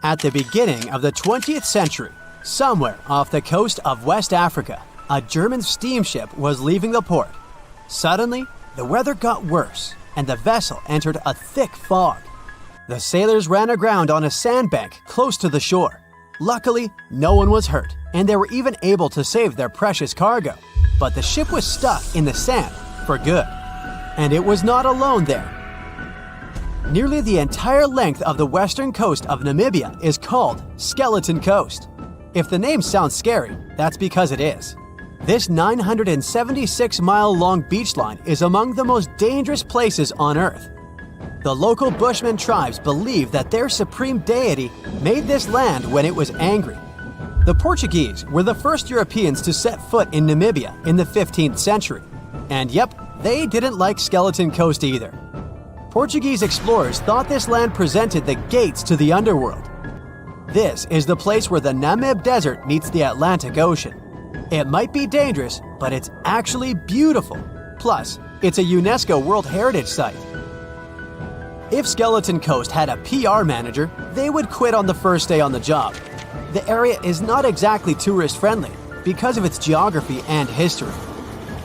At the beginning of the 20th century, somewhere off the coast of West Africa, a German steamship was leaving the port. Suddenly, the weather got worse, and the vessel entered a thick fog. The sailors ran aground on a sandbank close to the shore. Luckily, no one was hurt, and they were even able to save their precious cargo. But the ship was stuck in the sand for good. And it was not alone there. Nearly the entire length of the western coast of Namibia is called Skeleton Coast. If the name sounds scary, that's because it is. This 976-mile-long beach line is among the most dangerous places on Earth. The local Bushman tribes believe that their supreme deity made this land when it was angry. The Portuguese were the first Europeans to set foot in Namibia in the 15th century. And yep, they didn't like Skeleton Coast either. Portuguese explorers thought this land presented the gates to the underworld. This is the place where the Namib Desert meets the Atlantic Ocean. It might be dangerous, but it's actually beautiful. Plus, it's a UNESCO World Heritage Site. If Skeleton Coast had a PR manager, they would quit on the first day on the job. The area is not exactly tourist-friendly because of its geography and history.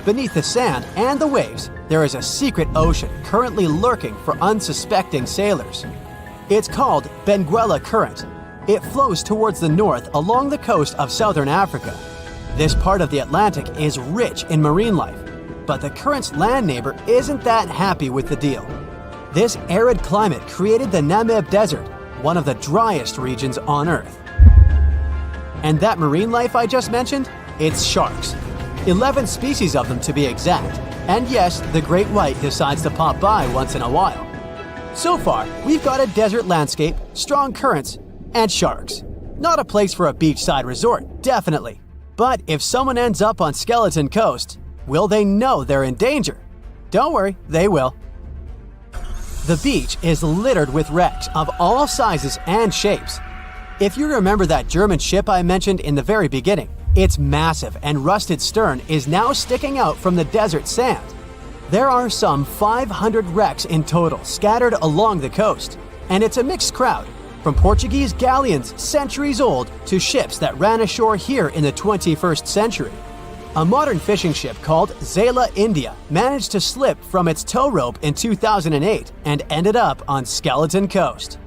Beneath the sand and the waves, there is a secret ocean currently lurking for unsuspecting sailors. It's called Benguela Current. It flows towards the north along the coast of southern Africa. This part of the Atlantic is rich in marine life, but the current's land neighbor isn't that happy with the deal. This arid climate created the Namib Desert, one of the driest regions on Earth. And that marine life I just mentioned? It's sharks. 11 species of them to be exact. And yes, the great white decides to pop by once in a while. So far, we've got a desert landscape, strong currents, and sharks. Not a place for a beachside resort, definitely. But if someone ends up on Skeleton Coast, will they know they're in danger? Don't worry, they will. The beach is littered with wrecks of all sizes and shapes. If you remember that German ship I mentioned in the very beginning, its massive and rusted stern is now sticking out from the desert sand. There are some 500 wrecks in total scattered along the coast, and it's a mixed crowd, from Portuguese galleons centuries old to ships that ran ashore here in the 21st century. A modern fishing ship called Zela India managed to slip from its tow rope in 2008 and ended up on Skeleton Coast.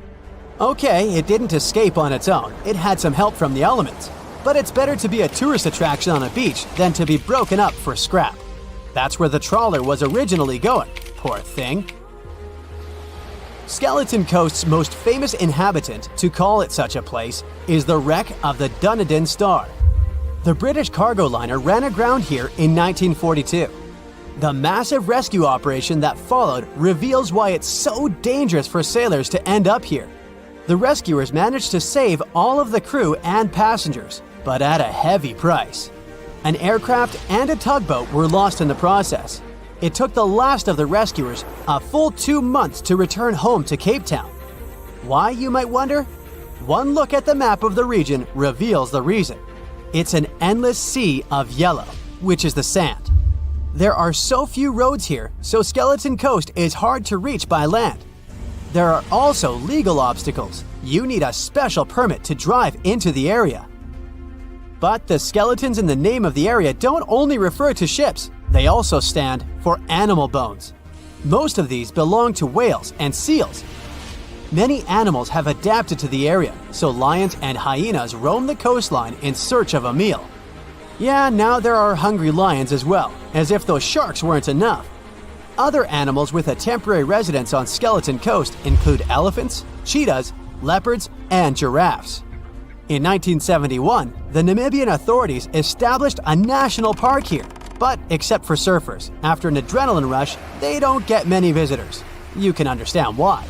Okay, it didn't escape on its own, it had some help from the elements. But it's better to be a tourist attraction on a beach than to be broken up for scrap. That's where the trawler was originally going, poor thing. Skeleton Coast's most famous inhabitant, to call it such a place, is the wreck of the Dunedin Star. The British cargo liner ran aground here in 1942. The massive rescue operation that followed reveals why it's so dangerous for sailors to end up here. The rescuers managed to save all of the crew and passengers, but at a heavy price. An aircraft and a tugboat were lost in the process. It took the last of the rescuers a full 2 months to return home to Cape Town. Why, you might wonder? One look at the map of the region reveals the reason. It's an endless sea of yellow, which is the sand. There are so few roads here, so Skeleton Coast is hard to reach by land. There are also legal obstacles. You need a special permit to drive into the area. But the skeletons in the name of the area don't only refer to ships, they also stand for animal bones. Most of these belong to whales and seals. Many animals have adapted to the area, so lions and hyenas roam the coastline in search of a meal. Yeah, now there are hungry lions as well, as if those sharks weren't enough. Other animals with a temporary residence on Skeleton Coast include elephants, cheetahs, leopards, and giraffes. In 1971, the Namibian authorities established a national park here, but except for surfers, after an adrenaline rush, they don't get many visitors. You can understand why.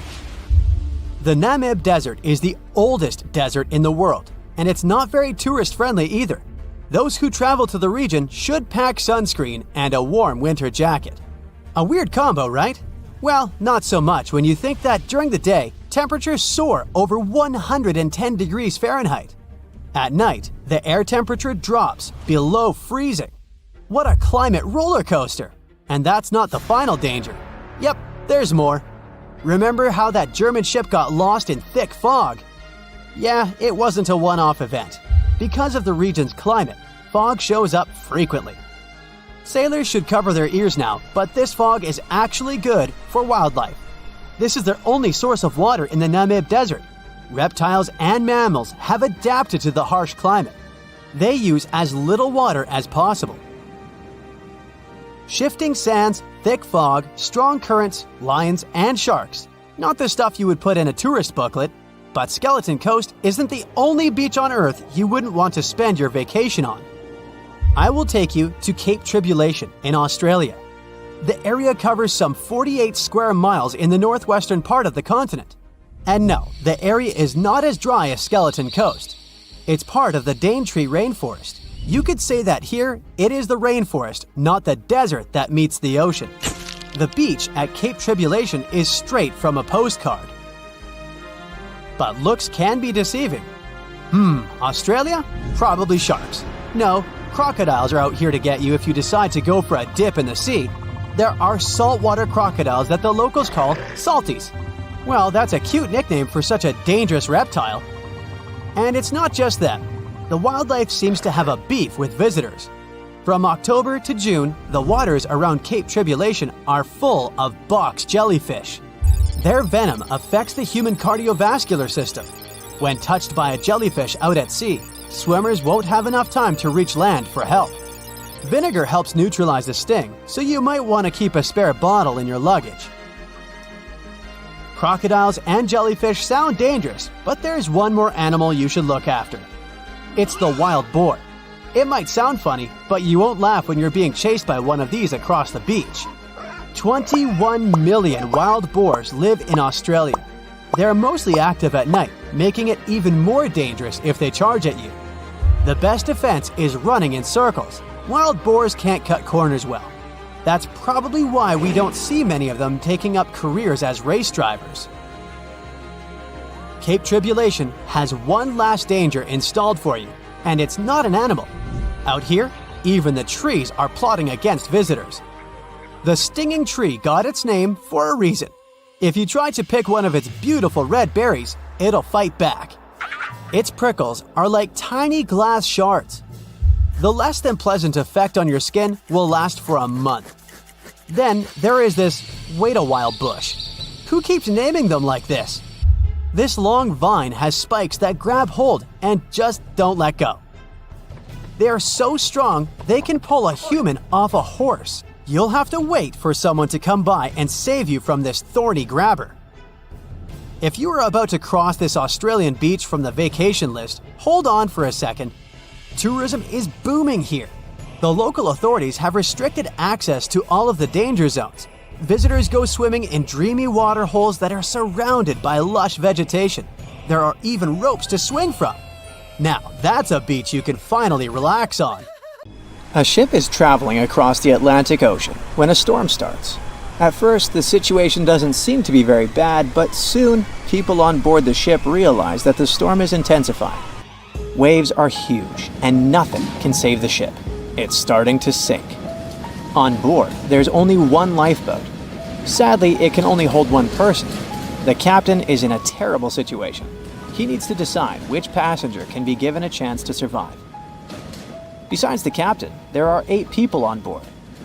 The Namib Desert is the oldest desert in the world, and it's not very tourist-friendly either. Those who travel to the region should pack sunscreen and a warm winter jacket. A weird combo, right? Well, not so much when you think that during the day, temperatures soar over 110 degrees Fahrenheit. At night, the air temperature drops below freezing. What a climate roller coaster! And that's not the final danger. Yep, there's more. Remember how that German ship got lost in thick fog? Yeah, it wasn't a one-off event. Because of the region's climate, fog shows up frequently. Sailors should cover their ears now, but this fog is actually good for wildlife. This is their only source of water in the Namib Desert. Reptiles and mammals have adapted to the harsh climate. They use as little water as possible. Shifting sands, thick fog, strong currents, lions, and sharks. Not the stuff you would put in a tourist booklet, but Skeleton Coast isn't the only beach on Earth you wouldn't want to spend your vacation on. I will take you to Cape Tribulation in Australia. The area covers some 48 square miles in the northwestern part of the continent. And no, the area is not as dry as Skeleton Coast. It's part of the Daintree rainforest. You could say that here, it is the rainforest, not the desert that meets the ocean. The beach at Cape Tribulation is straight from a postcard. But looks can be deceiving. Australia? Probably sharks. No, crocodiles are out here to get you if you decide to go for a dip in the sea. There are saltwater crocodiles that the locals call salties. Well, that's a cute nickname for such a dangerous reptile. And it's not just them. The wildlife seems to have a beef with visitors. From October to June, the waters around Cape Tribulation are full of box jellyfish. Their venom affects the human cardiovascular system. When touched by a jellyfish out at sea, swimmers won't have enough time to reach land for help. Vinegar helps neutralize the sting, so you might want to keep a spare bottle in your luggage. Crocodiles and jellyfish sound dangerous, but there's one more animal you should look after. It's the wild boar. It might sound funny, but you won't laugh when you're being chased by one of these across the beach. 21 million wild boars live in Australia. They're mostly active at night, making it even more dangerous if they charge at you. The best defense is running in circles. Wild boars can't cut corners well. That's probably why we don't see many of them taking up careers as race drivers. Cape Tribulation has one last danger installed for you, and it's not an animal. Out here, even the trees are plotting against visitors. The stinging tree got its name for a reason. If you try to pick one of its beautiful red berries, it'll fight back. Its prickles are like tiny glass shards. The less than pleasant effect on your skin will last for a month. Then there is this wait-a-while bush. Who keeps naming them like this? This long vine has spikes that grab hold and just don't let go. They are so strong, they can pull a human off a horse. You'll have to wait for someone to come by and save you from this thorny grabber. If you are about to cross this Australian beach from the vacation list, hold on for a second. Tourism is booming here. The local authorities have restricted access to all of the danger zones. Visitors go swimming in dreamy water holes that are surrounded by lush vegetation. There are even ropes to swing from. Now, that's a beach you can finally relax on. A ship is traveling across the Atlantic Ocean when a storm starts. At first, the situation doesn't seem to be very bad, but soon, people on board the ship realize that the storm is intensifying. Waves are huge, and nothing can save the ship. It's starting to sink. On board, there's only one lifeboat. Sadly, it can only hold one person. The captain is in a terrible situation. He needs to decide which passenger can be given a chance to survive. Besides the captain, there are 8 people on board.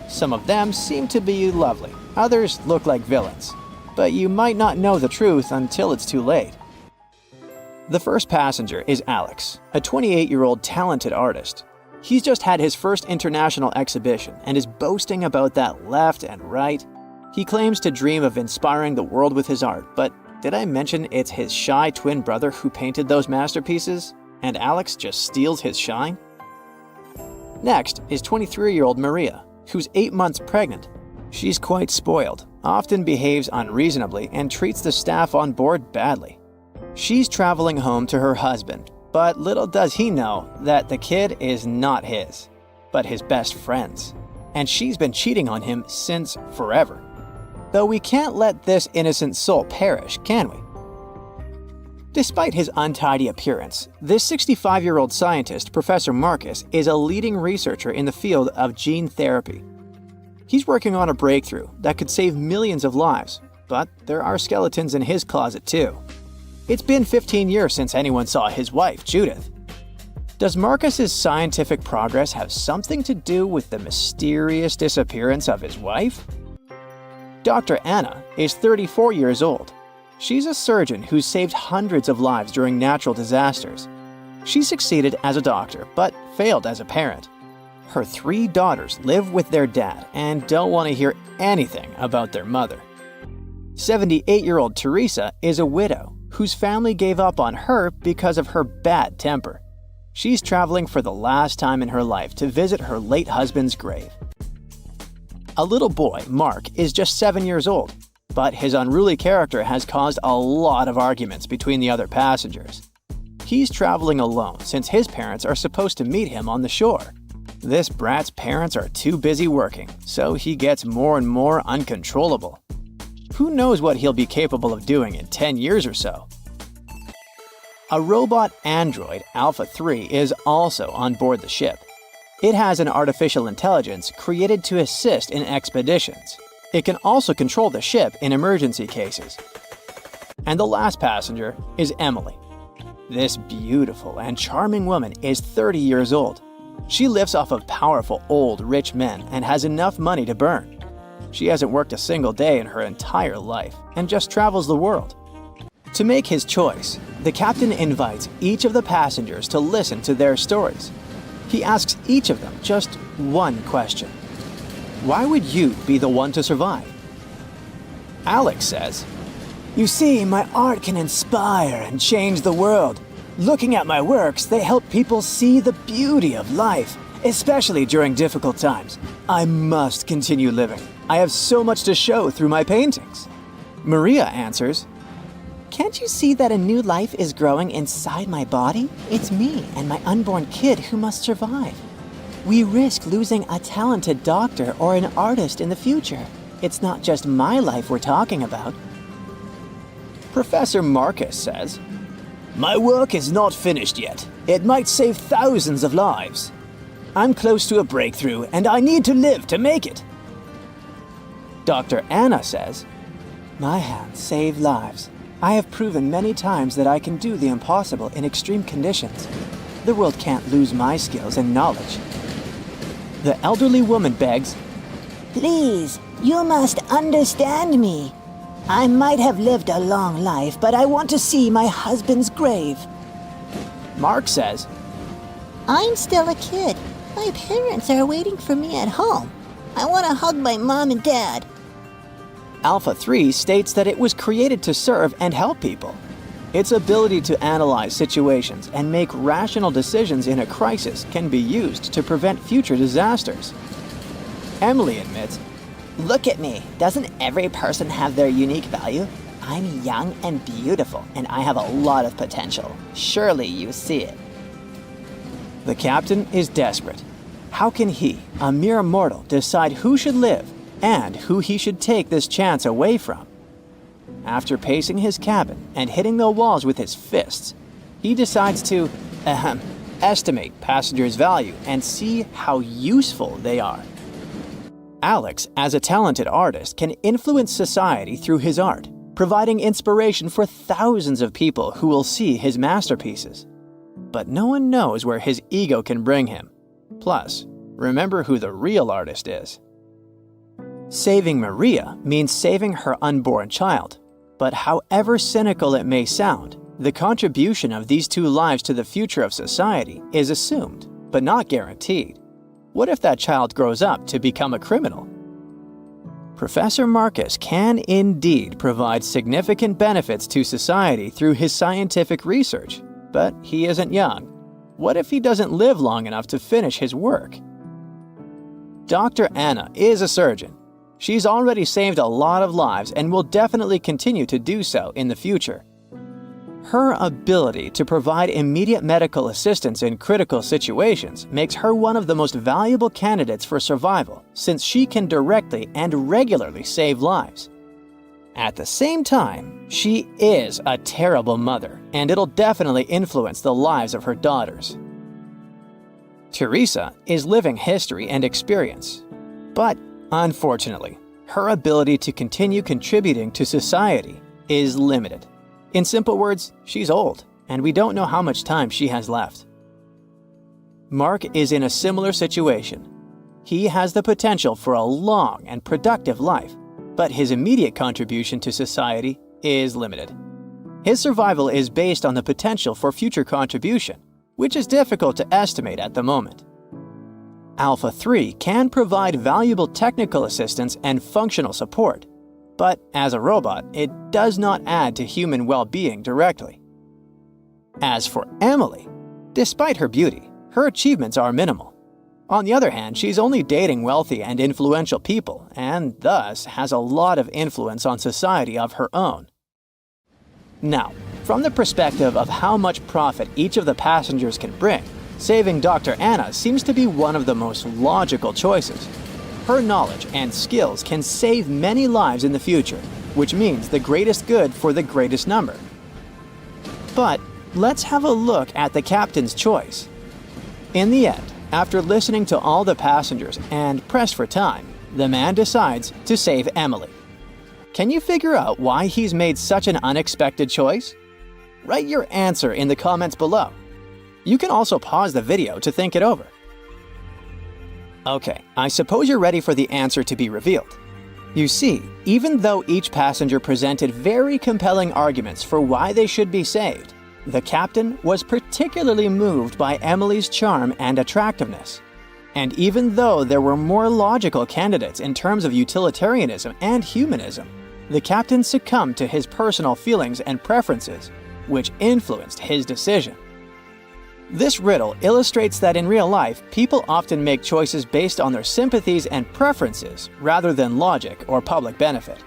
Some of them seem to be lovely. Others look like villains. But you might not know the truth until it's too late. The first passenger is Alex, a 28-year-old talented artist. He's just had his first international exhibition and is boasting about that left and right. He claims to dream of inspiring the world with his art, but did I mention it's his shy twin brother who painted those masterpieces? And Alex just steals his shine? Next is 23-year-old Maria, who's 8 months pregnant. She's quite spoiled, often behaves unreasonably, and treats the staff on board badly. She's traveling home to her husband, but little does he know that the kid is not his, but his best friend's. And she's been cheating on him since forever. Though we can't let this innocent soul perish, can we? Despite his untidy appearance, this 65-year-old scientist, Professor Marcus, is a leading researcher in the field of gene therapy. He's working on a breakthrough that could save millions of lives, but there are skeletons in his closet too. It's been 15 years since anyone saw his wife, Judith. Does Marcus's scientific progress have something to do with the mysterious disappearance of his wife? Dr. Anna is 34 years old. She's a surgeon who saved hundreds of lives during natural disasters. She succeeded as a doctor, but failed as a parent. Her 3 daughters live with their dad and don't want to hear anything about their mother. 78-year-old Teresa is a widow whose family gave up on her because of her bad temper. She's traveling for the last time in her life to visit her late husband's grave. A little boy, Mark, is just 7 years old, but his unruly character has caused a lot of arguments between the other passengers. He's traveling alone since his parents are supposed to meet him on the shore. This brat's parents are too busy working, so he gets more and more uncontrollable. Who knows what he'll be capable of doing in 10 years or so? A robot android, Alpha 3, is also on board the ship. It has an artificial intelligence created to assist in expeditions. It can also control the ship in emergency cases. And the last passenger is Emily. This beautiful and charming woman is 30 years old. She lives off of powerful, old, rich men and has enough money to burn. She hasn't worked a single day in her entire life and just travels the world. To make his choice, the captain invites each of the passengers to listen to their stories. He asks each of them just one question. Why would you be the one to survive? Alex says, "You see, my art can inspire and change the world. Looking at my works, they help people see the beauty of life, especially during difficult times. I must continue living. I have so much to show through my paintings." Maria answers, "Can't you see that a new life is growing inside my body? It's me and my unborn kid who must survive. We risk losing a talented doctor or an artist in the future. It's not just my life we're talking about." Professor Marcus says, "My work is not finished yet. It might save thousands of lives. I'm close to a breakthrough and I need to live to make it." Dr. Anna says, "My hands save lives. I have proven many times that I can do the impossible in extreme conditions. The world can't lose my skills and knowledge." The elderly woman begs, "Please, you must understand me. I might have lived a long life, but I want to see my husband's grave." Mark says, "I'm still a kid. My parents are waiting for me at home. I want to hug my mom and dad." Alpha 3 states that it was created to serve and help people. Its ability to analyze situations and make rational decisions in a crisis can be used to prevent future disasters. Emily admits, "Look at me. Doesn't every person have their unique value? I'm young and beautiful, and I have a lot of potential. Surely you see it." The captain is desperate. How can he, a mere mortal, decide who should live and who he should take this chance away from? After pacing his cabin and hitting the walls with his fists, he decides to estimate passengers' value and see how useful they are. Alex, as a talented artist, can influence society through his art, providing inspiration for thousands of people who will see his masterpieces. But no one knows where his ego can bring him. Plus, remember who the real artist is. Saving Maria means saving her unborn child. But however cynical it may sound, the contribution of these 2 lives to the future of society is assumed, but not guaranteed. What if that child grows up to become a criminal? Professor Marcus can indeed provide significant benefits to society through his scientific research, but he isn't young. What if he doesn't live long enough to finish his work? Dr. Anna is a surgeon. She's already saved a lot of lives and will definitely continue to do so in the future. Her ability to provide immediate medical assistance in critical situations makes her one of the most valuable candidates for survival, since she can directly and regularly save lives. At the same time, she is a terrible mother, and it'll definitely influence the lives of her daughters. Teresa is living history and experience, but unfortunately, her ability to continue contributing to society is limited. In simple words, she's old, and we don't know how much time she has left. Mark is in a similar situation. He has the potential for a long and productive life, but his immediate contribution to society is limited. His survival is based on the potential for future contribution, which is difficult to estimate at the moment. Alpha 3 can provide valuable technical assistance and functional support, but as a robot, it does not add to human well-being directly. As for Emily, despite her beauty, her achievements are minimal. On the other hand, she's only dating wealthy and influential people, and thus has a lot of influence on society of her own. Now, from the perspective of how much profit each of the passengers can bring, saving Dr. Anna seems to be one of the most logical choices. Her knowledge and skills can save many lives in the future, which means the greatest good for the greatest number. But let's have a look at the captain's choice. In the end, after listening to all the passengers and pressed for time, the man decides to save Emily. Can you figure out why he's made such an unexpected choice? Write your answer in the comments below. You can also pause the video to think it over. Okay, I suppose you're ready for the answer to be revealed. You see, even though each passenger presented very compelling arguments for why they should be saved, the captain was particularly moved by Emily's charm and attractiveness. And even though there were more logical candidates in terms of utilitarianism and humanism, the captain succumbed to his personal feelings and preferences, which influenced his decision. This riddle illustrates that in real life, people often make choices based on their sympathies and preferences rather than logic or public benefit.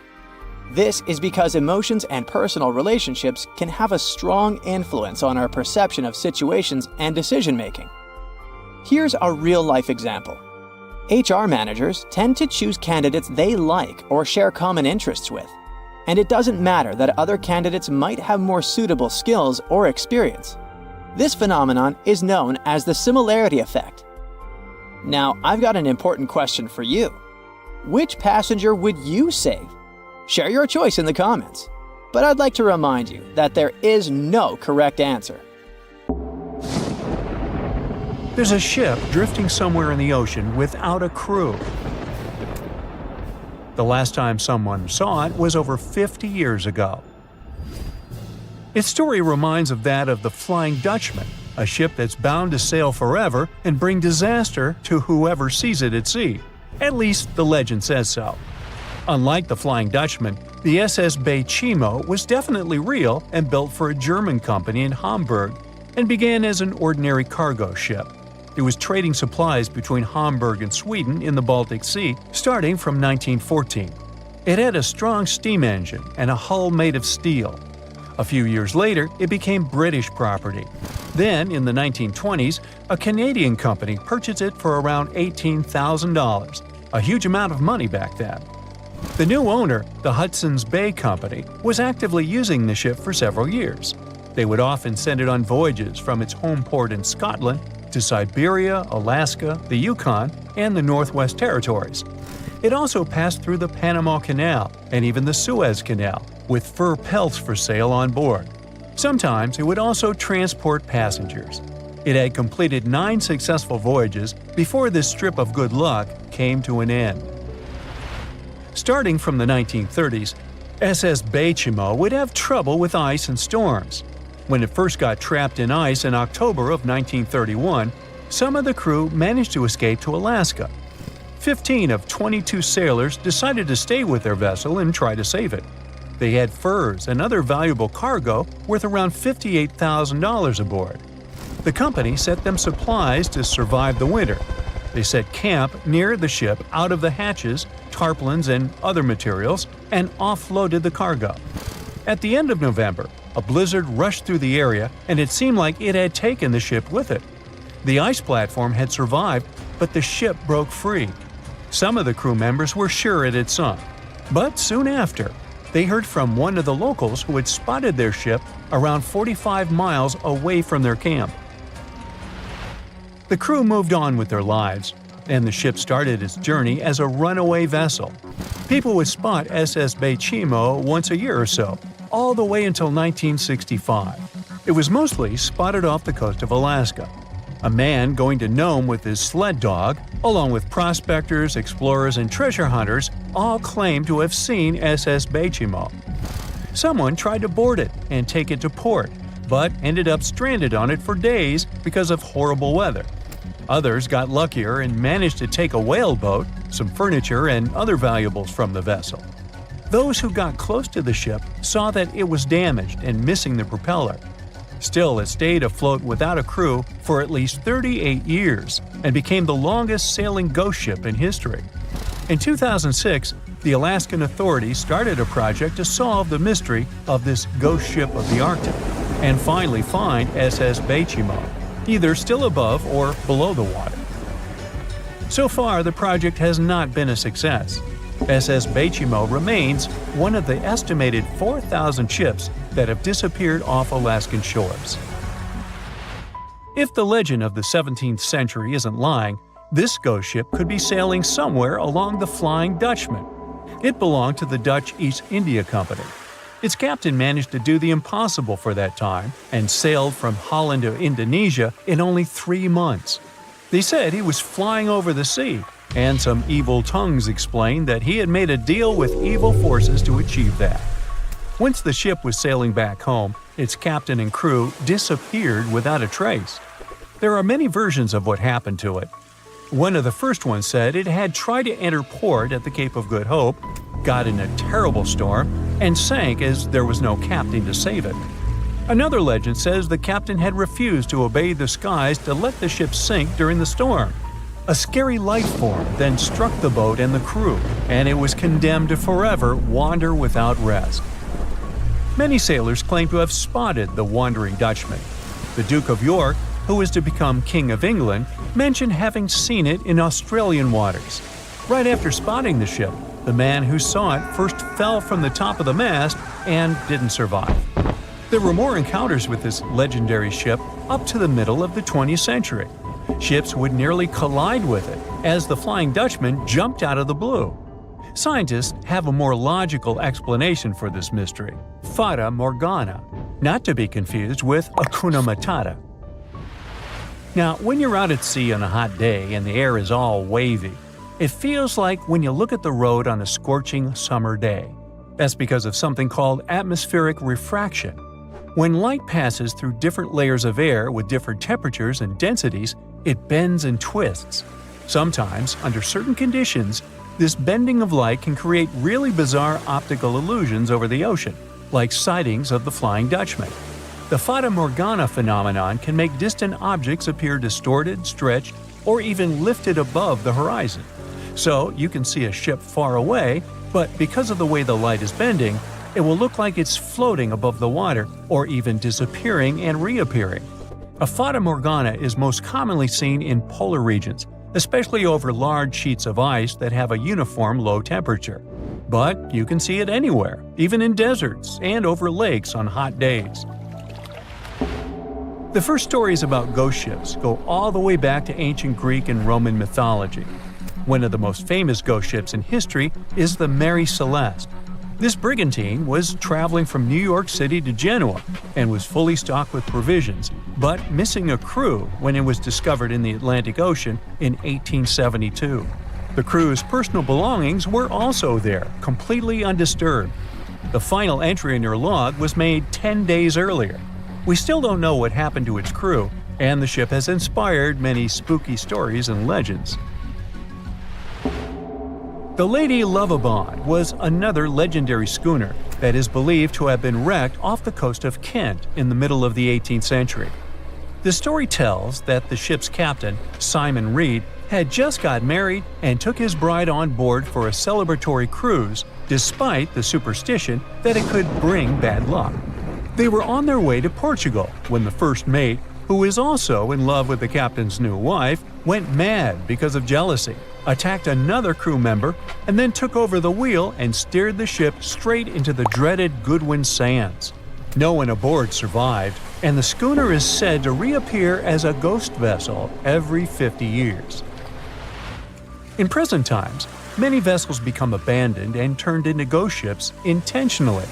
This is because emotions and personal relationships can have a strong influence on our perception of situations and decision-making. Here's a real-life example. HR managers tend to choose candidates they like or share common interests with, and it doesn't matter that other candidates might have more suitable skills or experience. This phenomenon is known as the similarity effect. Now, I've got an important question for you. Which passenger would you save? Share your choice in the comments. But I'd like to remind you that there is no correct answer. There's a ship drifting somewhere in the ocean without a crew. The last time someone saw it was over 50 years ago. Its story reminds of that of the Flying Dutchman, a ship that's bound to sail forever and bring disaster to whoever sees it at sea. At least the legend says so. Unlike the Flying Dutchman, the SS Baychimo was definitely real and built for a German company in Hamburg and began as an ordinary cargo ship. It was trading supplies between Hamburg and Sweden in the Baltic Sea starting from 1914. It had a strong steam engine and a hull made of steel. A few years later, it became British property. Then, in the 1920s, a Canadian company purchased it for around $18,000, a huge amount of money back then. The new owner, the Hudson's Bay Company, was actively using the ship for several years. They would often send it on voyages from its home port in Scotland to Siberia, Alaska, the Yukon, and the Northwest Territories. It also passed through the Panama Canal and even the Suez Canal, with fur pelts for sale on board. Sometimes it would also transport passengers. It had completed 9 successful voyages before this strip of good luck came to an end. Starting from the 1930s, SS Baychimo would have trouble with ice and storms. When it first got trapped in ice in October of 1931, some of the crew managed to escape to Alaska. 15 of 22 sailors decided to stay with their vessel and try to save it. They had furs and other valuable cargo worth around $58,000 aboard. The company sent them supplies to survive the winter. They set camp near the ship out of the hatches, tarpaulins, and other materials, and offloaded the cargo. At the end of November, a blizzard rushed through the area, and it seemed like it had taken the ship with it. The ice platform had survived, but the ship broke free. Some of the crew members were sure it had sunk. But soon after, they heard from one of the locals who had spotted their ship around 45 miles away from their camp. The crew moved on with their lives, and the ship started its journey as a runaway vessel. People would spot SS Baychimo once a year or so, all the way until 1965. It was mostly spotted off the coast of Alaska. A man going to Nome with his sled dog, along with prospectors, explorers, and treasure hunters, all claimed to have seen SS Baychimo. Someone tried to board it and take it to port, but ended up stranded on it for days because of horrible weather. Others got luckier and managed to take a whaleboat, some furniture, and other valuables from the vessel. Those who got close to the ship saw that it was damaged and missing the propeller. Still, it stayed afloat without a crew for at least 38 years and became the longest sailing ghost ship in history. In 2006, the Alaskan authorities started a project to solve the mystery of this ghost ship of the Arctic and finally find SS Baychimo, either still above or below the water. So far, the project has not been a success. SS Baychimo remains one of the estimated 4,000 ships that have disappeared off Alaskan shores. If the legend of the 17th century isn't lying, this ghost ship could be sailing somewhere along the Flying Dutchman. It belonged to the Dutch East India Company. Its captain managed to do the impossible for that time and sailed from Holland to Indonesia in only 3 months. They said he was flying over the sea, and some evil tongues explained that he had made a deal with evil forces to achieve that. Once the ship was sailing back home, its captain and crew disappeared without a trace. There are many versions of what happened to it. One of the first ones said it had tried to enter port at the Cape of Good Hope, got in a terrible storm, and sank as there was no captain to save it. Another legend says the captain had refused to obey the skies to let the ship sink during the storm. A scary life form then struck the boat and the crew, and it was condemned to forever wander without rest. Many sailors claim to have spotted the Wandering Dutchman. The Duke of York, who was to become King of England, mentioned having seen it in Australian waters. Right after spotting the ship, the man who saw it first fell from the top of the mast and didn't survive. There were more encounters with this legendary ship up to the middle of the 20th century. Ships would nearly collide with it as the Flying Dutchman jumped out of the blue. Scientists have a more logical explanation for this mystery: Fata Morgana, not to be confused with Hakuna Matata. Now, when you're out at sea on a hot day and the air is all wavy, it feels like when you look at the road on a scorching summer day. That's because of something called atmospheric refraction. When light passes through different layers of air with different temperatures and densities, it bends and twists. Sometimes, under certain conditions, this bending of light can create really bizarre optical illusions over the ocean, like sightings of the Flying Dutchman. The Fata Morgana phenomenon can make distant objects appear distorted, stretched, or even lifted above the horizon. So you can see a ship far away, but because of the way the light is bending, it will look like it's floating above the water or even disappearing and reappearing. A Fata Morgana is most commonly seen in polar regions, especially over large sheets of ice that have a uniform low temperature. But you can see it anywhere, even in deserts and over lakes on hot days. The first stories about ghost ships go all the way back to ancient Greek and Roman mythology. One of the most famous ghost ships in history is the Mary Celeste. This brigantine was traveling from New York City to Genoa and was fully stocked with provisions, but missing a crew when it was discovered in the Atlantic Ocean in 1872. The crew's personal belongings were also there, completely undisturbed. The final entry in her log was made 10 days earlier. We still don't know what happened to its crew, and the ship has inspired many spooky stories and legends. The Lady Lovibond was another legendary schooner that is believed to have been wrecked off the coast of Kent in the middle of the 18th century. The story tells that the ship's captain, Simon Reed, had just got married and took his bride on board for a celebratory cruise, despite the superstition that it could bring bad luck. They were on their way to Portugal when the first mate, who is also in love with the captain's new wife, went mad because of jealousy, attacked another crew member, and then took over the wheel and steered the ship straight into the dreaded Goodwin Sands. No one aboard survived, and the schooner is said to reappear as a ghost vessel every 50 years. In present times, many vessels become abandoned and turned into ghost ships intentionally.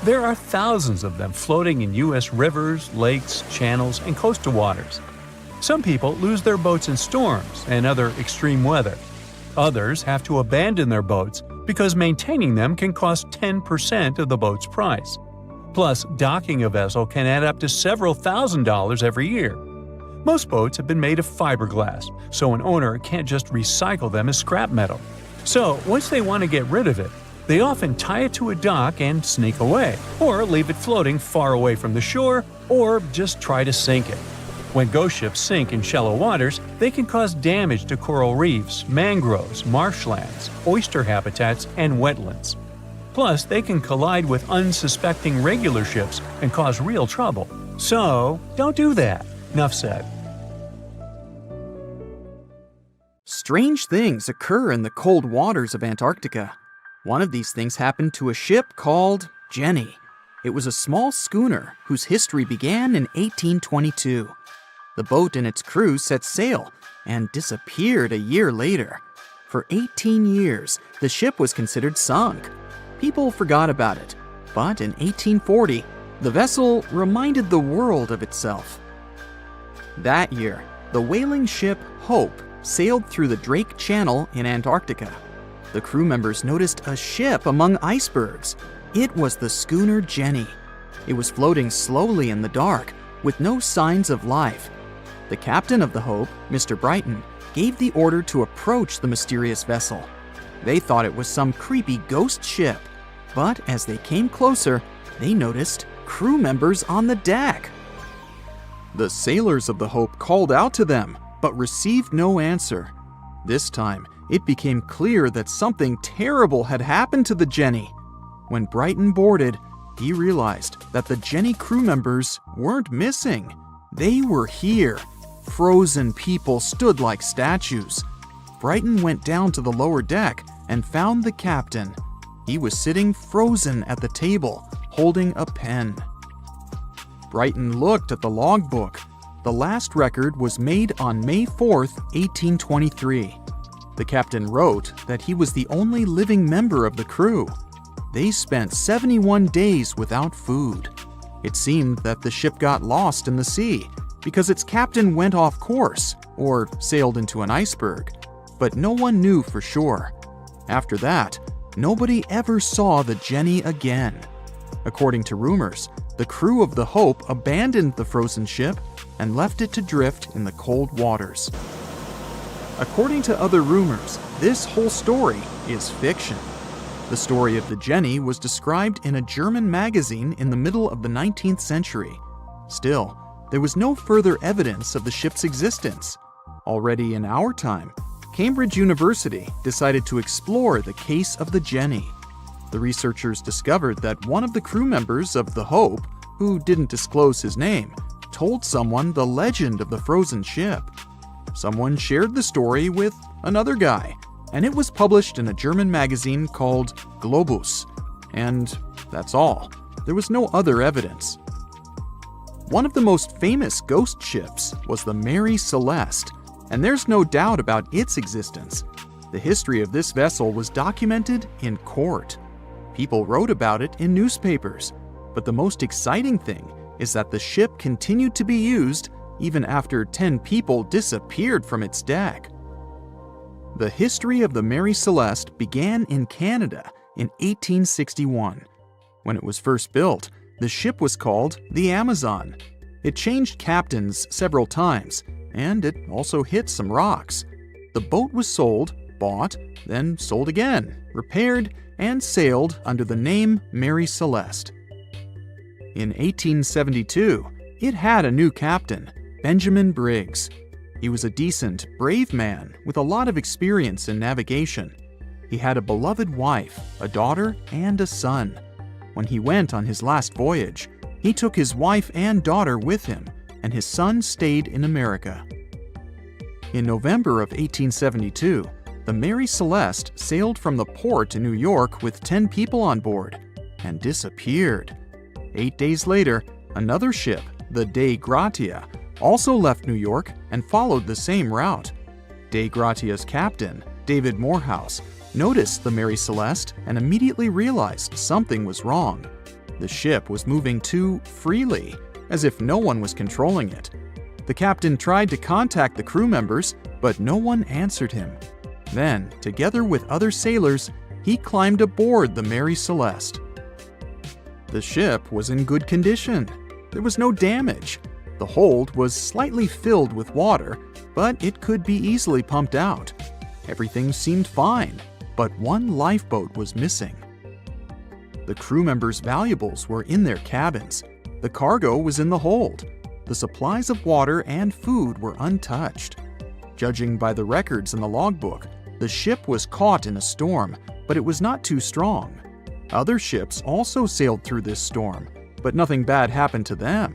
There are thousands of them floating in U.S. rivers, lakes, channels, and coastal waters. Some people lose their boats in storms and other extreme weather. Others have to abandon their boats because maintaining them can cost 10% of the boat's price. Plus, docking a vessel can add up to several $1,000s every year. Most boats have been made of fiberglass, so an owner can't just recycle them as scrap metal. So, once they want to get rid of it, they often tie it to a dock and sneak away, or leave it floating far away from the shore, or just try to sink it. When ghost ships sink in shallow waters, they can cause damage to coral reefs, mangroves, marshlands, oyster habitats, and wetlands. Plus, they can collide with unsuspecting regular ships and cause real trouble. So, don't do that. Enough said. Strange things occur in the cold waters of Antarctica. One of these things happened to a ship called Jenny. It was a small schooner whose history began in 1822. The boat and its crew set sail and disappeared a year later. For 18 years, the ship was considered sunk. People forgot about it, but in 1840, the vessel reminded the world of itself. That year, the whaling ship Hope sailed through the Drake Channel in Antarctica. The crew members noticed a ship among icebergs. It was the schooner Jenny. It was floating slowly in the dark, with no signs of life. The captain of the Hope, Mr. Brighton, gave the order to approach the mysterious vessel. They thought it was some creepy ghost ship, but as they came closer, they noticed crew members on the deck. The sailors of the Hope called out to them, but received no answer. This time, it became clear that something terrible had happened to the Jenny. When Brighton boarded, he realized that the Jenny crew members weren't missing. They were here. Frozen people stood like statues. Brighton went down to the lower deck and found the captain. He was sitting frozen at the table, holding a pen. Brighton looked at the logbook. The last record was made on May 4th, 1823. The captain wrote that he was the only living member of the crew. They spent 71 days without food. It seemed that the ship got lost in the sea because its captain went off course or sailed into an iceberg, but no one knew for sure. After that, nobody ever saw the Jenny again. According to rumors, the crew of the Hope abandoned the frozen ship and left it to drift in the cold waters. According to other rumors, this whole story is fiction. The story of the Jenny was described in a German magazine in the middle of the 19th century. Still, there was no further evidence of the ship's existence. Already in our time, Cambridge University decided to explore the case of the Jenny. The researchers discovered that one of the crew members of the Hope, who didn't disclose his name, told someone the legend of the frozen ship. Someone shared the story with another guy, and it was published in a German magazine called Globus. And that's all. There was no other evidence. One of the most famous ghost ships was the Mary Celeste, and there's no doubt about its existence. The history of this vessel was documented in court. People wrote about it in newspapers, but the most exciting thing is that the ship continued to be used even after 10 people disappeared from its deck. The history of the Mary Celeste began in Canada in 1861. When it was first built, the ship was called the Amazon. It changed captains several times, and it also hit some rocks. The boat was sold, bought, then sold again, repaired, and sailed under the name Mary Celeste. In 1872, it had a new captain, Benjamin Briggs. He was a decent, brave man with a lot of experience in navigation. He had a beloved wife, a daughter, and a son. When he went on his last voyage, he took his wife and daughter with him, and his son stayed in America. In November of 1872, the Mary Celeste sailed from the port to New York with 10 people on board and disappeared. 8 days later, another ship, the Dei Gratia, also left New York and followed the same route. Dei Gratia's captain, David Morehouse, noticed the Mary Celeste and immediately realized something was wrong. The ship was moving too freely, as if no one was controlling it. The captain tried to contact the crew members, but no one answered him. Then, together with other sailors, he climbed aboard the Mary Celeste. The ship was in good condition. There was no damage. The hold was slightly filled with water, but it could be easily pumped out. Everything seemed fine, but one lifeboat was missing. The crew members' valuables were in their cabins. The cargo was in the hold. The supplies of water and food were untouched. Judging by the records in the logbook, the ship was caught in a storm, but it was not too strong. Other ships also sailed through this storm, but nothing bad happened to them.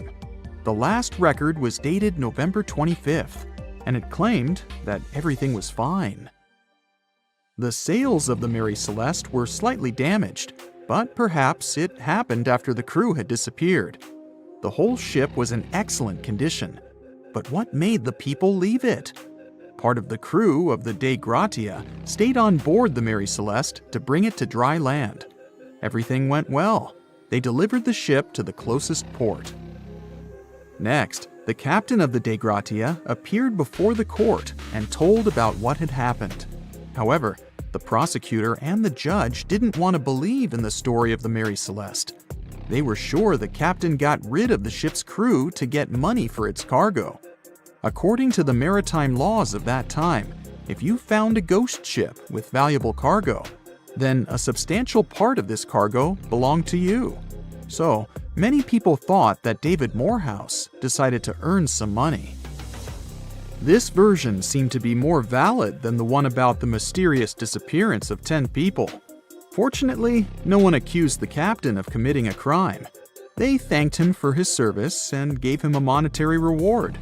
The last record was dated November 25th, and it claimed that everything was fine. The sails of the Mary Celeste were slightly damaged, but perhaps it happened after the crew had disappeared. The whole ship was in excellent condition, but what made the people leave it? Part of the crew of the Dei Gratia stayed on board the Mary Celeste to bring it to dry land. Everything went well. They delivered the ship to the closest port. Next, the captain of the Dei Gratia appeared before the court and told about what had happened. However, the prosecutor and the judge didn't want to believe in the story of the Mary Celeste. They were sure the captain got rid of the ship's crew to get money for its cargo. According to the maritime laws of that time, if you found a ghost ship with valuable cargo, then a substantial part of this cargo belonged to you. So, many people thought that David Morehouse decided to earn some money. This version seemed to be more valid than the one about the mysterious disappearance of 10 people. Fortunately, no one accused the captain of committing a crime. They thanked him for his service and gave him a monetary reward.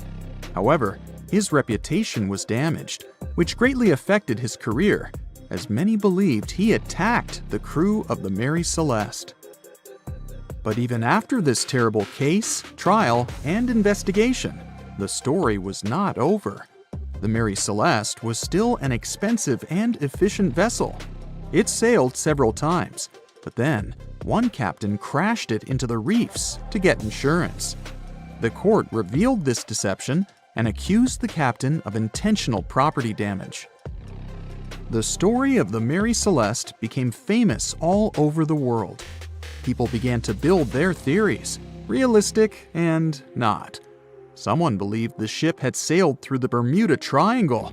However, his reputation was damaged, which greatly affected his career, as many believed he attacked the crew of the Mary Celeste. But even after this terrible case, trial, and investigation, the story was not over. The Mary Celeste was still an expensive and efficient vessel. It sailed several times, but then one captain crashed it into the reefs to get insurance. The court revealed this deception and accused the captain of intentional property damage. The story of the Mary Celeste became famous all over the world. People began to build their theories, realistic and not. Someone believed the ship had sailed through the Bermuda Triangle,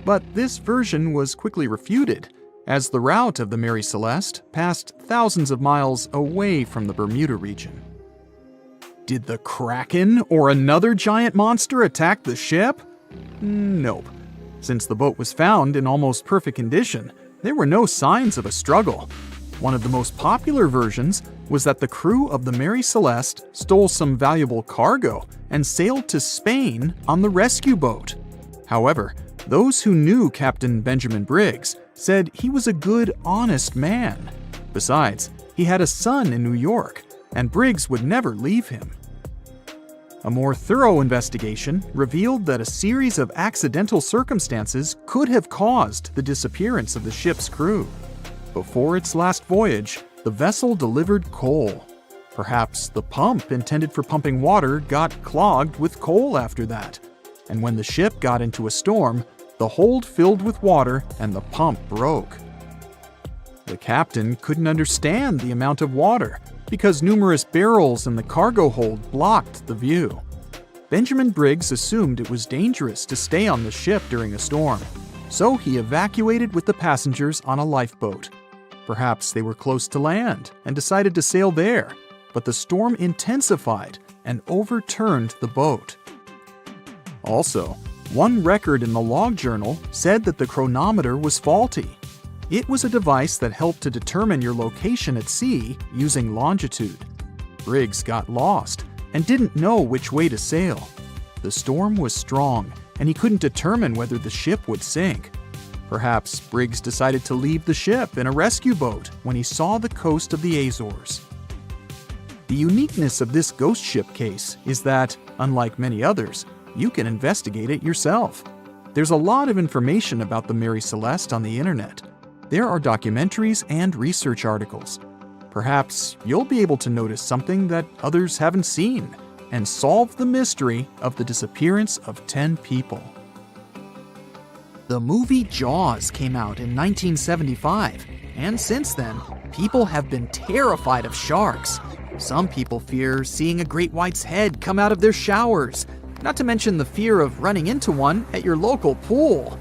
but this version was quickly refuted, as the route of the Mary Celeste passed thousands of miles away from the Bermuda region. Did the Kraken or another giant monster attack the ship? Nope. Since the boat was found in almost perfect condition, there were no signs of a struggle. One of the most popular versions was that the crew of the Mary Celeste stole some valuable cargo and sailed to Spain on the rescue boat. However, those who knew Captain Benjamin Briggs said he was a good, honest man. Besides, he had a son in New York, and Briggs would never leave him. A more thorough investigation revealed that a series of accidental circumstances could have caused the disappearance of the ship's crew. Before its last voyage, the vessel delivered coal. Perhaps the pump intended for pumping water got clogged with coal after that, and when the ship got into a storm, the hold filled with water and the pump broke. The captain couldn't understand the amount of water because numerous barrels in the cargo hold blocked the view. Benjamin Briggs assumed it was dangerous to stay on the ship during a storm, so he evacuated with the passengers on a lifeboat. Perhaps they were close to land and decided to sail there, but the storm intensified and overturned the boat. Also, one record in the log journal said that the chronometer was faulty. It was a device that helped to determine your location at sea using longitude. Briggs got lost and didn't know which way to sail. The storm was strong, and he couldn't determine whether the ship would sink. Perhaps Briggs decided to leave the ship in a rescue boat when he saw the coast of the Azores. The uniqueness of this ghost ship case is that, unlike many others, you can investigate it yourself. There's a lot of information about the Mary Celeste on the internet. There are documentaries and research articles. Perhaps you'll be able to notice something that others haven't seen and solve the mystery of the disappearance of 10 people. The movie Jaws came out in 1975, and since then, people have been terrified of sharks. Some people fear seeing a great white's head come out of their showers, not to mention the fear of running into one at your local pool.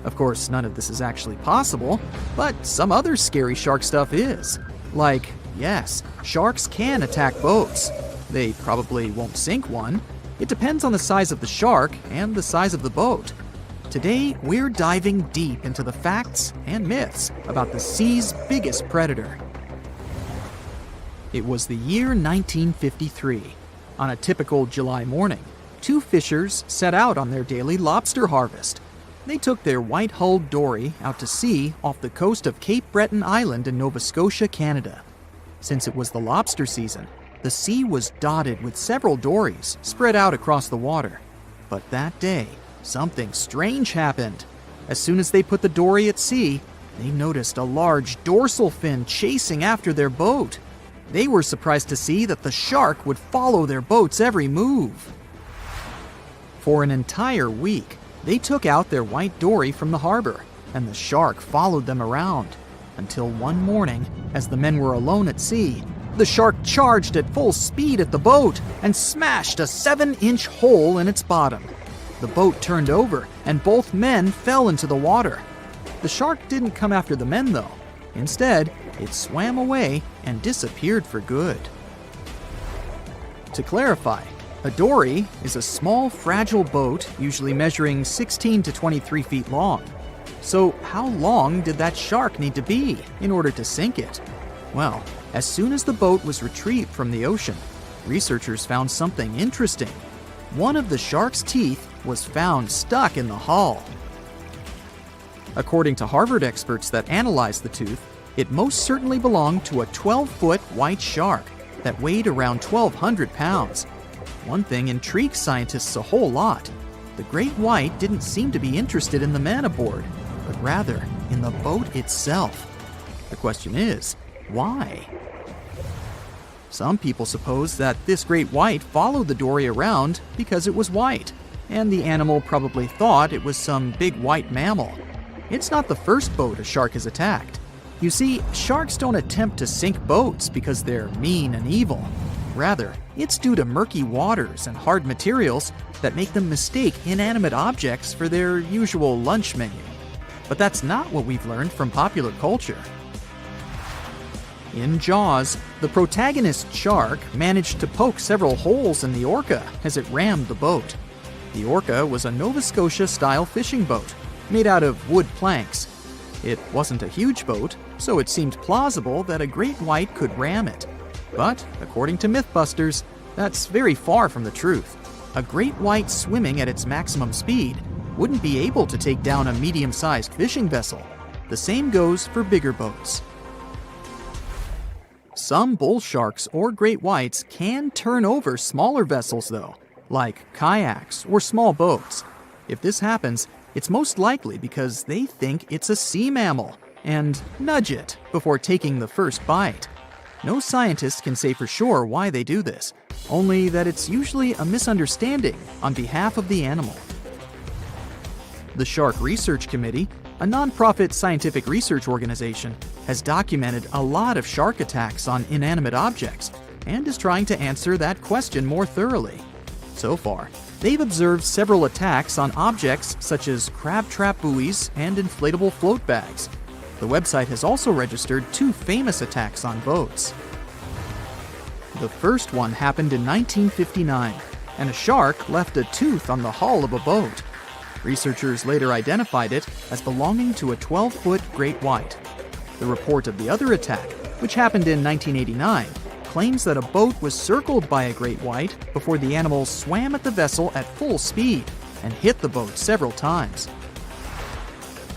Of course, none of this is actually possible, but some other scary shark stuff is. Like, yes, sharks can attack boats. They probably won't sink one. It depends on the size of the shark and the size of the boat. Today, we're diving deep into the facts and myths about the sea's biggest predator. It was the year 1953. On a typical July morning, two fishers set out on their daily lobster harvest. They took their white-hulled dory out to sea off the coast of Cape Breton Island in Nova Scotia, Canada. Since it was the lobster season, the sea was dotted with several dories spread out across the water. But that day, something strange happened. As soon as they put the dory at sea, they noticed a large dorsal fin chasing after their boat. They were surprised to see that the shark would follow their boat's every move. For an entire week, they took out their white dory from the harbor, and the shark followed them around. Until one morning, as the men were alone at sea, the shark charged at full speed at the boat and smashed a 7-inch hole in its bottom. The boat turned over, and both men fell into the water. The shark didn't come after the men, though. Instead, it swam away and disappeared for good. To clarify, a dory is a small, fragile boat usually measuring 16 to 23 feet long. So how long did that shark need to be in order to sink it? Well, as soon as the boat was retrieved from the ocean, researchers found something interesting. One of the shark's teeth was found stuck in the hull. According to Harvard experts that analyzed the tooth, it most certainly belonged to a 12-foot white shark that weighed around 1,200 pounds. One thing intrigued scientists a whole lot. The great white didn't seem to be interested in the man aboard, but rather in the boat itself. The question is, why? Some people suppose that this great white followed the dory around because it was white, and the animal probably thought it was some big white mammal. It's not the first boat a shark has attacked. You see, sharks don't attempt to sink boats because they're mean and evil. Rather, it's due to murky waters and hard materials that make them mistake inanimate objects for their usual lunch menu. But that's not what we've learned from popular culture. In Jaws, the protagonist shark managed to poke several holes in the orca as it rammed the boat. The orca was a Nova Scotia-style fishing boat, made out of wood planks. It wasn't a huge boat, so it seemed plausible that a great white could ram it. But, according to Mythbusters, that's very far from the truth. A great white swimming at its maximum speed wouldn't be able to take down a medium-sized fishing vessel. The same goes for bigger boats. Some bull sharks or great whites can turn over smaller vessels, though, like kayaks or small boats. If this happens, it's most likely because they think it's a sea mammal and nudge it before taking the first bite. No scientist can say for sure why they do this, only that it's usually a misunderstanding on behalf of the animal. The Shark Research Committee, a nonprofit scientific research organization, has documented a lot of shark attacks on inanimate objects and is trying to answer that question more thoroughly. So far, they've observed several attacks on objects such as crab trap buoys and inflatable float bags. The website has also registered 2 famous attacks on boats. The first one happened in 1959, and a shark left a tooth on the hull of a boat. Researchers later identified it as belonging to a 12-foot great white. The report of the other attack, which happened in 1989, claims that a boat was circled by a great white before the animal swam at the vessel at full speed and hit the boat several times.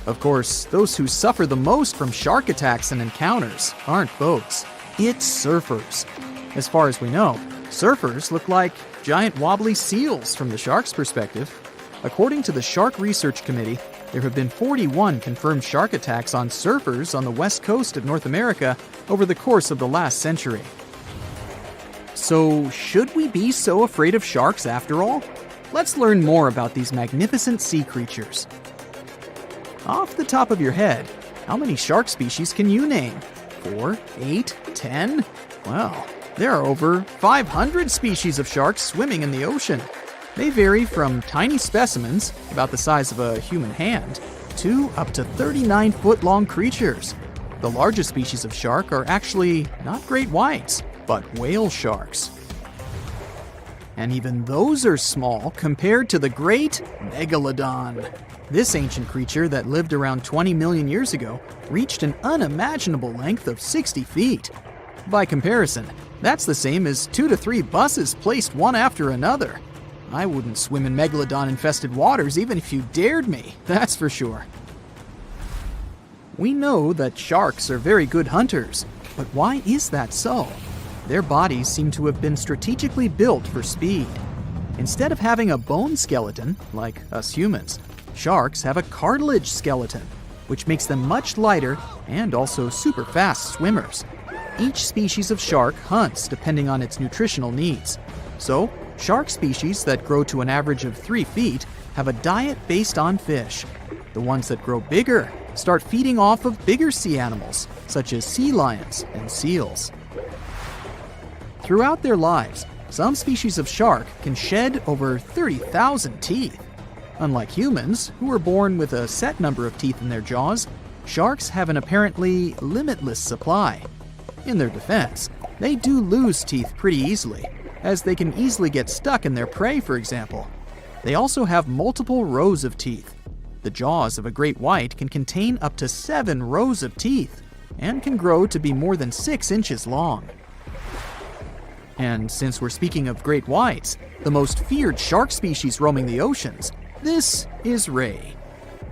Of course, those who suffer the most from shark attacks and encounters aren't boats. It's surfers. As far as we know, surfers look like giant wobbly seals from the shark's perspective. According to the Shark Research Committee, There have been 41 confirmed shark attacks on surfers on the west coast of North America over the course of the last century. So, should we be so afraid of sharks after all? Let's learn more about these magnificent sea creatures. Off the top of your head, how many shark species can you name? 4, 8, 10? Well, there are over 500 species of sharks swimming in the ocean. They vary from tiny specimens, about the size of a human hand, to up to 39-foot-long creatures. The largest species of shark are actually not great whites, but whale sharks. And even those are small compared to the great Megalodon. This ancient creature that lived around 20 million years ago reached an unimaginable length of 60 feet. By comparison, that's the same as 2 to 3 buses placed one after another. I wouldn't swim in Megalodon-infested waters even if you dared me, that's for sure. We know that sharks are very good hunters, but why is that so? Their bodies seem to have been strategically built for speed. Instead of having a bone skeleton, like us humans, sharks have a cartilage skeleton, which makes them much lighter and also super fast swimmers. Each species of shark hunts depending on its nutritional needs. So, shark species that grow to an average of 3 feet have a diet based on fish. The ones that grow bigger start feeding off of bigger sea animals, such as sea lions and seals. Throughout their lives, some species of shark can shed over 30,000 teeth. Unlike humans, who are born with a set number of teeth in their jaws, sharks have an apparently limitless supply. In their defense, they do lose teeth pretty easily, as they can easily get stuck in their prey, for example. They also have multiple rows of teeth. The jaws of a great white can contain up to 7 rows of teeth, and can grow to be more than 6 inches long. And since we're speaking of great whites, the most feared shark species roaming the oceans, this is ray.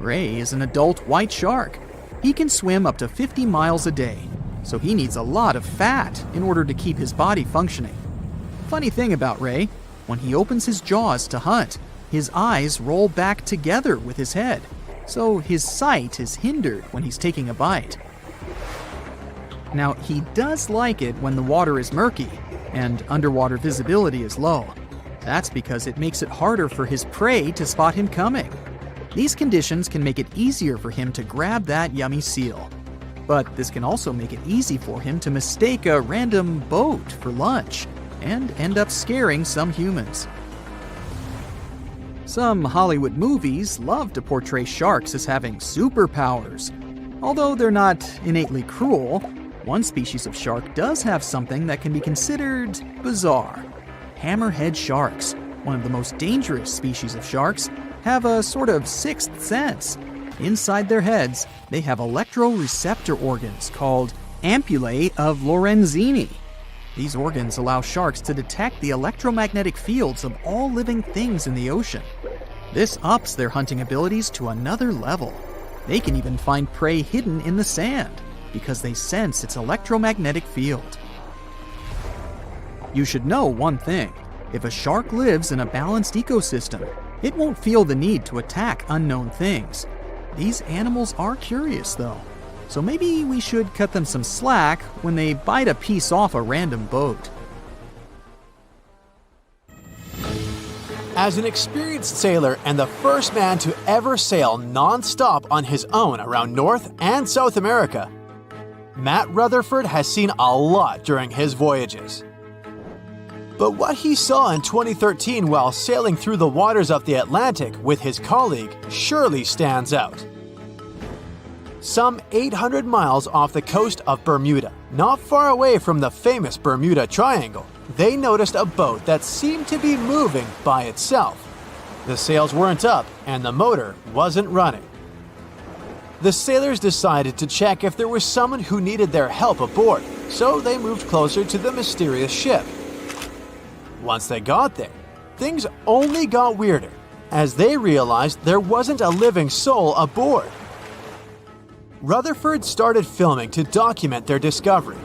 Ray is an adult white shark. He can swim up to 50 miles a day, so he needs a lot of fat in order to keep his body functioning. Funny thing about Ray, when he opens his jaws to hunt, his eyes roll back together with his head, so his sight is hindered when he's taking a bite. Now, he does like it when the water is murky and underwater visibility is low. That's because it makes it harder for his prey to spot him coming. These conditions can make it easier for him to grab that yummy seal. But this can also make it easy for him to mistake a random boat for lunch and end up scaring some humans. Some Hollywood movies love to portray sharks as having superpowers. Although they're not innately cruel, one species of shark does have something that can be considered bizarre. Hammerhead sharks, one of the most dangerous species of sharks, have a sort of sixth sense. Inside their heads, they have electroreceptor organs called ampullae of Lorenzini. These organs allow sharks to detect the electromagnetic fields of all living things in the ocean. This ups their hunting abilities to another level. They can even find prey hidden in the sand because they sense its electromagnetic field. You should know one thing. If a shark lives in a balanced ecosystem, it won't feel the need to attack unknown things. These animals are curious, though, so maybe we should cut them some slack when they bite a piece off a random boat. As an experienced sailor and the first man to ever sail non-stop on his own around North and South America, Matt Rutherford has seen a lot during his voyages. But what he saw in 2013 while sailing through the waters of the Atlantic with his colleague surely stands out. Some 800 miles off the coast of Bermuda, not far away from the famous Bermuda Triangle, they noticed a boat that seemed to be moving by itself. The sails weren't up and the motor wasn't running. The sailors decided to check if there was someone who needed their help aboard, so they moved closer to the mysterious ship. Once they got there, things only got weirder, as they realized there wasn't a living soul aboard. Rutherford started filming to document their discovery.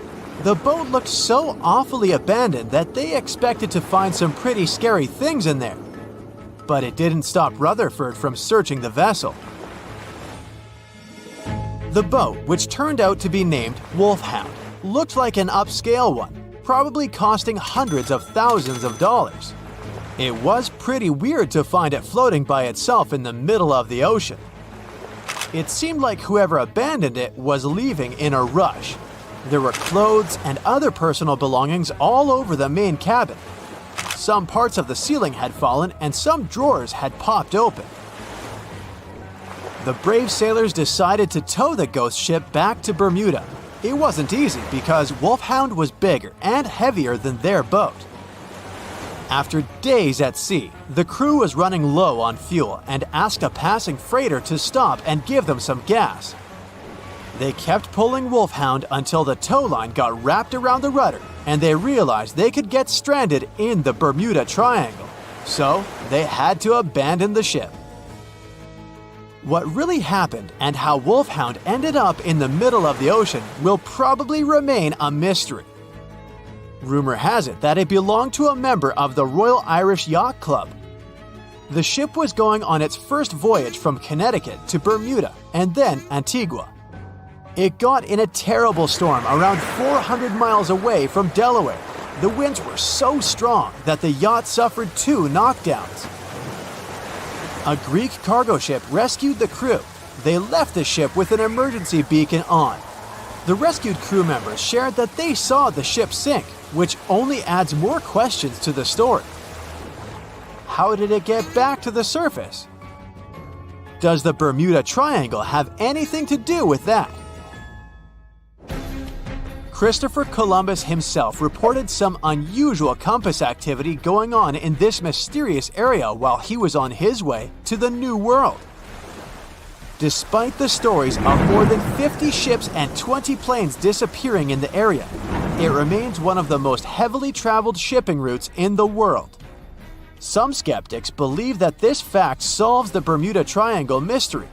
The boat looked so awfully abandoned that they expected to find some pretty scary things in there. But it didn't stop Rutherford from searching the vessel. The boat, which turned out to be named Wolfhound, looked like an upscale one, probably costing hundreds of thousands of dollars. It was pretty weird to find it floating by itself in the middle of the ocean. It seemed like whoever abandoned it was leaving in a rush. There were clothes and other personal belongings all over the main cabin. Some parts of the ceiling had fallen and some drawers had popped open. The brave sailors decided to tow the ghost ship back to Bermuda. It wasn't easy because Wolfhound was bigger and heavier than their boat. After days at sea, the crew was running low on fuel and asked a passing freighter to stop and give them some gas. They kept pulling Wolfhound until the tow line got wrapped around the rudder and they realized they could get stranded in the Bermuda Triangle. So they had to abandon the ship. What really happened and how Wolfhound ended up in the middle of the ocean will probably remain a mystery. Rumor has it that it belonged to a member of the Royal Irish Yacht Club. The ship was going on its first voyage from Connecticut to Bermuda and then Antigua. It got in a terrible storm around 400 miles away from Delaware. The winds were so strong that the yacht suffered 2 knockdowns. A Greek cargo ship rescued the crew. They left the ship with an emergency beacon on. The rescued crew members shared that they saw the ship sink, which only adds more questions to the story. How did it get back to the surface? Does the Bermuda Triangle have anything to do with that? Christopher Columbus himself reported some unusual compass activity going on in this mysterious area while he was on his way to the New World. Despite the stories of more than 50 ships and 20 planes disappearing in the area, it remains one of the most heavily traveled shipping routes in the world. Some skeptics believe that this fact solves the Bermuda Triangle mystery.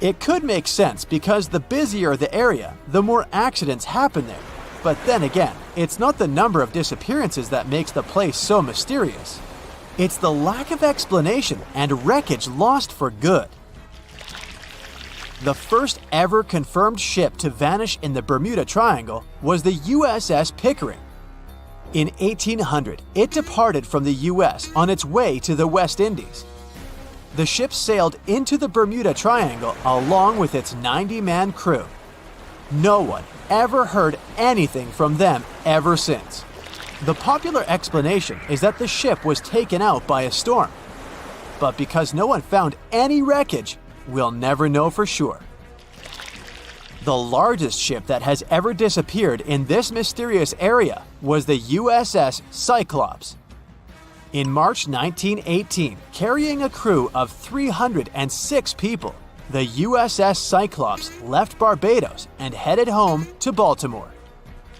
It could make sense because the busier the area, the more accidents happen there. But then again, it's not the number of disappearances that makes the place so mysterious. It's the lack of explanation and wreckage lost for good. The first ever confirmed ship to vanish in the Bermuda Triangle was the USS Pickering. In 1800, it departed from the US on its way to the West Indies. The ship sailed into the Bermuda Triangle along with its 90-man crew. No one ever heard anything from them ever since. The popular explanation is that the ship was taken out by a storm. But because no one found any wreckage, we'll never know for sure. The largest ship that has ever disappeared in this mysterious area was the USS Cyclops. In March 1918, carrying a crew of 306 people, the USS Cyclops left Barbados and headed home to Baltimore.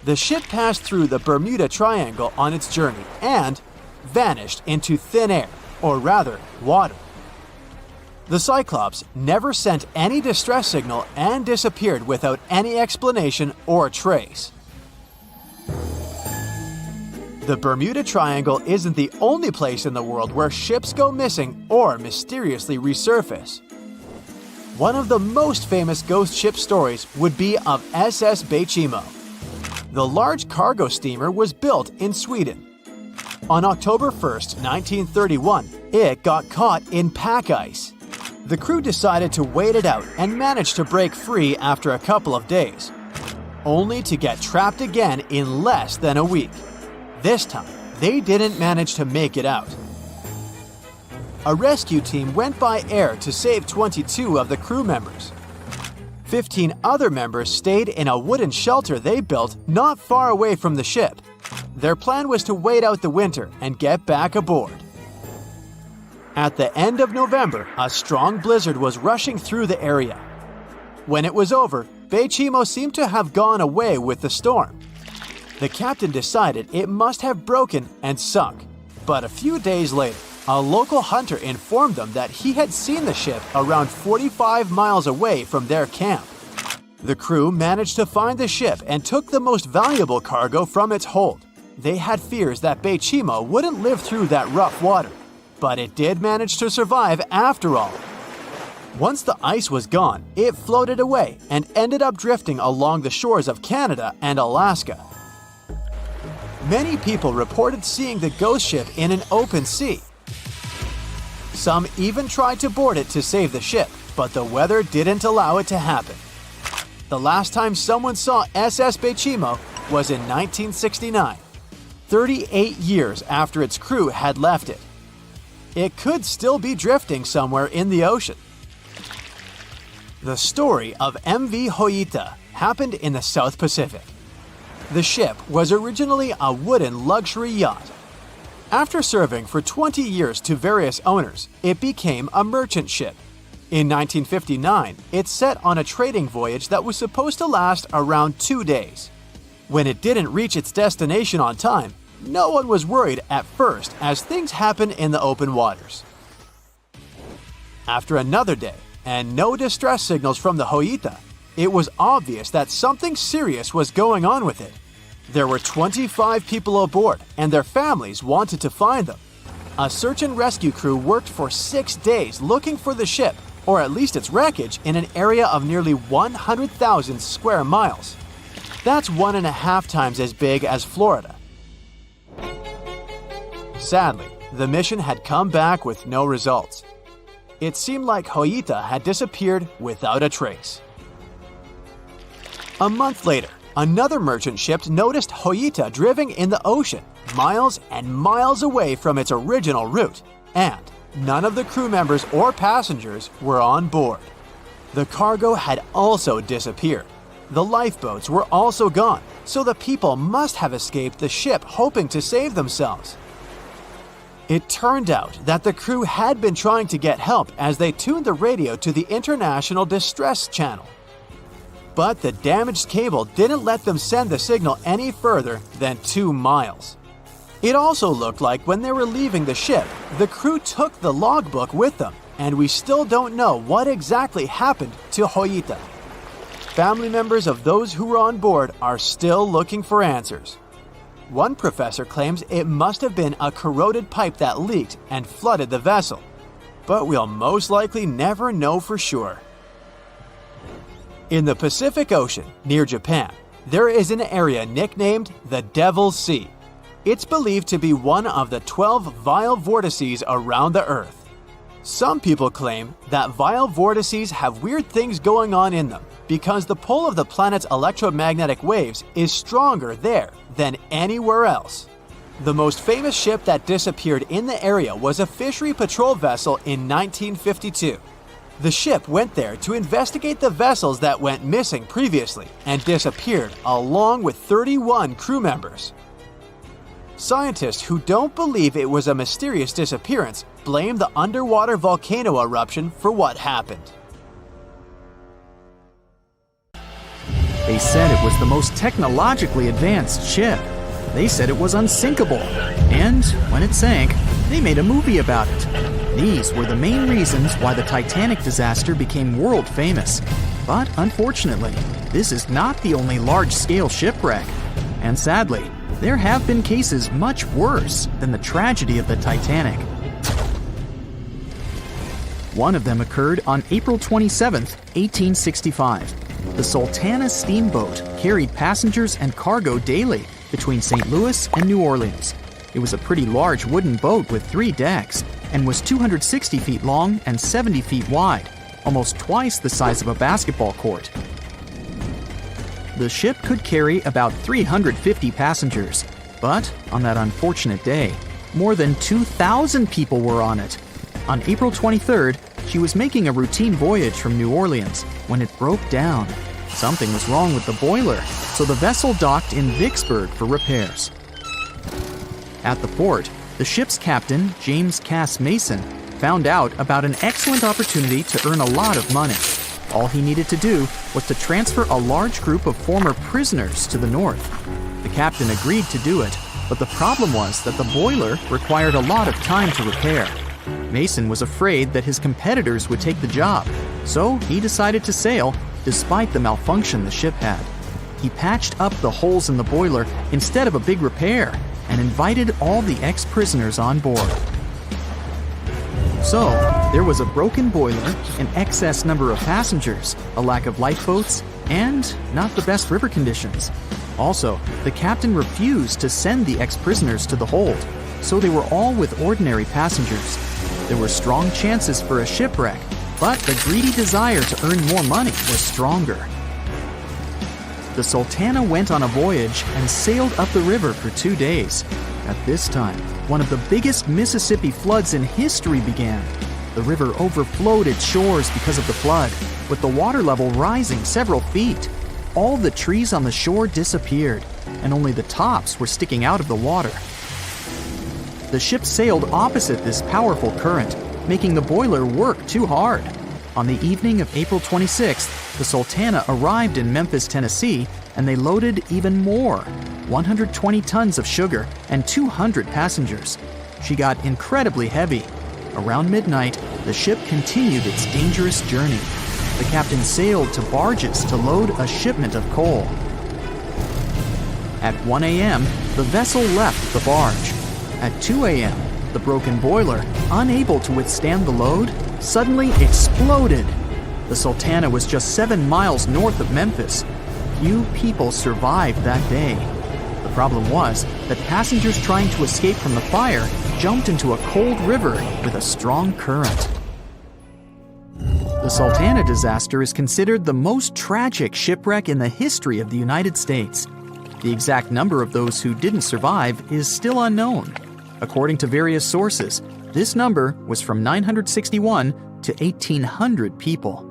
The ship passed through the Bermuda Triangle on its journey and vanished into thin air, or rather, water. The Cyclops never sent any distress signal and disappeared without any explanation or trace. The Bermuda Triangle isn't the only place in the world where ships go missing or mysteriously resurface. One of the most famous ghost ship stories would be of SS Baychimo. The large cargo steamer was built in Sweden. On October 1st, 1931, it got caught in pack ice. The crew decided to wait it out and managed to break free after a couple of days, only to get trapped again in less than a week. This time, they didn't manage to make it out. A rescue team went by air to save 22 of the crew members. 15 other members stayed in a wooden shelter they built not far away from the ship. Their plan was to wait out the winter and get back aboard. At the end of November, a strong blizzard was rushing through the area. When it was over, Baychimo seemed to have gone away with the storm. The captain decided it must have broken and sunk, but a few days later, a local hunter informed them that he had seen the ship around 45 miles away from their camp. The crew managed to find the ship and took the most valuable cargo from its hold. They had fears that Baychimo wouldn't live through that rough water, but it did manage to survive after all. Once the ice was gone, it floated away and ended up drifting along the shores of Canada and Alaska. Many people reported seeing the ghost ship in an open sea. Some even tried to board it to save the ship, but the weather didn't allow it to happen. The last time someone saw SS Baychimo was in 1969, 38 years after its crew had left it. It could still be drifting somewhere in the ocean. The story of MV Joyita happened in the South Pacific. The ship was originally a wooden luxury yacht. After serving for 20 years to various owners, it became a merchant ship. In 1959, it set on a trading voyage that was supposed to last around 2 days. When it didn't reach its destination on time, no one was worried at first, as things happen in the open waters. After another day, and no distress signals from the Joyita, it was obvious that something serious was going on with it. There were 25 people aboard, and their families wanted to find them. A search and rescue crew worked for 6 days looking for the ship, or at least its wreckage, in an area of nearly 100,000 square miles. That's 1.5 times as big as Florida. Sadly, the mission had come back with no results. It seemed like Joyita had disappeared without a trace. A month later, another merchant ship noticed Joyita drifting in the ocean, miles and miles away from its original route, and none of the crew members or passengers were on board. The cargo had also disappeared. The lifeboats were also gone, so the people must have escaped the ship hoping to save themselves. It turned out that the crew had been trying to get help as they tuned the radio to the International Distress Channel. But the damaged cable didn't let them send the signal any further than 2 miles. It also looked like when they were leaving the ship, the crew took the logbook with them, and we still don't know what exactly happened to Joyita. Family members of those who were on board are still looking for answers. One professor claims it must have been a corroded pipe that leaked and flooded the vessel, but we'll most likely never know for sure. In the Pacific Ocean, near Japan, there is an area nicknamed the Devil's Sea. It's believed to be one of the 12 vile vortices around the Earth. Some people claim that vile vortices have weird things going on in them because the pull of the planet's electromagnetic waves is stronger there than anywhere else. The most famous ship that disappeared in the area was a fishery patrol vessel in 1952. The ship went there to investigate the vessels that went missing previously and disappeared along with 31 crew members. Scientists who don't believe it was a mysterious disappearance blame the underwater volcano eruption for what happened. They said it was the most technologically advanced ship. They said it was unsinkable. And when it sank, they made a movie about it. These were the main reasons why the Titanic disaster became world famous. But unfortunately, this is not the only large-scale shipwreck. And sadly, there have been cases much worse than the tragedy of the Titanic. One of them occurred on April 27, 1865. The Sultana steamboat carried passengers and cargo daily between St. Louis and New Orleans. It was a pretty large wooden boat with 3 decks and was 260 feet long and 70 feet wide, almost twice the size of a basketball court. The ship could carry about 350 passengers, but on that unfortunate day, more than 2,000 people were on it. On April 23rd, she was making a routine voyage from New Orleans when it broke down. Something was wrong with the boiler, so the vessel docked in Vicksburg for repairs. At the port, the ship's captain, James Cass Mason, found out about an excellent opportunity to earn a lot of money. All he needed to do was to transfer a large group of former prisoners to the north. The captain agreed to do it, but the problem was that the boiler required a lot of time to repair. Mason was afraid that his competitors would take the job, so he decided to sail despite the malfunction the ship had. He patched up the holes in the boiler instead of a big repair and invited all the ex-prisoners on board. So, There was a broken boiler, an excess number of passengers, a lack of lifeboats, and not the best river conditions. Also, the captain refused to send the ex-prisoners to the hold, so they were all with ordinary passengers. There were strong chances for a shipwreck, but the greedy desire to earn more money was stronger. The Sultana went on a voyage and sailed up the river for 2 days. At this time, one of the biggest Mississippi floods in history began. The river overflowed its shores because of the flood, with the water level rising several feet. All the trees on the shore disappeared, and only the tops were sticking out of the water. The ship sailed opposite this powerful current, making the boiler work too hard. On the evening of April 26th, the Sultana arrived in Memphis, Tennessee, and they loaded even more, 120 tons of sugar and 200 passengers. She got incredibly heavy. Around midnight, the ship continued its dangerous journey. The captain sailed to barges to load a shipment of coal. At 1 a.m., the vessel left the barge. At 2 a.m., the broken boiler, unable to withstand the load, suddenly exploded. The Sultana was just 7 miles north of Memphis. Few people survived that day. The problem was that passengers trying to escape from the fire jumped into a cold river with a strong current. The Sultana disaster is considered the most tragic shipwreck in the history of the United States. The exact number of those who didn't survive is still unknown. According to various sources, this number was from 961 to 1,800 people.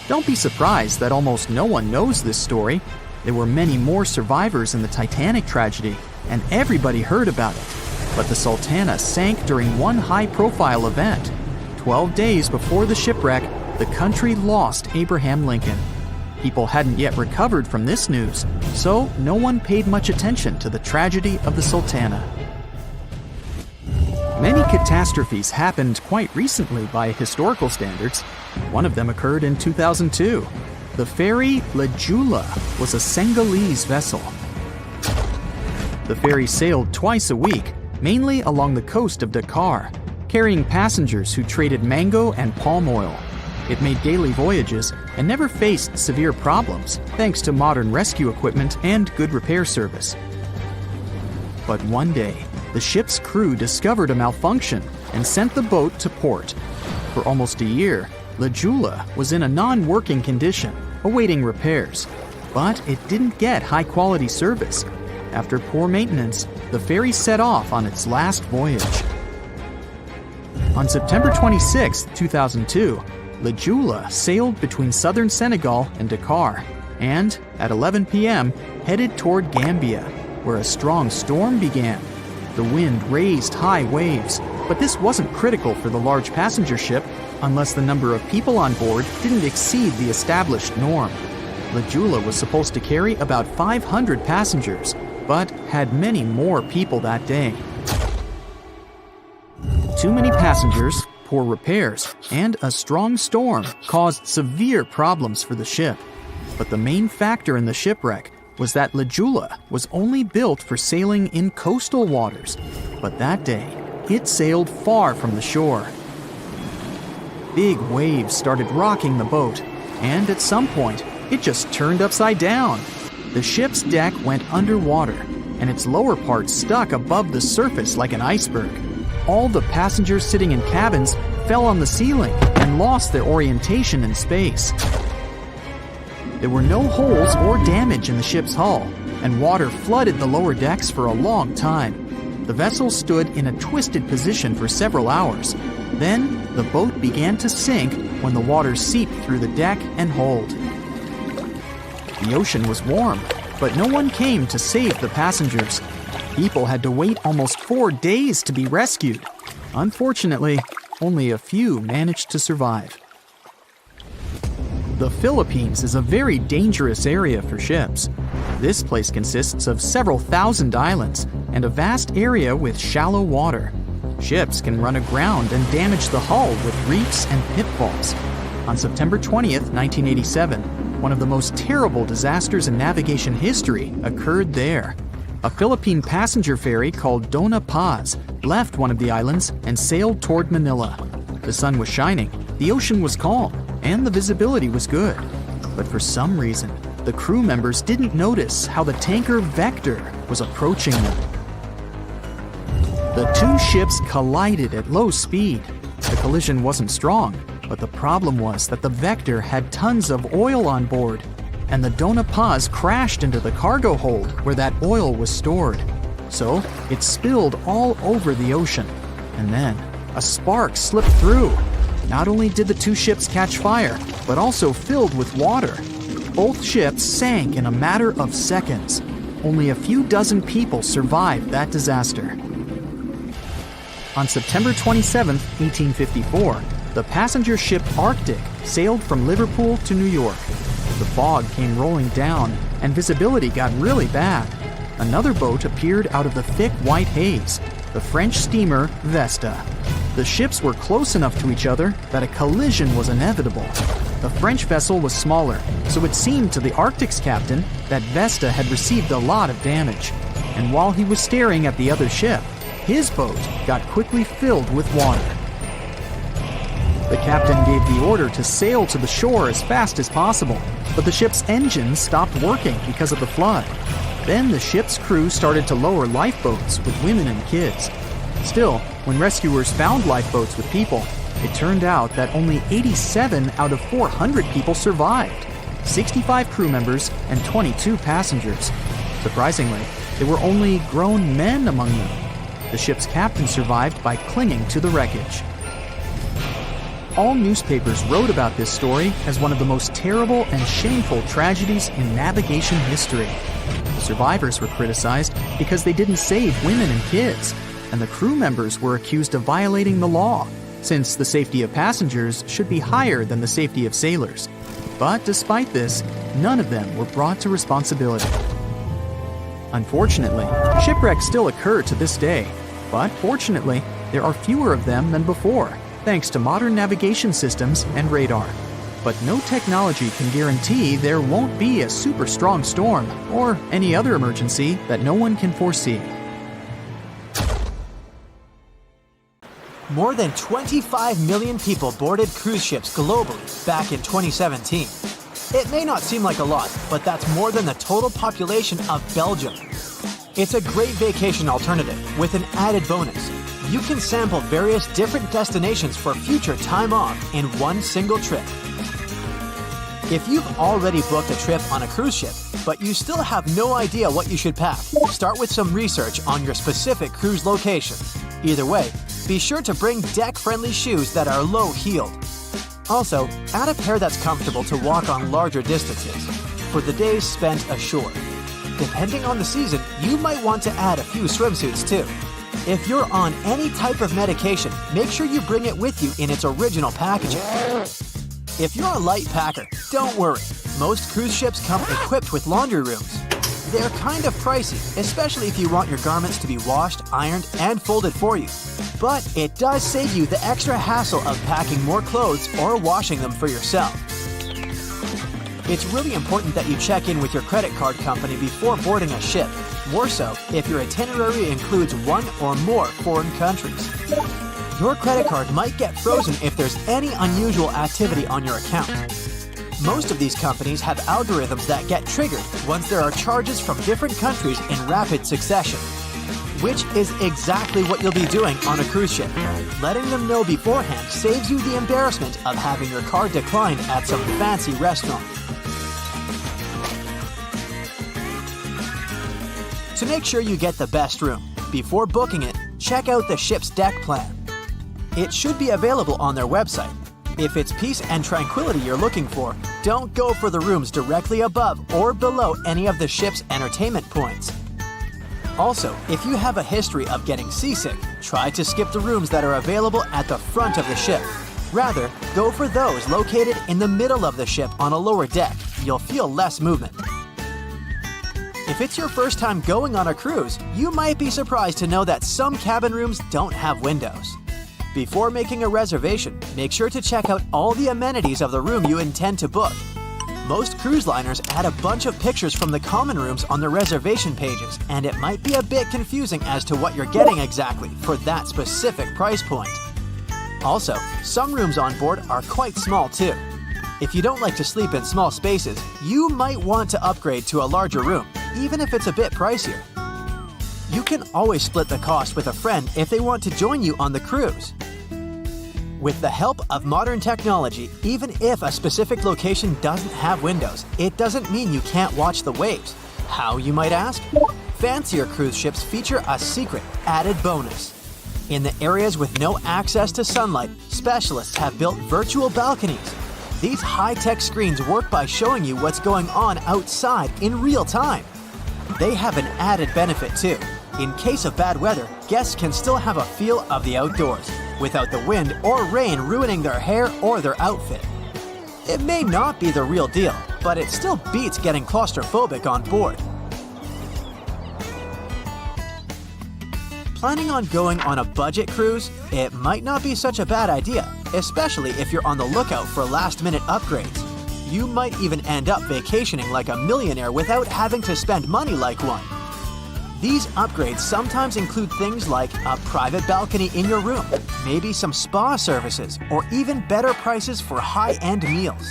Don't be surprised that almost no one knows this story. There were many more survivors in the Titanic tragedy, and everybody heard about it. But the Sultana sank during one high-profile event. 12 days before the shipwreck, the country lost Abraham Lincoln. People hadn't yet recovered from this news, so no one paid much attention to the tragedy of the Sultana. Many catastrophes happened quite recently by historical standards. One of them occurred in 2002. The ferry Joola was a Senegalese vessel. The ferry sailed twice a week, mainly along the coast of Dakar, carrying passengers who traded mango and palm oil. It made daily voyages and never faced severe problems thanks to modern rescue equipment and good repair service. But one day, the ship's crew discovered a malfunction and sent the boat to port. For almost a year, Joola was in a non-working condition, awaiting repairs. But it didn't get high-quality service. After poor maintenance, the ferry set off on its last voyage. On September 26, 2002, Joola sailed between southern Senegal and Dakar, and at 11 p.m. headed toward Gambia, where a strong storm began. The wind raised high waves, but this wasn't critical for the large passenger ship unless the number of people on board didn't exceed the established norm. Joola was supposed to carry about 500 passengers, but had many more people that day. Too many passengers, poor repairs, and a strong storm caused severe problems for the ship. But the main factor in the shipwreck was that Joola was only built for sailing in coastal waters, but that day, it sailed far from the shore. Big waves started rocking the boat, and at some point, it just turned upside down. The ship's deck went underwater, and its lower part stuck above the surface like an iceberg. All the passengers sitting in cabins fell on the ceiling and lost their orientation in space. There were no holes or damage in the ship's hull, and water flooded the lower decks for a long time. The vessel stood in a twisted position for several hours. Then, the boat began to sink when the water seeped through the deck and hold. The ocean was warm, but no one came to save the passengers. People had to wait almost 4 days to be rescued. Unfortunately, only a few managed to survive. The Philippines is a very dangerous area for ships. This place consists of several thousand islands and a vast area with shallow water. Ships can run aground and damage the hull with reefs and pitfalls. On September 20th, 1987, one of the most terrible disasters in navigation history occurred there. a Philippine passenger ferry called Dona Paz left one of the islands and sailed toward Manila. The sun was shining, the ocean was calm, and the visibility was good. But for some reason, the crew members didn't notice how the tanker Vector was approaching them. The two ships collided at low speed. The collision wasn't strong, but the problem was that the Vector had tons of oil on board, and the Dona Paz crashed into the cargo hold where that oil was stored. So it spilled all over the ocean, and then a spark slipped through. Not only did the two ships catch fire, but also filled with water. Both ships sank in a matter of seconds. Only a few dozen people survived that disaster. On September 27, 1854, the passenger ship Arctic sailed from Liverpool to New York. The fog came rolling down, and visibility got really bad. Another boat appeared out of the thick white haze, the French steamer Vesta. The ships were close enough to each other that a collision was inevitable. The French vessel was smaller, so it seemed to the Arctic's captain that Vesta had received a lot of damage. And while he was staring at the other ship, his boat got quickly filled with water. The captain gave the order to sail to the shore as fast as possible, but the ship's engines stopped working because of the flood. Then the ship's crew started to lower lifeboats with women and kids. Still, when rescuers found lifeboats with people, it turned out that only 87 out of 400 people survived, 65 crew members and 22 passengers. Surprisingly, there were only grown men among them. The ship's captain survived by clinging to the wreckage. All newspapers wrote about this story as one of the most terrible and shameful tragedies in navigation history. The survivors were criticized because they didn't save women and kids, and the crew members were accused of violating the law, since the safety of passengers should be higher than the safety of sailors. But despite this, none of them were brought to responsibility. Unfortunately, shipwrecks still occur to this day, but fortunately, there are fewer of them than before, thanks to modern navigation systems and radar. But no technology can guarantee there won't be a super strong storm or any other emergency that no one can foresee. More than 25 million people boarded cruise ships globally back in 2017. It may not seem like a lot, but that's more than the total population of Belgium. It's a great vacation alternative with an added bonus. You can sample various different destinations for future time off in one single trip. If you've already booked a trip on a cruise ship, but you still have no idea what you should pack, start with some research on your specific cruise location. Either way, be sure to bring deck-friendly shoes that are low-heeled. Also, add a pair that's comfortable to walk on larger distances for the days spent ashore. Depending on the season, you might want to add a few swimsuits too. If you're on any type of medication, make sure you bring it with you in its original packaging. If you're a light packer, don't worry. Most cruise ships come equipped with laundry rooms. They're kind of pricey, especially if you want your garments to be washed, ironed, and folded for you. But it does save you the extra hassle of packing more clothes or washing them for yourself. It's really important that you check in with your credit card company before boarding a ship, more so if your itinerary includes one or more foreign countries. Your credit card might get frozen if there's any unusual activity on your account. Most of these companies have algorithms that get triggered once there are charges from different countries in rapid succession, which is exactly what you'll be doing on a cruise ship. Letting them know beforehand saves you the embarrassment of having your card declined at some fancy restaurant. To make sure you get the best room, before booking it, check out the ship's deck plan. It should be available on their website. If it's peace and tranquility you're looking for, don't go for the rooms directly above or below any of the ship's entertainment points. Also, if you have a history of getting seasick, try to skip the rooms that are available at the front of the ship. Rather, go for those located in the middle of the ship on a lower deck. You'll feel less movement. If it's your first time going on a cruise, you might be surprised to know that some cabin rooms don't have windows. Before making a reservation, make sure to check out all the amenities of the room you intend to book. Most cruise liners add a bunch of pictures from the common rooms on their reservation pages, and it might be a bit confusing as to what you're getting exactly for that specific price point. Also, some rooms on board are quite small too. If you don't like to sleep in small spaces, you might want to upgrade to a larger room, even if it's a bit pricier. You can always split the cost with a friend if they want to join you on the cruise. With the help of modern technology, even if a specific location doesn't have windows, it doesn't mean you can't watch the waves. How, you might ask? Fancier cruise ships feature a secret added bonus. In the areas with no access to sunlight, specialists have built virtual balconies. These high-tech screens work by showing you what's going on outside in real time. They have an added benefit too. In case of bad weather, guests can still have a feel of the outdoors, without the wind or rain ruining their hair or their outfit. It may not be the real deal, but it still beats getting claustrophobic on board. Planning on going on a budget cruise? It might not be such a bad idea, especially if you're on the lookout for last-minute upgrades. You might even end up vacationing like a millionaire without having to spend money like one. These upgrades sometimes include things like a private balcony in your room, maybe some spa services, or even better prices for high-end meals.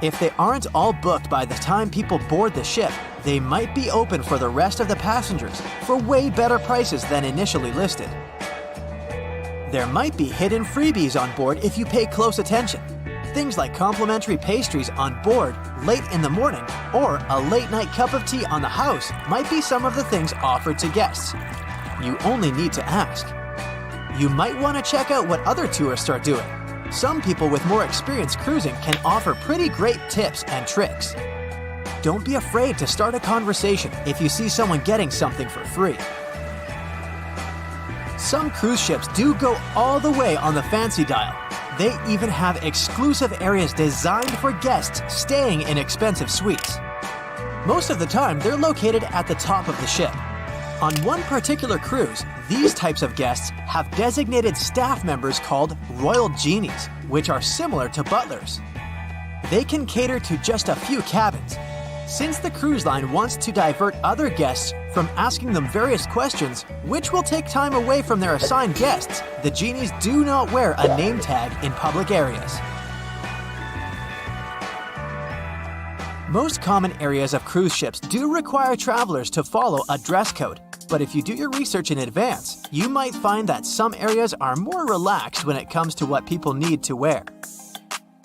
If they aren't all booked by the time people board the ship, they might be open for the rest of the passengers for way better prices than initially listed. There might be hidden freebies on board if you pay close attention. Things like complimentary pastries on board late in the morning or a late-night cup of tea on the house might be some of the things offered to guests. You only need to ask. You might want to check out what other tourists are doing. Some people with more experience cruising can offer pretty great tips and tricks. Don't be afraid to start a conversation if you see someone getting something for free. Some cruise ships do go all the way on the fancy dial. They even have exclusive areas designed for guests staying in expensive suites. Most of the time, they're located at the top of the ship. On one particular cruise, these types of guests have designated staff members called Royal Genies, which are similar to butlers. They can cater to just a few cabins. Since the cruise line wants to divert other guests from asking them various questions, which will take time away from their assigned guests, the genies do not wear a name tag in public areas. Most common areas of cruise ships do require travelers to follow a dress code, but if you do your research in advance, you might find that some areas are more relaxed when it comes to what people need to wear.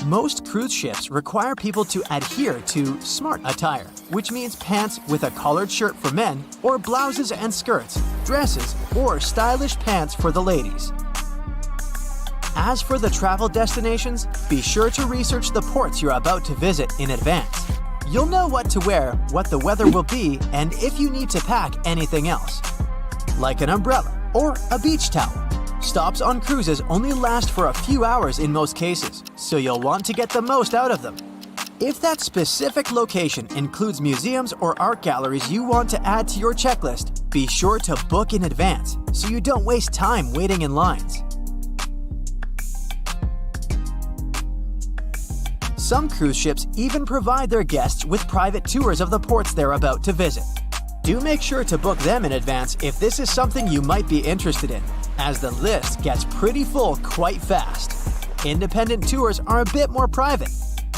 Most cruise ships require people to adhere to smart attire, which means pants with a collared shirt for men, or blouses and skirts, dresses, or stylish pants for the ladies. As for the travel destinations, be sure to research the ports you're about to visit in advance. You'll know what to wear, what the weather will be, and if you need to pack anything else, like an umbrella or a beach towel. Stops on cruises only last for a few hours in most cases, so you'll want to get the most out of them. If that specific location includes museums or art galleries you want to add to your checklist, be sure to book in advance so you don't waste time waiting in lines. Some cruise ships even provide their guests with private tours of the ports they're about to visit. Do make sure to book them in advance if this is something you might be interested in, as the list gets pretty full quite fast. Independent tours are a bit more private.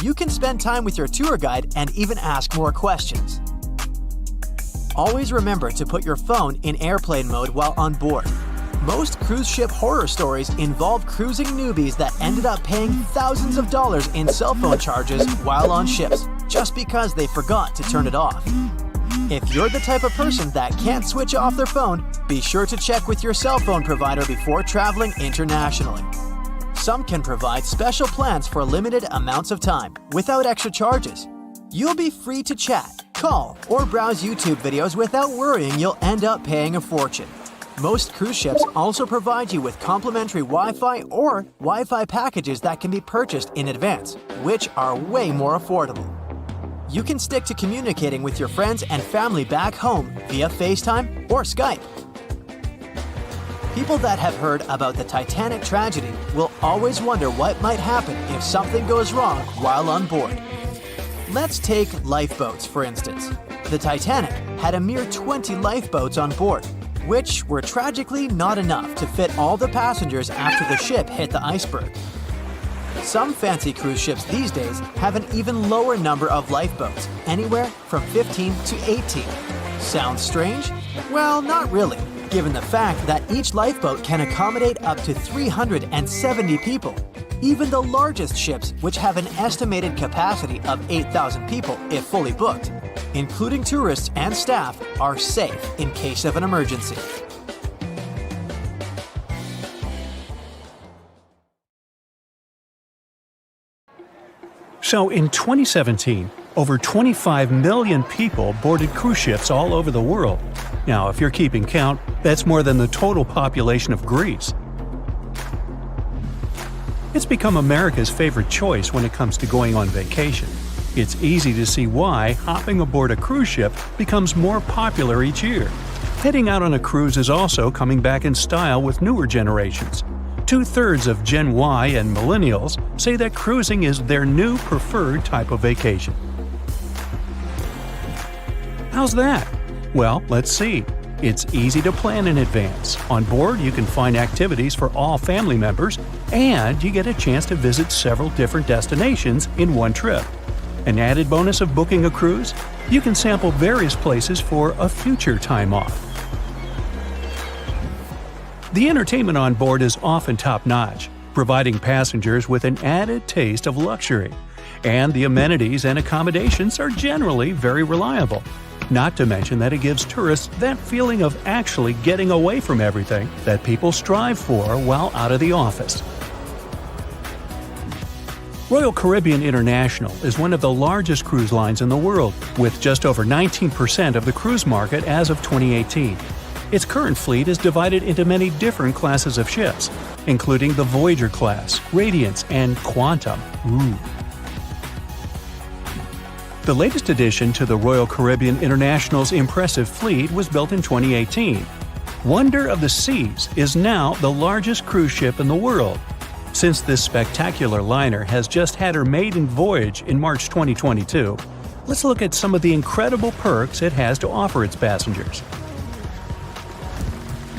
You can spend time with your tour guide and even ask more questions. Always remember to put your phone in airplane mode while on board. Most cruise ship horror stories involve cruising newbies that ended up paying thousands of dollars in cell phone charges while on ships, just because they forgot to turn it off. If you're the type of person that can't switch off their phone, be sure to check with your cell phone provider before traveling internationally. Some can provide special plans for limited amounts of time, without extra charges. You'll be free to chat, call, or browse YouTube videos without worrying you'll end up paying a fortune. Most cruise ships also provide you with complimentary Wi-Fi or Wi-Fi packages that can be purchased in advance, which are way more affordable. You can stick to communicating with your friends and family back home via FaceTime or Skype. People that have heard about the Titanic tragedy will always wonder what might happen if something goes wrong while on board. Let's take lifeboats, for instance. The Titanic had a mere 20 lifeboats on board, which were tragically not enough to fit all the passengers after the ship hit the iceberg. Some fancy cruise ships these days have an even lower number of lifeboats, anywhere from 15 to 18. Sounds strange? Well, not really, given the fact that each lifeboat can accommodate up to 370 people. Even the largest ships, which have an estimated capacity of 8,000 people if fully booked, including tourists and staff, are safe in case of an emergency. So in 2017, over 25 million people boarded cruise ships all over the world. Now, if you're keeping count, that's more than the total population of Greece. It's become America's favorite choice when it comes to going on vacation. It's easy to see why hopping aboard a cruise ship becomes more popular each year. Heading out on a cruise is also coming back in style with newer generations. 2/3 of Gen Y and millennials say that cruising is their new preferred type of vacation. How's that? Well, let's see. It's easy to plan in advance. On board, you can find activities for all family members, and you get a chance to visit several different destinations in one trip. An added bonus of booking a cruise? You can sample various places for a future time off. The entertainment on board is often top-notch, providing passengers with an added taste of luxury. And the amenities and accommodations are generally very reliable. Not to mention that it gives tourists that feeling of actually getting away from everything that people strive for while out of the office. Royal Caribbean International is one of the largest cruise lines in the world, with just over 19% of the cruise market as of 2018. Its current fleet is divided into many different classes of ships, including the Voyager class, Radiance, and Quantum. The latest addition to the Royal Caribbean International's impressive fleet was built in 2018. Wonder of the Seas is now the largest cruise ship in the world. Since this spectacular liner has just had her maiden voyage in March 2022, let's look at some of the incredible perks it has to offer its passengers.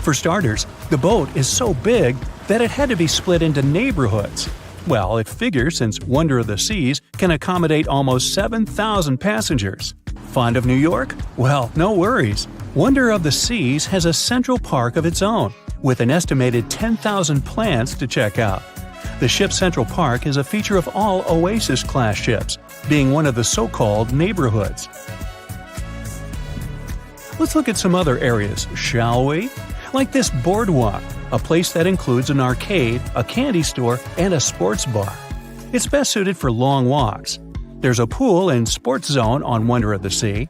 For starters, the boat is so big that it had to be split into neighborhoods. Well, it figures since Wonder of the Seas can accommodate almost 7,000 passengers. Fond of New York? Well, no worries. Wonder of the Seas has a central park of its own, with an estimated 10,000 plants to check out. The ship's central park is a feature of all Oasis-class ships, being one of the so-called neighborhoods. Let's look at some other areas, shall we? Like this boardwalk, a place that includes an arcade, a candy store, and a sports bar. It's best suited for long walks. There's a pool and sports zone on Wonder of the Sea.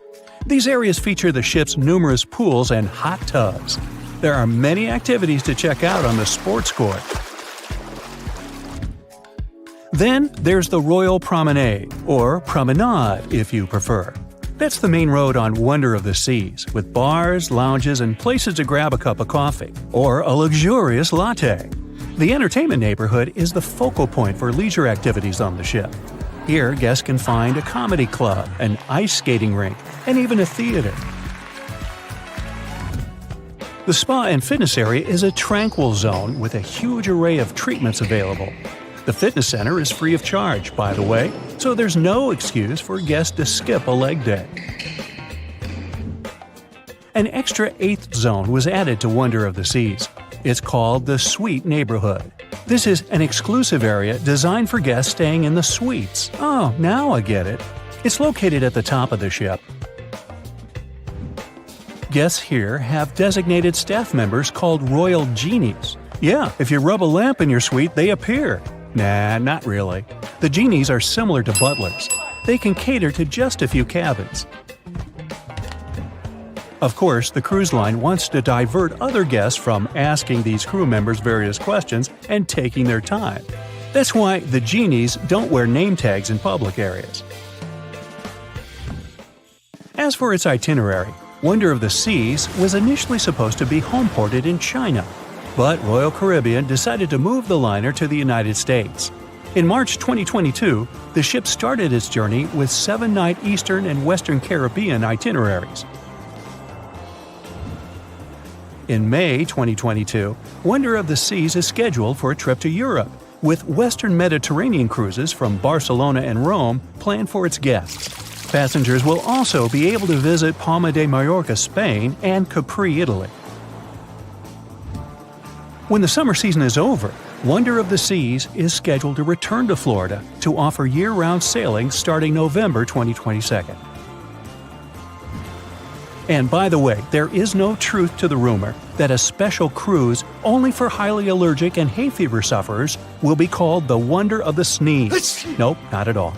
These areas feature the ship's numerous pools and hot tubs. There are many activities to check out on the sports court. Then there's the Royal Promenade, or Promenade if you prefer. That's the main road on Wonder of the Seas, with bars, lounges, and places to grab a cup of coffee, or a luxurious latte. The entertainment neighborhood is the focal point for leisure activities on the ship. Here, guests can find a comedy club, an ice skating rink, and even a theater. The spa and fitness area is a tranquil zone with a huge array of treatments available. The fitness center is free of charge, by the way, so there's no excuse for guests to skip a leg day. An extra 8th zone was added to Wonder of the Seas. It's called the Suite Neighborhood. This is an exclusive area designed for guests staying in the suites. Oh, now I get it. It's located at the top of the ship. Guests here have designated staff members called Royal Genies. Yeah, if you rub a lamp in your suite, they appear. Nah, not really. The genies are similar to butlers. They can cater to just a few cabins. Of course, the cruise line wants to divert other guests from asking these crew members various questions and taking their time. That's why the genies don't wear name tags in public areas. As for its itinerary, Wonder of the Seas was initially supposed to be homeported in China, but Royal Caribbean decided to move the liner to the United States. In March 2022, the ship started its journey with 7-night Eastern and Western Caribbean itineraries. In May 2022, Wonder of the Seas is scheduled for a trip to Europe, with Western Mediterranean cruises from Barcelona and Rome planned for its guests. Passengers will also be able to visit Palma de Mallorca, Spain, and Capri, Italy. When the summer season is over, Wonder of the Seas is scheduled to return to Florida to offer year-round sailing starting November 2022. And by the way, there is no truth to the rumor that a special cruise only for highly allergic and hay fever sufferers will be called the Wonder of the Sneeze. Nope, not at all.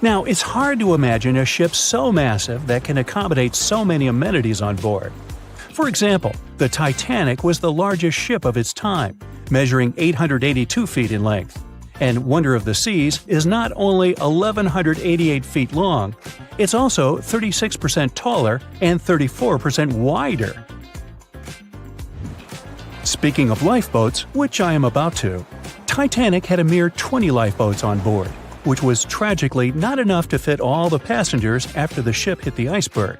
Now, it's hard to imagine a ship so massive that can accommodate so many amenities on board. For example, the Titanic was the largest ship of its time, measuring 882 feet in length. And Wonder of the Seas is not only 1,188 feet long, it's also 36% taller and 34% wider. Speaking of lifeboats, which I am about to, Titanic had a mere 20 lifeboats on board, which was tragically not enough to fit all the passengers after the ship hit the iceberg.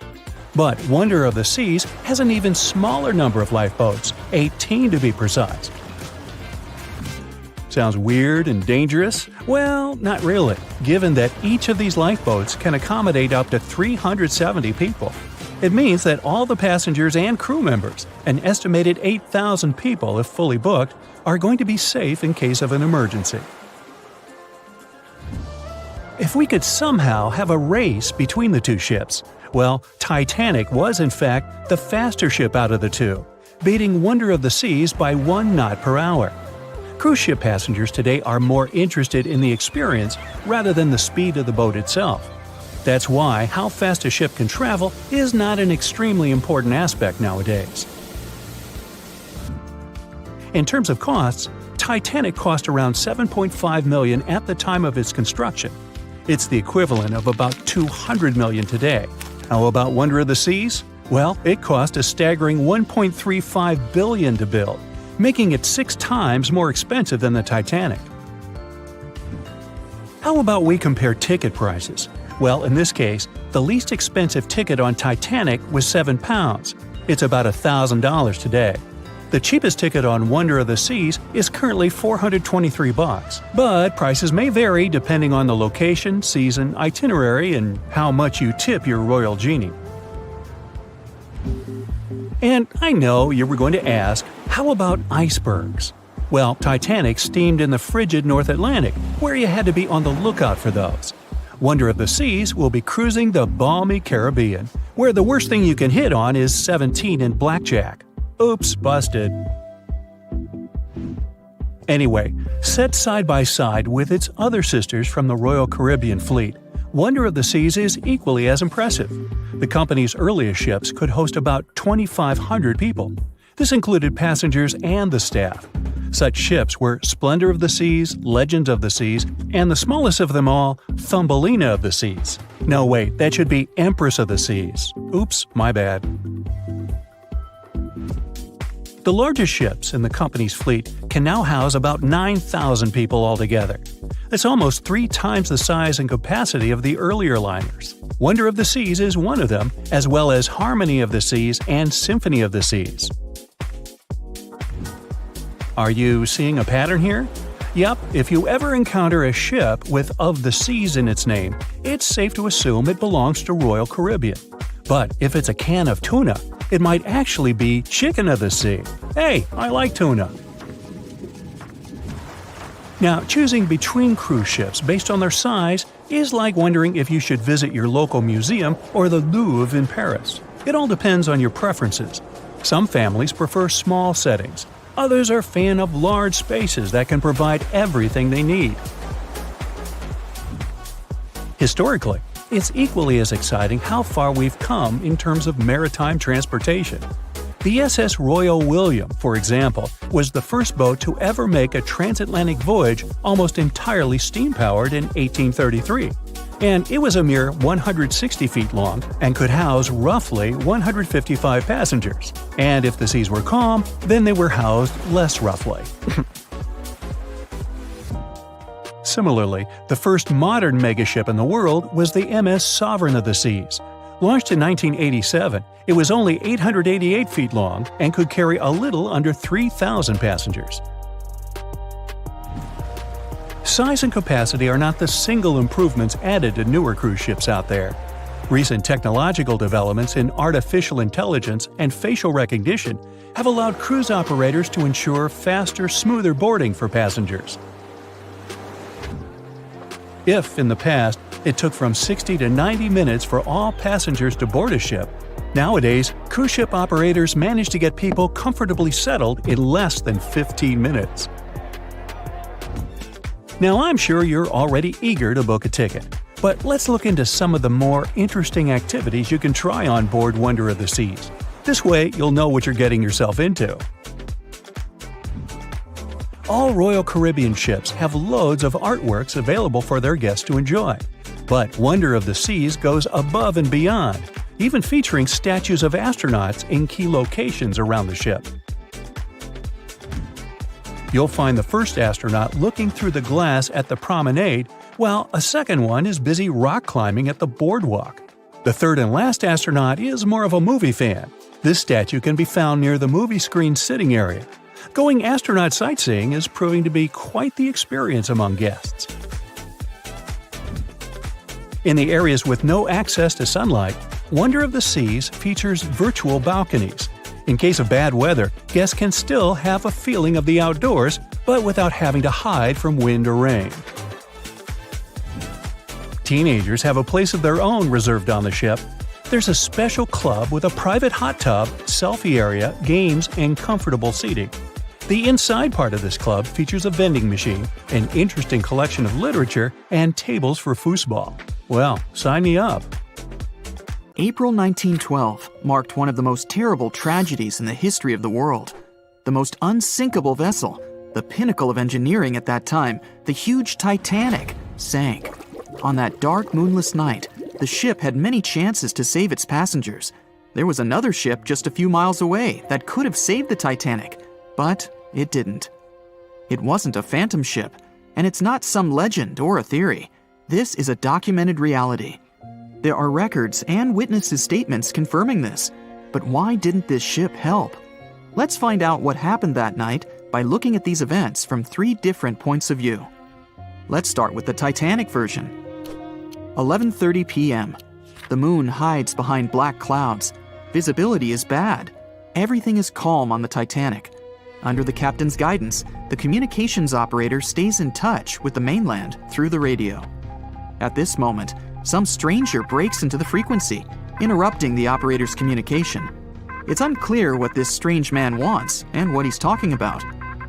But Wonder of the Seas has an even smaller number of lifeboats, 18 to be precise. Sounds weird and dangerous? Well, not really, given that each of these lifeboats can accommodate up to 370 people. It means that all the passengers and crew members, an estimated 8,000 people if fully booked, are going to be safe in case of an emergency. If we could somehow have a race between the two ships, well, Titanic was in fact the faster ship out of the two, beating Wonder of the Seas by 1 knot per hour. Cruise ship passengers today are more interested in the experience rather than the speed of the boat itself. That's why how fast a ship can travel is not an extremely important aspect nowadays. In terms of costs, Titanic cost around $7.5 million at the time of its construction. It's the equivalent of about $200 million today. How about Wonder of the Seas? Well, it cost a staggering $1.35 billion to build, making it 6 times more expensive than the Titanic. How about we compare ticket prices? Well, in this case, the least expensive ticket on Titanic was £7. It's about $1,000 today. The cheapest ticket on Wonder of the Seas is currently $423, but prices may vary depending on the location, season, itinerary, and how much you tip your royal genie. And I know you were going to ask, how about icebergs? Well, Titanic steamed in the frigid North Atlantic, where you had to be on the lookout for those. Wonder of the Seas will be cruising the balmy Caribbean, where the worst thing you can hit on is 17 and blackjack. Oops, busted. Anyway, set side by side with its other sisters from the Royal Caribbean Fleet, Wonder of the Seas is equally as impressive. The company's earliest ships could host about 2,500 people. This included passengers and the staff. Such ships were Splendor of the Seas, Legend of the Seas, and the smallest of them all, Thumbelina of the Seas. No, wait, that should be Empress of the Seas. Oops, my bad. The largest ships in the company's fleet can now house about 9,000 people altogether. That's almost 3 times the size and capacity of the earlier liners. Wonder of the Seas is one of them, as well as Harmony of the Seas and Symphony of the Seas. Are you seeing a pattern here? Yep, if you ever encounter a ship with Of the Seas in its name, it's safe to assume it belongs to Royal Caribbean. But if it's a can of tuna, it might actually be Chicken of the Sea. Hey, I like tuna. Now, choosing between cruise ships based on their size is like wondering if you should visit your local museum or the Louvre in Paris. It all depends on your preferences. Some families prefer small settings. Others are fan of large spaces that can provide everything they need. Historically, it's equally as exciting how far we've come in terms of maritime transportation. The SS Royal William, for example, was the first boat to ever make a transatlantic voyage almost entirely steam-powered in 1833. And it was a mere 160 feet long and could house roughly 155 passengers. And if the seas were calm, then they were housed less roughly. Similarly, the first modern megaship in the world was the MS Sovereign of the Seas. Launched in 1987, it was only 888 feet long and could carry a little under 3,000 passengers. Size and capacity are not the single improvements added to newer cruise ships out there. Recent technological developments in artificial intelligence and facial recognition have allowed cruise operators to ensure faster, smoother boarding for passengers. If, in the past, it took from 60 to 90 minutes for all passengers to board a ship, nowadays, cruise ship operators manage to get people comfortably settled in less than 15 minutes. Now, I'm sure you're already eager to book a ticket, but let's look into some of the more interesting activities you can try on board Wonder of the Seas. This way, you'll know what you're getting yourself into. All Royal Caribbean ships have loads of artworks available for their guests to enjoy. But Wonder of the Seas goes above and beyond, even featuring statues of astronauts in key locations around the ship. You'll find the first astronaut looking through the glass at the promenade, while a second one is busy rock climbing at the boardwalk. The third and last astronaut is more of a movie fan. This statue can be found near the movie screen sitting area. Going astronaut sightseeing is proving to be quite the experience among guests. In the areas with no access to sunlight, Wonder of the Seas features virtual balconies. In case of bad weather, guests can still have a feeling of the outdoors, but without having to hide from wind or rain. Teenagers have a place of their own reserved on the ship. There's a special club with a private hot tub, selfie area, games, and comfortable seating. The inside part of this club features a vending machine, an interesting collection of literature, and tables for foosball. Well, sign me up. April 1912 marked one of the most terrible tragedies in the history of the world. The most unsinkable vessel, the pinnacle of engineering at that time, the huge Titanic, sank. On that dark, moonless night, the ship had many chances to save its passengers. There was another ship just a few miles away that could have saved the Titanic, but it didn't. It wasn't a phantom ship, and it's not some legend or a theory. This is a documented reality. There are records and witnesses' statements confirming this. But why didn't this ship help? Let's find out what happened that night by looking at these events from 3 different points of view. Let's start with the Titanic version. 11:30 p.m. The moon hides behind black clouds. Visibility is bad. Everything is calm on the Titanic. Under the captain's guidance, the communications operator stays in touch with the mainland through the radio. At this moment, some stranger breaks into the frequency, interrupting the operator's communication. It's unclear what this strange man wants and what he's talking about.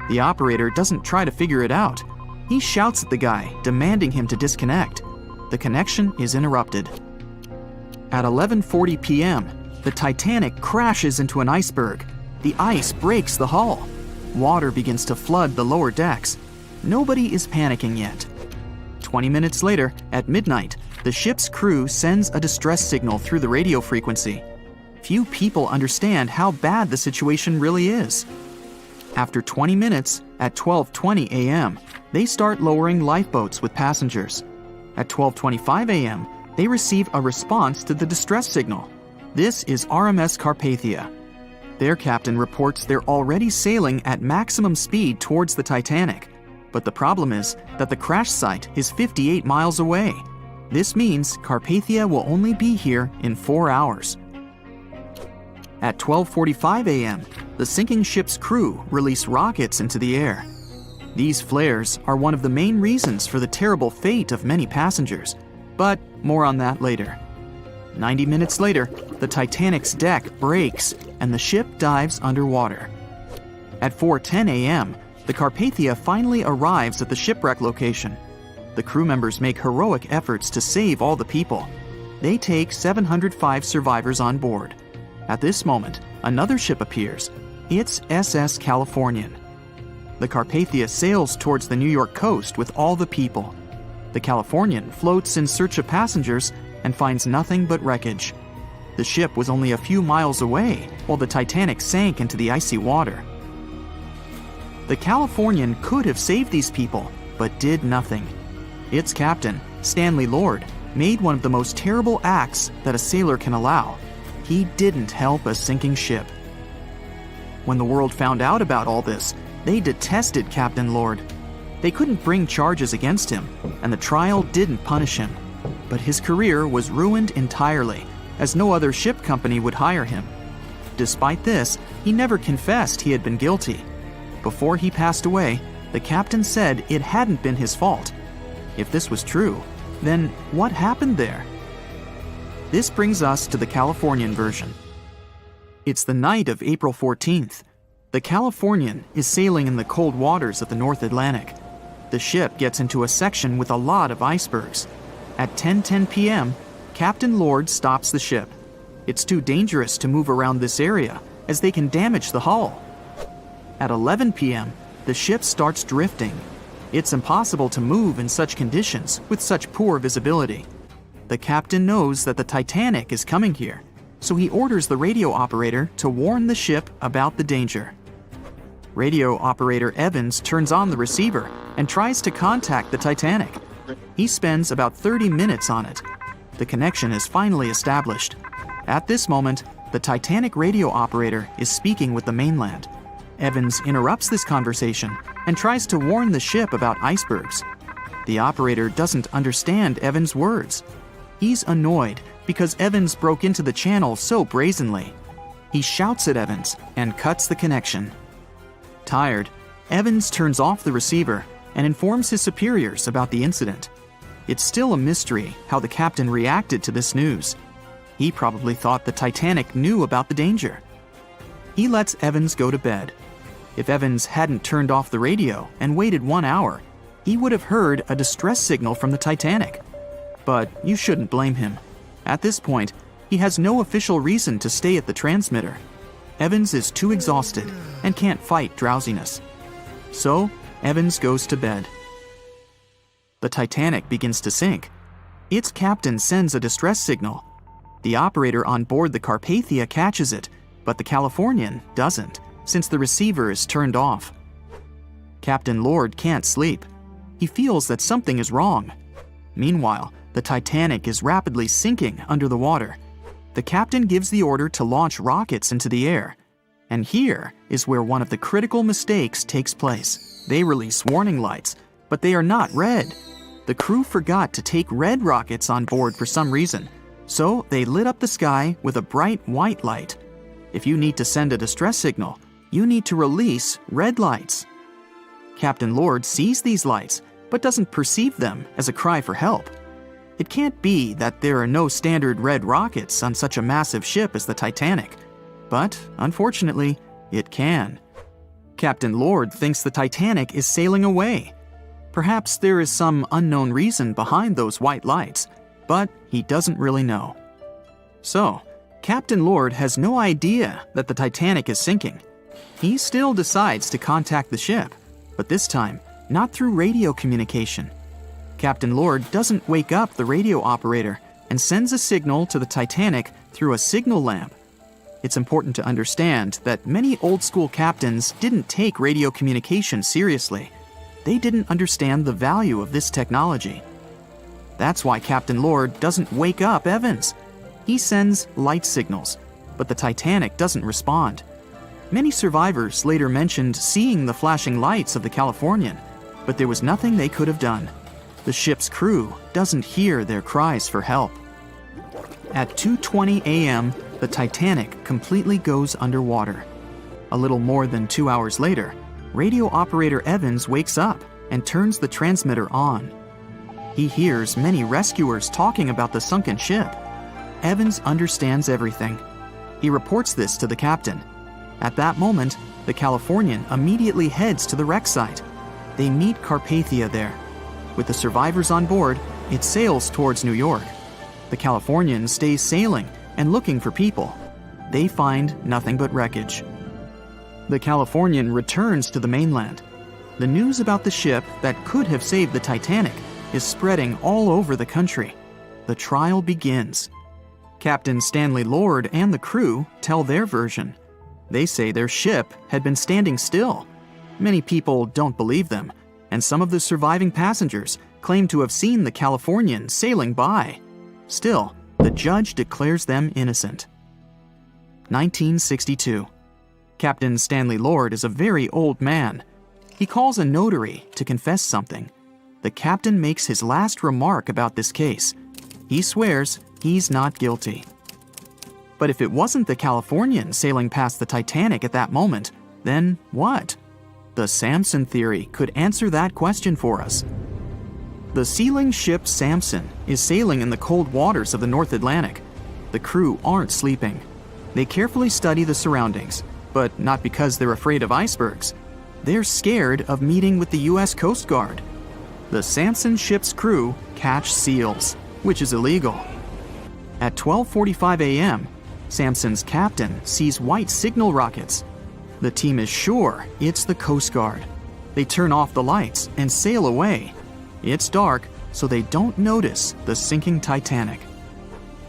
The operator doesn't try to figure it out. He shouts at the guy, demanding him to disconnect. The connection is interrupted. At 11:40 p.m., the Titanic crashes into an iceberg. The ice breaks the hull. Water begins to flood the lower decks. Nobody is panicking yet. 20 minutes later, at midnight, the ship's crew sends a distress signal through the radio frequency. Few people understand how bad the situation really is. After 20 minutes, at 12:20 a.m., they start lowering lifeboats with passengers. At 12:25 a.m., they receive a response to the distress signal. This is RMS Carpathia. Their captain reports they're already sailing at maximum speed towards the Titanic. But the problem is that the crash site is 58 miles away. This means Carpathia will only be here in 4 hours. At 12:45 a.m., the sinking ship's crew release rockets into the air. These flares are one of the main reasons for the terrible fate of many passengers, but more on that later. 90 minutes later, the Titanic's deck breaks and the ship dives underwater. At 4:10 a.m., the Carpathia finally arrives at the shipwreck location. The crew members make heroic efforts to save all the people. They take 705 survivors on board. At this moment, another ship appears. It's SS Californian. The Carpathia sails towards the New York coast with all the people. The Californian floats in search of passengers and finds nothing but wreckage. The ship was only a few miles away while the Titanic sank into the icy water. The Californian could have saved these people, but did nothing. Its captain, Stanley Lord, made one of the most terrible acts that a sailor can allow. He didn't help a sinking ship. When the world found out about all this, they detested Captain Lord. They couldn't bring charges against him, and the trial didn't punish him. But his career was ruined entirely, as no other ship company would hire him. Despite this, he never confessed he had been guilty. Before he passed away, the captain said it hadn't been his fault. If this was true, then what happened there? This brings us to the Californian version. It's the night of April 14th. The Californian is sailing in the cold waters of the North Atlantic. The ship gets into a section with a lot of icebergs. At 10:10 p.m., Captain Lord stops the ship. It's too dangerous to move around this area, as they can damage the hull. At 11 p.m., the ship starts drifting. It's impossible to move in such conditions with such poor visibility. The captain knows that the Titanic is coming here, so he orders the radio operator to warn the ship about the danger. Radio operator Evans turns on the receiver and tries to contact the Titanic. He spends about 30 minutes on it. The connection is finally established. At this moment, the Titanic radio operator is speaking with the mainland. Evans interrupts this conversation and tries to warn the ship about icebergs. The operator doesn't understand Evans' words. He's annoyed because Evans broke into the channel so brazenly. He shouts at Evans and cuts the connection. Tired, Evans turns off the receiver and informs his superiors about the incident. It's still a mystery how the captain reacted to this news. He probably thought the Titanic knew about the danger. He lets Evans go to bed. If Evans hadn't turned off the radio and waited 1 hour, he would have heard a distress signal from the Titanic. But you shouldn't blame him. At this point, he has no official reason to stay at the transmitter. Evans is too exhausted and can't fight drowsiness. So, Evans goes to bed. The Titanic begins to sink. Its captain sends a distress signal. The operator on board the Carpathia catches it, but the Californian doesn't, since the receiver is turned off. Captain Lord can't sleep. He feels that something is wrong. Meanwhile, the Titanic is rapidly sinking under the water. The captain gives the order to launch rockets into the air. And here is where one of the critical mistakes takes place. They release warning lights, but they are not red. The crew forgot to take red rockets on board for some reason, so they lit up the sky with a bright white light. If you need to send a distress signal, you need to release red lights. Captain Lord sees these lights, but doesn't perceive them as a cry for help. It can't be that there are no standard red rockets on such a massive ship as the Titanic. But, unfortunately, it can. Captain Lord thinks the Titanic is sailing away. Perhaps there is some unknown reason behind those white lights, but he doesn't really know. So, Captain Lord has no idea that the Titanic is sinking. He still decides to contact the ship, but this time, not through radio communication. Captain Lord doesn't wake up the radio operator and sends a signal to the Titanic through a signal lamp. It's important to understand that many old-school captains didn't take radio communication seriously. They didn't understand the value of this technology. That's why Captain Lord doesn't wake up Evans. He sends light signals, but the Titanic doesn't respond. Many survivors later mentioned seeing the flashing lights of the Californian, but there was nothing they could have done. The ship's crew doesn't hear their cries for help. At 2:20 a.m., the Titanic completely goes underwater. A little more than 2 hours later, radio operator Evans wakes up and turns the transmitter on. He hears many rescuers talking about the sunken ship. Evans understands everything. He reports this to the captain. At that moment, the Californian immediately heads to the wreck site. They meet Carpathia there. With the survivors on board, it sails towards New York. The Californian stays sailing and looking for people. They find nothing but wreckage. The Californian returns to the mainland. The news about the ship that could have saved the Titanic is spreading all over the country. The trial begins. Captain Stanley Lord and the crew tell their version. They say their ship had been standing still. Many people don't believe them, and some of the surviving passengers claim to have seen the Californian sailing by. Still, the judge declares them innocent. 1962. Captain Stanley Lord is a very old man. He calls a notary to confess something. The captain makes his last remark about this case. He swears he's not guilty. But if it wasn't the Californian sailing past the Titanic at that moment, then what? The Samson theory could answer that question for us. The sealing ship Samson is sailing in the cold waters of the North Atlantic. The crew aren't sleeping. They carefully study the surroundings, but not because they're afraid of icebergs. They're scared of meeting with the U.S. Coast Guard. The Samson ship's crew catch seals, which is illegal. At 12:45 a.m., Samson's captain sees white signal rockets. The team is sure it's the Coast Guard. They turn off the lights and sail away. It's dark, so they don't notice the sinking Titanic.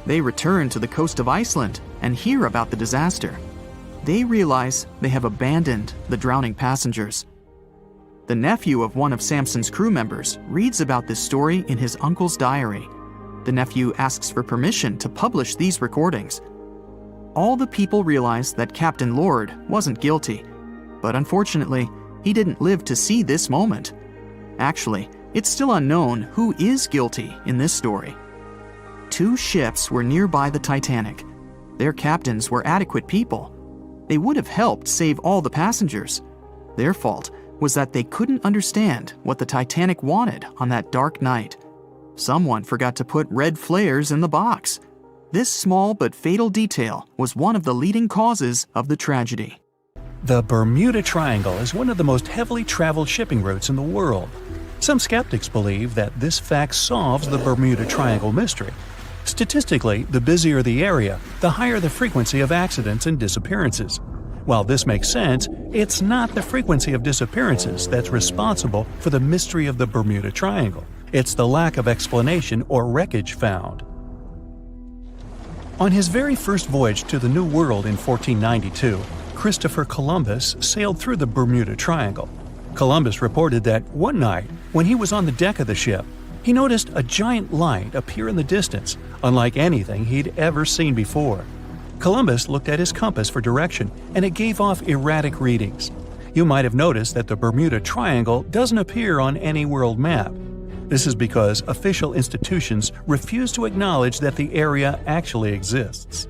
They return to the coast of Iceland and hear about the disaster. They realize they have abandoned the drowning passengers. The nephew of one of Samson's crew members reads about this story in his uncle's diary. The nephew asks for permission to publish these recordings. All the people realize that Captain Lord wasn't guilty, but unfortunately, he didn't live to see this moment. Actually, it's still unknown who is guilty in this story. 2 ships were nearby the Titanic. Their captains were adequate people. They would have helped save all the passengers. Their fault was that they couldn't understand what the Titanic wanted on that dark night. Someone forgot to put red flares in the box. This small but fatal detail was one of the leading causes of the tragedy. The Bermuda Triangle is one of the most heavily traveled shipping routes in the world. Some skeptics believe that this fact solves the Bermuda Triangle mystery. Statistically, the busier the area, the higher the frequency of accidents and disappearances. While this makes sense, it's not the frequency of disappearances that's responsible for the mystery of the Bermuda Triangle. It's the lack of explanation or wreckage found. On his very first voyage to the New World in 1492, Christopher Columbus sailed through the Bermuda Triangle. Columbus reported that one night, when he was on the deck of the ship, he noticed a giant light appear in the distance, unlike anything he'd ever seen before. Columbus looked at his compass for direction, and it gave off erratic readings. You might have noticed that the Bermuda Triangle doesn't appear on any world map. This is because official institutions refuse to acknowledge that the area actually exists.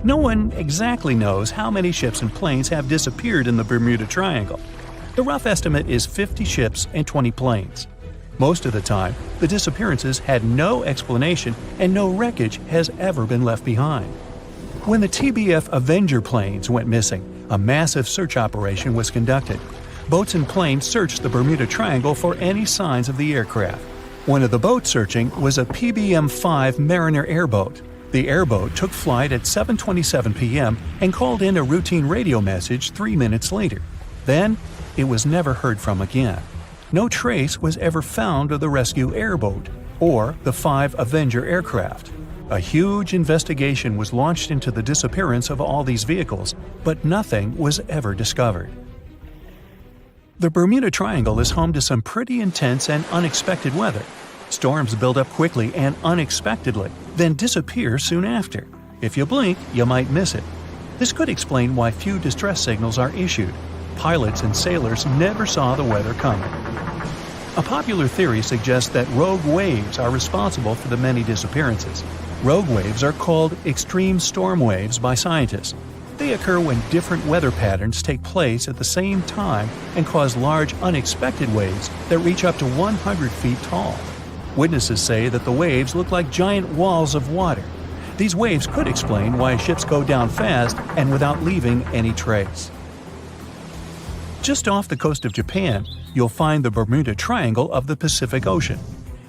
No one exactly knows how many ships and planes have disappeared in the Bermuda Triangle. The rough estimate is 50 ships and 20 planes. Most of the time, the disappearances had no explanation and no wreckage has ever been left behind. When the TBF Avenger planes went missing, a massive search operation was conducted. Boats and planes searched the Bermuda Triangle for any signs of the aircraft. One of the boats searching was a PBM-5 Mariner airboat. The airboat took flight at 7:27 p.m. and called in a routine radio message 3 minutes later. Then, it was never heard from again. No trace was ever found of the rescue airboat or the 5 Avenger aircraft. A huge investigation was launched into the disappearance of all these vehicles, but nothing was ever discovered. The Bermuda Triangle is home to some pretty intense and unexpected weather. Storms build up quickly and unexpectedly, then disappear soon after. If you blink, you might miss it. This could explain why few distress signals are issued. Pilots and sailors never saw the weather coming. A popular theory suggests that rogue waves are responsible for the many disappearances. Rogue waves are called extreme storm waves by scientists. They occur when different weather patterns take place at the same time and cause large, unexpected waves that reach up to 100 feet tall. Witnesses say that the waves look like giant walls of water. These waves could explain why ships go down fast and without leaving any trace. Just off the coast of Japan, you'll find the Bermuda Triangle of the Pacific Ocean.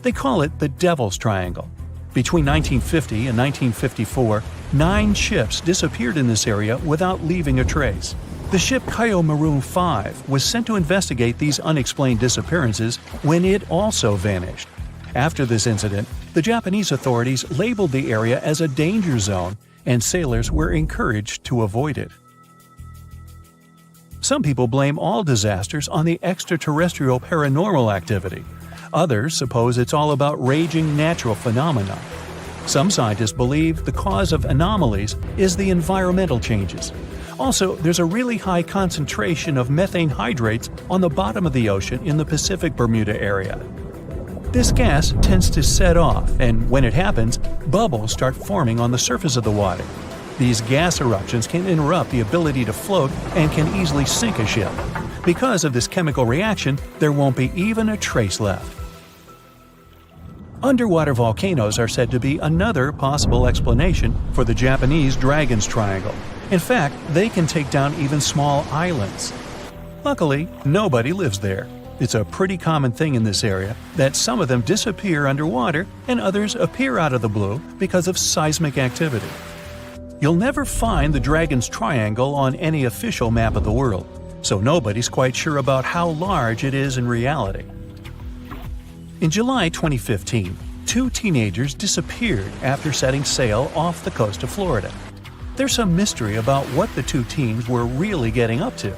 They call it the Devil's Triangle. Between 1950 and 1954, 9 ships disappeared in this area without leaving a trace. The ship Kaio Maroon 5 was sent to investigate these unexplained disappearances when it also vanished. After this incident, the Japanese authorities labeled the area as a danger zone, and sailors were encouraged to avoid it. Some people blame all disasters on the extraterrestrial paranormal activity. Others suppose it's all about raging natural phenomena. Some scientists believe the cause of anomalies is the environmental changes. Also, there's a really high concentration of methane hydrates on the bottom of the ocean in the Pacific Bermuda area. This gas tends to set off, and when it happens, bubbles start forming on the surface of the water. These gas eruptions can interrupt the ability to float and can easily sink a ship. Because of this chemical reaction, there won't be even a trace left. Underwater volcanoes are said to be another possible explanation for the Japanese Dragon's Triangle. In fact, they can take down even small islands. Luckily, nobody lives there. It's a pretty common thing in this area that some of them disappear underwater and others appear out of the blue because of seismic activity. You'll never find the Dragon's Triangle on any official map of the world, so nobody's quite sure about how large it is in reality. In July 2015, 2 teenagers disappeared after setting sail off the coast of Florida. There's some mystery about what the 2 teens were really getting up to.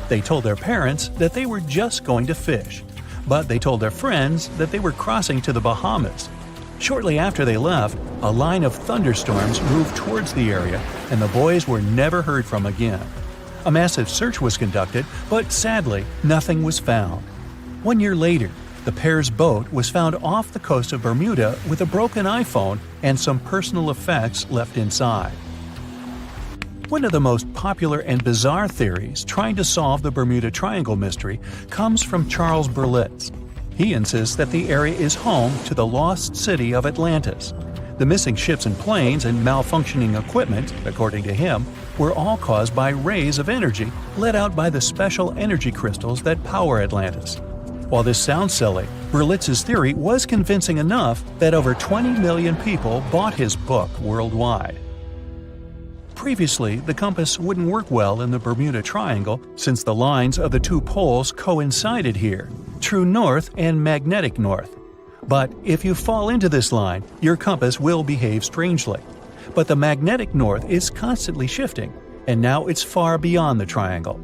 They told their parents that they were just going to fish, but they told their friends that they were crossing to the Bahamas. Shortly after they left, a line of thunderstorms moved towards the area, and the boys were never heard from again. A massive search was conducted, but sadly, nothing was found. 1 year later, the pair's boat was found off the coast of Bermuda with a broken iPhone and some personal effects left inside. One of the most popular and bizarre theories trying to solve the Bermuda Triangle mystery comes from Charles Berlitz. He insists that the area is home to the lost city of Atlantis. The missing ships and planes and malfunctioning equipment, according to him, were all caused by rays of energy let out by the special energy crystals that power Atlantis. While this sounds silly, Berlitz's theory was convincing enough that over 20 million people bought his book worldwide. Previously, the compass wouldn't work well in the Bermuda Triangle since the lines of the 2 poles coincided here, true north and magnetic north. But if you fall into this line, your compass will behave strangely. But the magnetic north is constantly shifting, and now it's far beyond the triangle.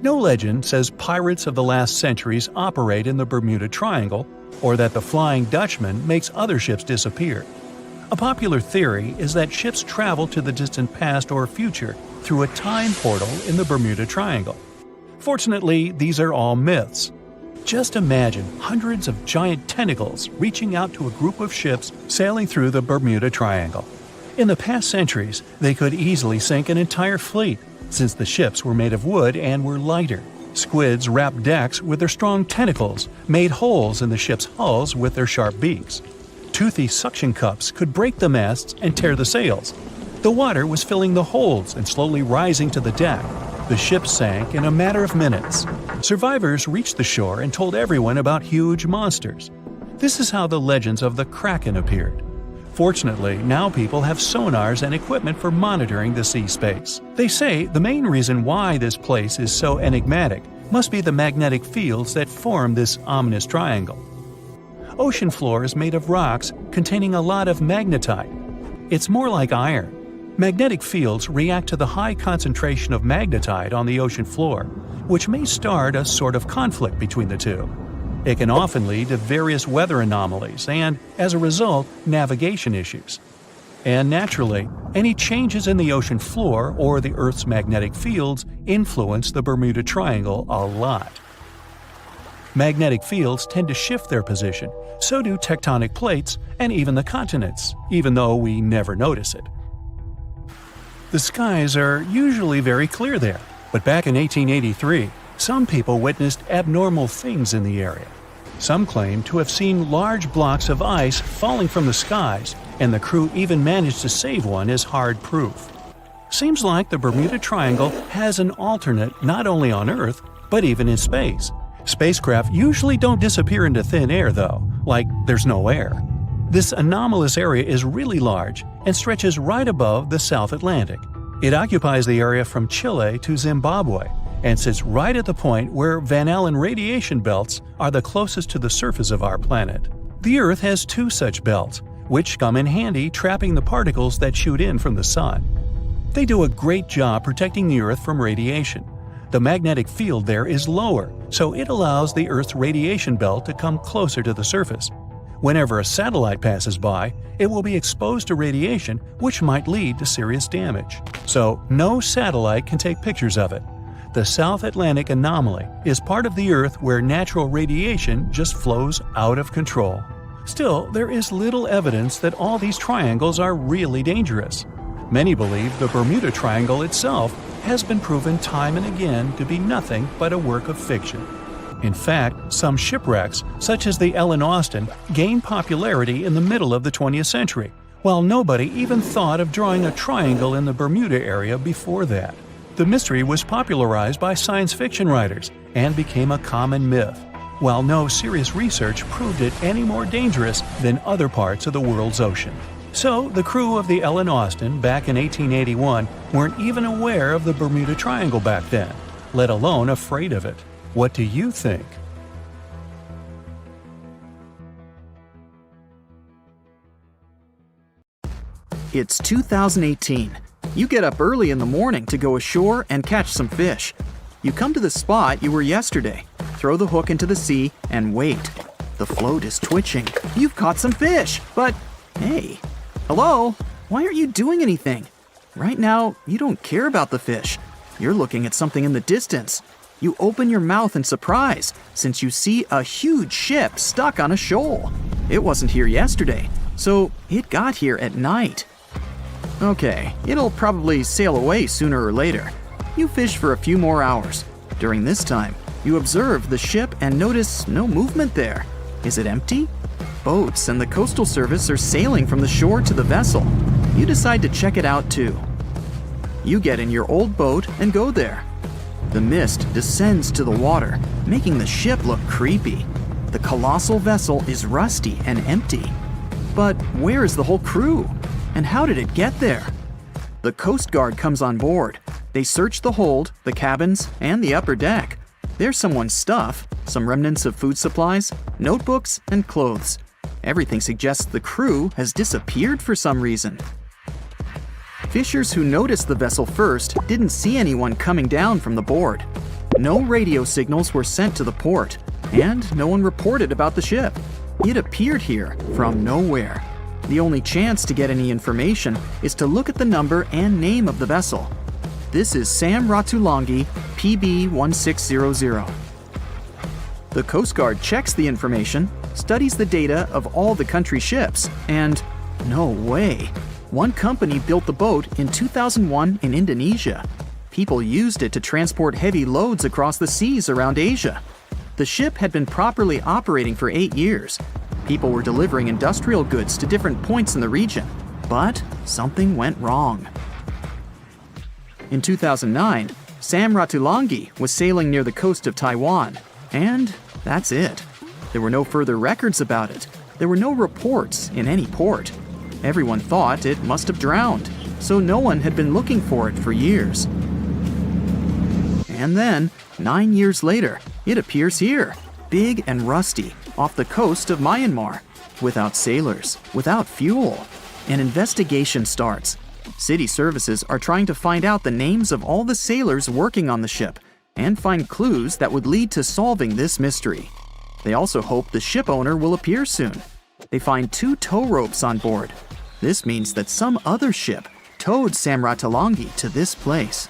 No legend says pirates of the last centuries operate in the Bermuda Triangle, or that the Flying Dutchman makes other ships disappear. A popular theory is that ships travel to the distant past or future through a time portal in the Bermuda Triangle. Fortunately, these are all myths. Just imagine hundreds of giant tentacles reaching out to a group of ships sailing through the Bermuda Triangle. In the past centuries, they could easily sink an entire fleet, since the ships were made of wood and were lighter. Squids wrapped decks with their strong tentacles, made holes in the ship's hulls with their sharp beaks. Toothy suction cups could break the masts and tear the sails. The water was filling the holds and slowly rising to the deck. The ship sank in a matter of minutes. Survivors reached the shore and told everyone about huge monsters. This is how the legends of the Kraken appeared. Fortunately, now people have sonars and equipment for monitoring the sea space. They say the main reason why this place is so enigmatic must be the magnetic fields that form this ominous triangle. Ocean floor is made of rocks containing a lot of magnetite. It's more like iron. Magnetic fields react to the high concentration of magnetite on the ocean floor, which may start a sort of conflict between the two. It can often lead to various weather anomalies and, as a result, navigation issues. And naturally, any changes in the ocean floor or the Earth's magnetic fields influence the Bermuda Triangle a lot. Magnetic fields tend to shift their position, so do tectonic plates and even the continents, even though we never notice it. The skies are usually very clear there, but back in 1883, some people witnessed abnormal things in the area. Some claim to have seen large blocks of ice falling from the skies, and the crew even managed to save one as hard proof. Seems like the Bermuda Triangle has an alternate not only on Earth, but even in space. Spacecraft usually don't disappear into thin air though, like there's no air. This anomalous area is really large and stretches right above the South Atlantic. It occupies the area from Chile to Zimbabwe and sits right at the point where Van Allen radiation belts are the closest to the surface of our planet. The Earth has 2 such belts, which come in handy trapping the particles that shoot in from the sun. They do a great job protecting the Earth from radiation. The magnetic field there is lower, so it allows the Earth's radiation belt to come closer to the surface. Whenever a satellite passes by, it will be exposed to radiation, which might lead to serious damage. So, no satellite can take pictures of it. The South Atlantic anomaly is part of the Earth where natural radiation just flows out of control. Still, there is little evidence that all these triangles are really dangerous. Many believe the Bermuda Triangle itself has been proven time and again to be nothing but a work of fiction. In fact, some shipwrecks, such as the Ellen Austin, gained popularity in the middle of the 20th century, while nobody even thought of drawing a triangle in the Bermuda area before that. The mystery was popularized by science fiction writers and became a common myth, while no serious research proved it any more dangerous than other parts of the world's ocean. So, the crew of the Ellen Austin back in 1881 weren't even aware of the Bermuda Triangle back then, let alone afraid of it. What do you think? It's 2018. You get up early in the morning to go ashore and catch some fish. You come to the spot you were yesterday, throw the hook into the sea, and wait. The float is twitching. You've caught some fish, but hey, hello? Why aren't you doing anything? Right now, you don't care about the fish. You're looking at something in the distance. You open your mouth in surprise since you see a huge ship stuck on a shoal. It wasn't here yesterday, so it got here at night. Okay, it'll probably sail away sooner or later. You fish for a few more hours. During this time, you observe the ship and notice no movement there. Is it empty? Boats and the Coastal Service are sailing from the shore to the vessel. You decide to check it out too. You get in your old boat and go there. The mist descends to the water, making the ship look creepy. The colossal vessel is rusty and empty. But where is the whole crew? And how did it get there? The Coast Guard comes on board. They search the hold, the cabins, and the upper deck. There's someone's stuff, some remnants of food supplies, notebooks, and clothes. Everything suggests the crew has disappeared for some reason. Fishers who noticed the vessel first didn't see anyone coming down from the board. No radio signals were sent to the port, and no one reported about the ship. It appeared here from nowhere. The only chance to get any information is to look at the number and name of the vessel. This is Sam Ratulangi, PB 1600. The Coast Guard checks the information, studies the data of all the country ships, and no way. One company built the boat in 2001 in Indonesia. People used it to transport heavy loads across the seas around Asia. The ship had been properly operating for 8 years. People were delivering industrial goods to different points in the region, but something went wrong. In 2009, Sam Ratulangi was sailing near the coast of Taiwan, and that's it. There were no further records about it. There were no reports in any port. Everyone thought it must have drowned, so no one had been looking for it for years. And then, 9 years later, it appears here, big and rusty, off the coast of Myanmar, without sailors, without fuel. An investigation starts. City services are trying to find out the names of all the sailors working on the ship and find clues that would lead to solving this mystery. They also hope the ship owner will appear soon. They find 2 tow ropes on board. This means that some other ship towed Sam Ratulangi to this place.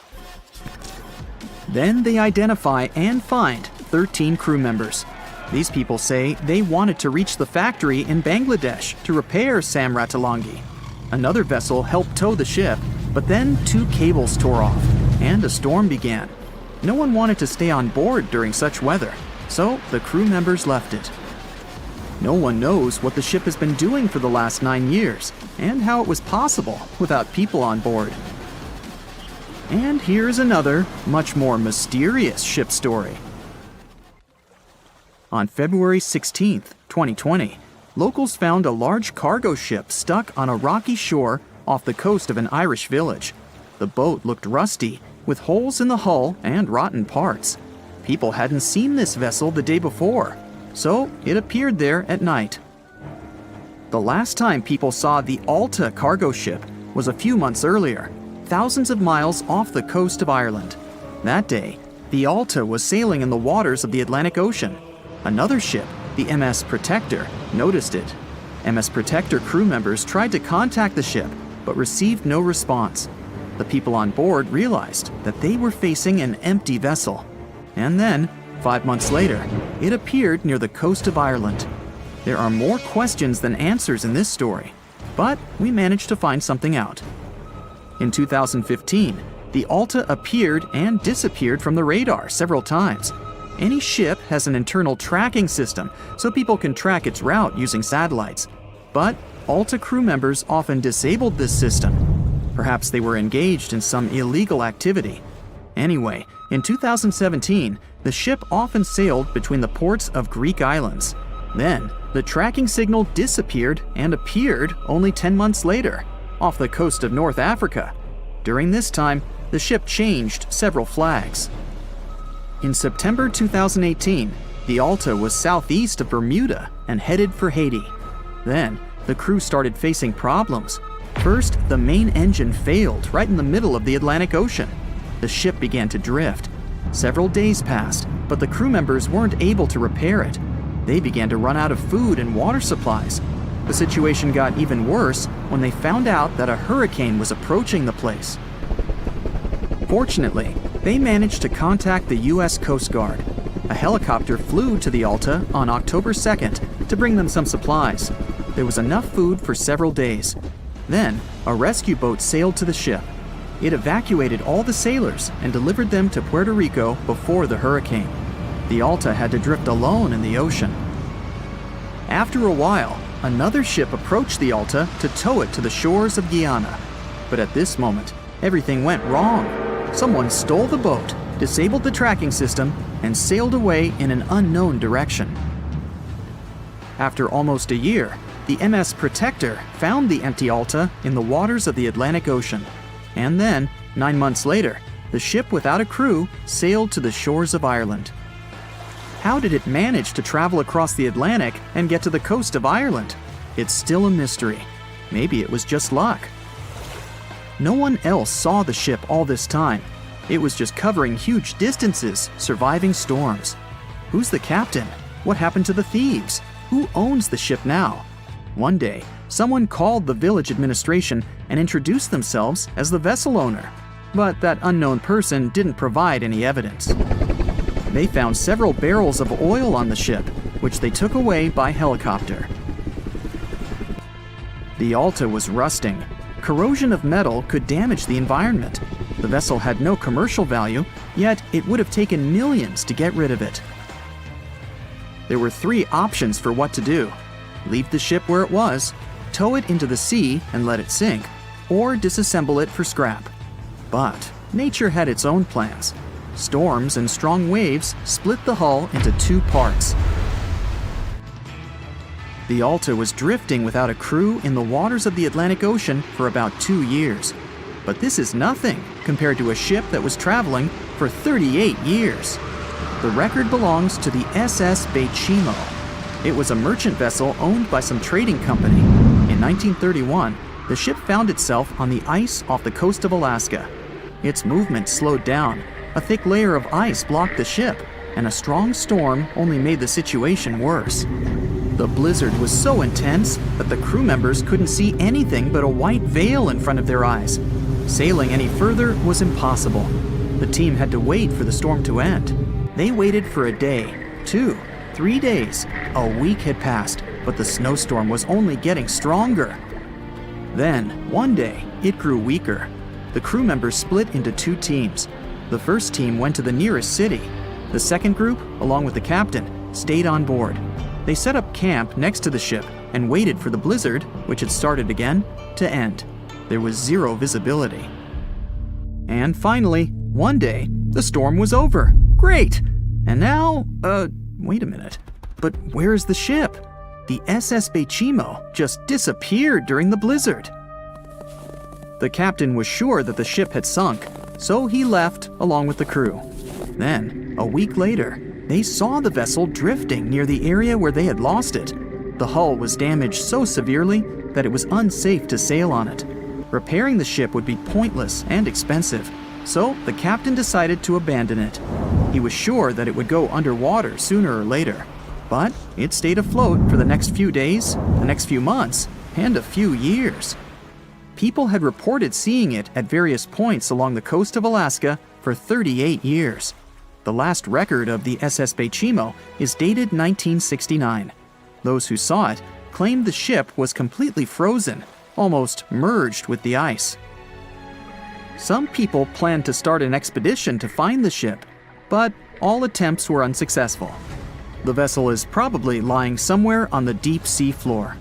Then they identify and find 13 crew members. These people say they wanted to reach the factory in Bangladesh to repair Sam Ratulangi. Another vessel helped tow the ship, but then 2 cables tore off, and a storm began. No one wanted to stay on board during such weather, so the crew members left it. No one knows what the ship has been doing for the last 9 years, and how it was possible without people on board. And here's another, much more mysterious ship story. On February 16, 2020, locals found a large cargo ship stuck on a rocky shore off the coast of an Irish village. The boat looked rusty, with holes in the hull and rotten parts. People hadn't seen this vessel the day before, so it appeared there at night. The last time people saw the Alta cargo ship was a few months earlier, thousands of miles off the coast of Ireland. That day, the Alta was sailing in the waters of the Atlantic Ocean. Another ship, the MS Protector, noticed it. MS Protector crew members tried to contact the ship, but received no response. The people on board realized that they were facing an empty vessel. And then, 5 months later, it appeared near the coast of Ireland. There are more questions than answers in this story, but we managed to find something out. In 2015, the Alta appeared and disappeared from the radar several times. Any ship has an internal tracking system, so people can track its route using satellites. But Alta crew members often disabled this system. Perhaps they were engaged in some illegal activity. Anyway, in 2017, the ship often sailed between the ports of Greek islands. Then, the tracking signal disappeared and appeared only 10 months later, off the coast of North Africa. During this time, the ship changed several flags. In September 2018, the Alta was southeast of Bermuda and headed for Haiti. Then, the crew started facing problems. First, the main engine failed right in the middle of the Atlantic Ocean. The ship began to drift. Several days passed, but the crew members weren't able to repair it. They began to run out of food and water supplies. The situation got even worse when they found out that a hurricane was approaching the place. Fortunately, they managed to contact the U.S. Coast Guard. A helicopter flew to the Alta on October 2nd to bring them some supplies. There was enough food for several days. Then, a rescue boat sailed to the ship. It evacuated all the sailors and delivered them to Puerto Rico before the hurricane. The Alta had to drift alone in the ocean. After a while, another ship approached the Alta to tow it to the shores of Guyana. But at this moment, everything went wrong. Someone stole the boat, disabled the tracking system, and sailed away in an unknown direction. After almost a year, the MS Protector found the empty Alta in the waters of the Atlantic Ocean. And then, 9 months later, the ship without a crew sailed to the shores of Ireland. How did it manage to travel across the Atlantic and get to the coast of Ireland? It's still a mystery. Maybe it was just luck. No one else saw the ship all this time. It was just covering huge distances, surviving storms. Who's the captain? What happened to the thieves? Who owns the ship now? One day, someone called the village administration and introduced themselves as the vessel owner. But that unknown person didn't provide any evidence. They found several barrels of oil on the ship, which they took away by helicopter. The Alta was rusting. Corrosion of metal could damage the environment. The vessel had no commercial value, yet it would have taken millions to get rid of it. There were 3 options for what to do: leave the ship where it was, tow it into the sea and let it sink, or disassemble it for scrap. But nature had its own plans. Storms and strong waves split the hull into 2 parts. The Alta was drifting without a crew in the waters of the Atlantic Ocean for about 2 years. But this is nothing compared to a ship that was traveling for 38 years. The record belongs to the SS Baychimo. It was a merchant vessel owned by some trading company. In 1931, the ship found itself on the ice off the coast of Alaska. Its movement slowed down. A thick layer of ice blocked the ship, and a strong storm only made the situation worse. The blizzard was so intense that the crew members couldn't see anything but a white veil in front of their eyes. Sailing any further was impossible. The team had to wait for the storm to end. They waited for a day, 2, 3 days. A week had passed, but the snowstorm was only getting stronger. Then, one day, it grew weaker. The crew members split into 2 teams. The first team went to the nearest city. The second group, along with the captain, stayed on board. They set up camp next to the ship and waited for the blizzard, which had started again, to end. There was 0 visibility. And finally, one day, the storm was over. Great! And now, wait a minute. But where's the ship? The SS Baychimo just disappeared during the blizzard. The captain was sure that the ship had sunk, so he left along with the crew. Then, a week later, they saw the vessel drifting near the area where they had lost it. The hull was damaged so severely that it was unsafe to sail on it. Repairing the ship would be pointless and expensive. so the captain decided to abandon it. He was sure that it would go underwater sooner or later, but it stayed afloat for the next few days, the next few months, and a few years. People had reported seeing it at various points along the coast of Alaska for 38 years. The last record of the SS Baychimo is dated 1969. Those who saw it claimed the ship was completely frozen, almost merged with the ice. Some people planned to start an expedition to find the ship, but all attempts were unsuccessful. The vessel is probably lying somewhere on the deep sea floor.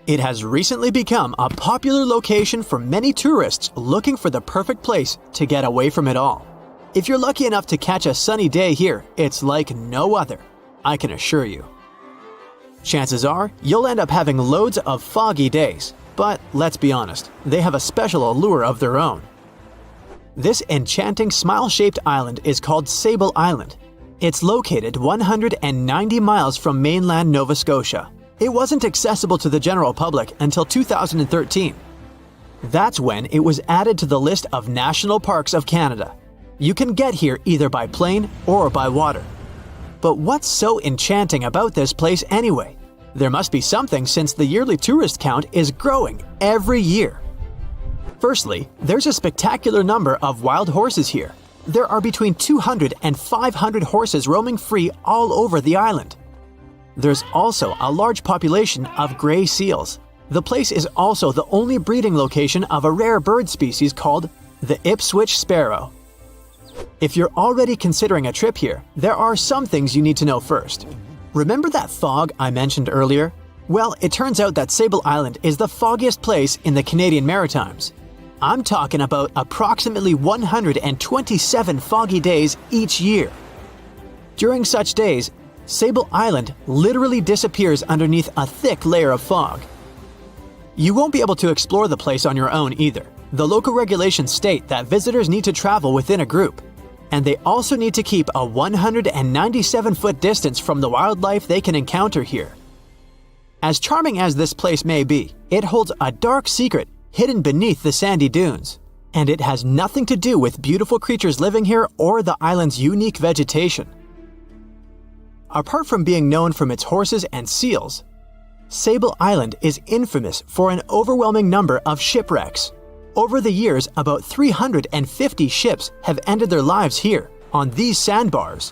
It has recently become a popular location for many tourists looking for the perfect place to get away from it all. If you're lucky enough to catch a sunny day here, it's like no other, I can assure you. Chances are, you'll end up having loads of foggy days, but let's be honest, they have a special allure of their own. This enchanting smile-shaped island is called Sable Island. It's located 190 miles from mainland Nova Scotia. It wasn't accessible to the general public until 2013. That's when it was added to the list of national parks of Canada. You can get here either by plane or by water. But what's so enchanting about this place anyway? There must be something since the yearly tourist count is growing every year. Firstly, there's a spectacular number of wild horses here. There are between 200 and 500 horses roaming free all over the island. There's also a large population of gray seals. The place is also the only breeding location of a rare bird species called the Ipswich sparrow. If you're already considering a trip here, there are some things you need to know first. Remember that fog I mentioned earlier? Well, it turns out that Sable Island is the foggiest place in the Canadian Maritimes. I'm talking about approximately 127 foggy days each year. During such days, Sable Island literally disappears underneath a thick layer of fog. You won't be able to explore the place on your own either. The local regulations state that visitors need to travel within a group, and they also need to keep a 197-foot distance from the wildlife they can encounter here. As charming as this place may be, it holds a dark secret hidden beneath the sandy dunes, and it has nothing to do with beautiful creatures living here or the island's unique vegetation. Apart from being known from its horses and seals, Sable Island is infamous for an overwhelming number of shipwrecks. Over the years, about 350 ships have ended their lives here, on these sandbars.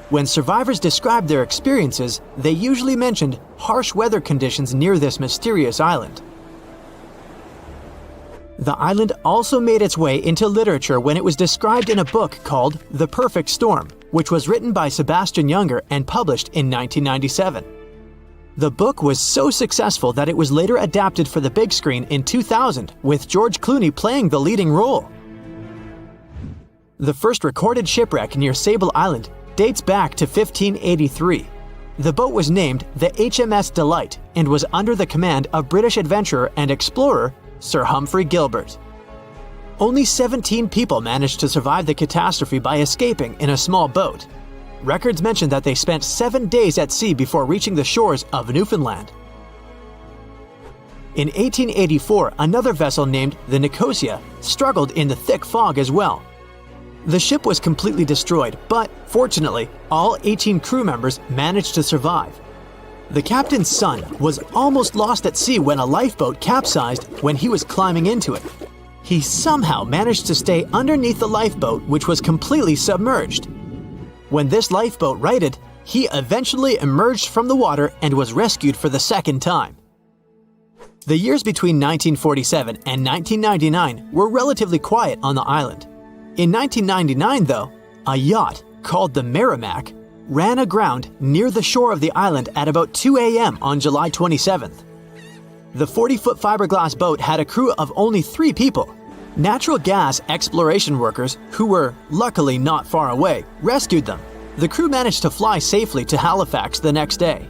When survivors described their experiences, they usually mentioned harsh weather conditions near this mysterious island. The island also made its way into literature when it was described in a book called The Perfect Storm, which was written by Sebastian Junger and published in 1997. The book was so successful that it was later adapted for the big screen in 2000, with George Clooney playing the leading role. The first recorded shipwreck near Sable Island dates back to 1583. The boat was named the HMS Delight and was under the command of British adventurer and explorer Sir Humphrey Gilbert. Only 17 people managed to survive the catastrophe by escaping in a small boat. Records mention that they spent 7 days at sea before reaching the shores of Newfoundland. In 1884, another vessel named the Nicosia struggled in the thick fog as well. The ship was completely destroyed, but fortunately, all 18 crew members managed to survive. The captain's son was almost lost at sea when a lifeboat capsized when he was climbing into it. He somehow managed to stay underneath the lifeboat, which was completely submerged. When this lifeboat righted, he eventually emerged from the water and was rescued for the second time. The years between 1947 and 1999 were relatively quiet on the island. In 1999, though, a yacht called the Merrimack ran aground near the shore of the island at about 2 a.m. on July 27th. The 40-foot fiberglass boat had a crew of only 3 people. Natural gas exploration workers, who were luckily not far away, rescued them. The crew managed to fly safely to Halifax the next day.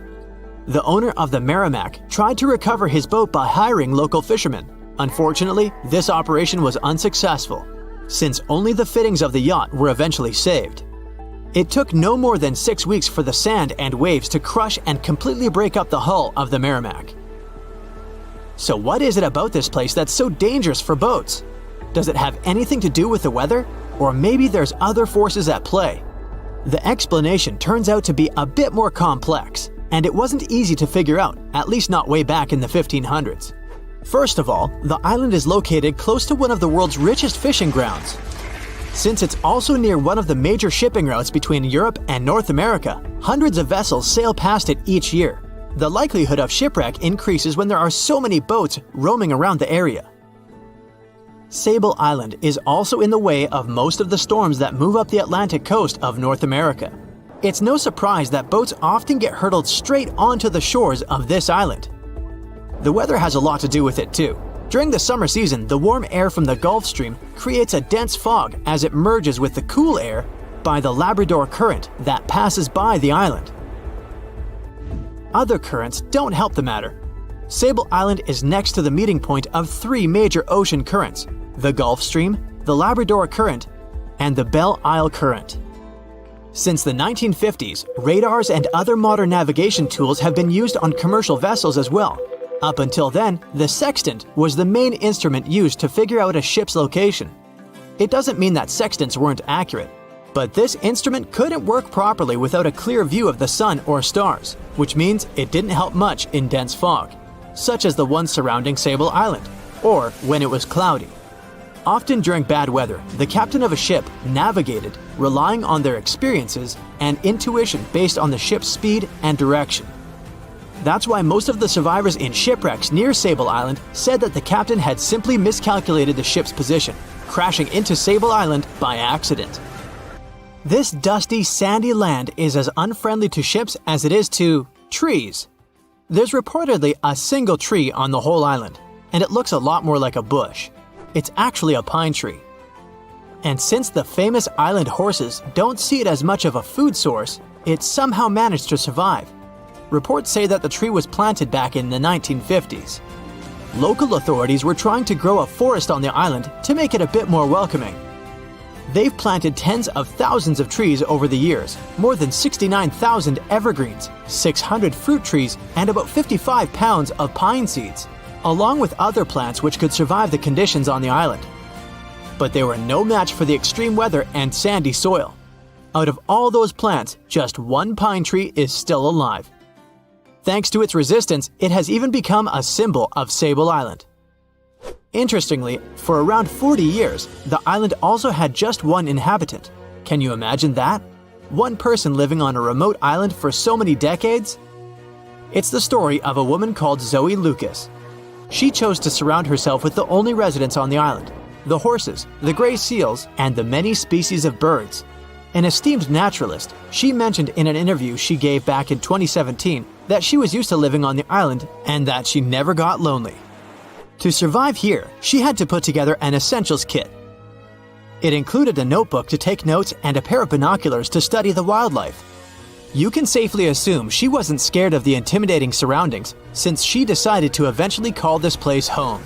The owner of the Merrimack tried to recover his boat by hiring local fishermen. Unfortunately, this operation was unsuccessful, since only the fittings of the yacht were eventually saved. It took no more than 6 weeks for the sand and waves to crush and completely break up the hull of the Merrimack. So what is it about this place that's so dangerous for boats? Does it have anything to do with the weather? Or maybe there's other forces at play? The explanation turns out to be a bit more complex, and it wasn't easy to figure out, at least not way back in the 1500s. First of all, the island is located close to one of the world's richest fishing grounds. Since it's also near one of the major shipping routes between Europe and North America, hundreds of vessels sail past it each year. The likelihood of shipwreck increases when there are so many boats roaming around the area. Sable Island is also in the way of most of the storms that move up the Atlantic coast of North America. It's no surprise that boats often get hurtled straight onto the shores of this island. The weather has a lot to do with it too. During the summer season, the warm air from the Gulf Stream creates a dense fog as it merges with the cool air by the Labrador Current that passes by the island. Other currents don't help the matter. Sable Island is next to the meeting point of three major ocean currents: the Gulf Stream, the Labrador Current, and the Belle Isle Current. Since the 1950s, radars and other modern navigation tools have been used on commercial vessels as well. Up until then, the sextant was the main instrument used to figure out a ship's location. It doesn't mean that sextants weren't accurate, but this instrument couldn't work properly without a clear view of the sun or stars, which means it didn't help much in dense fog, such as the one surrounding Sable Island, or when it was cloudy. Often during bad weather, the captain of a ship navigated, relying on their experiences and intuition based on the ship's speed and direction. That's why most of the survivors in shipwrecks near Sable Island said that the captain had simply miscalculated the ship's position, crashing into Sable Island by accident. This dusty, sandy land is as unfriendly to ships as it is to trees. There's reportedly a single tree on the whole island, and it looks a lot more like a bush. It's actually a pine tree. And since the famous island horses don't see it as much of a food source, it somehow managed to survive. Reports say that the tree was planted back in the 1950s. Local authorities were trying to grow a forest on the island to make it a bit more welcoming. They've planted tens of thousands of trees over the years, more than 69,000 evergreens, 600 fruit trees, and about 55 pounds of pine seeds, along with other plants which could survive the conditions on the island. But they were no match for the extreme weather and sandy soil. Out of all those plants, just one pine tree is still alive. Thanks to its resistance, it has even become a symbol of Sable Island. Interestingly, for around 40 years, the island also had just one inhabitant. Can you imagine that? One person living on a remote island for so many decades? It's the story of a woman called Zoe Lucas. She chose to surround herself with the only residents on the island: the horses, the gray seals, and the many species of birds. An esteemed naturalist, she mentioned in an interview she gave back in 2017 that she was used to living on the island and that she never got lonely. To survive here, she had to put together an essentials kit. It included a notebook to take notes and a pair of binoculars to study the wildlife. You can safely assume she wasn't scared of the intimidating surroundings, since she decided to eventually call this place home.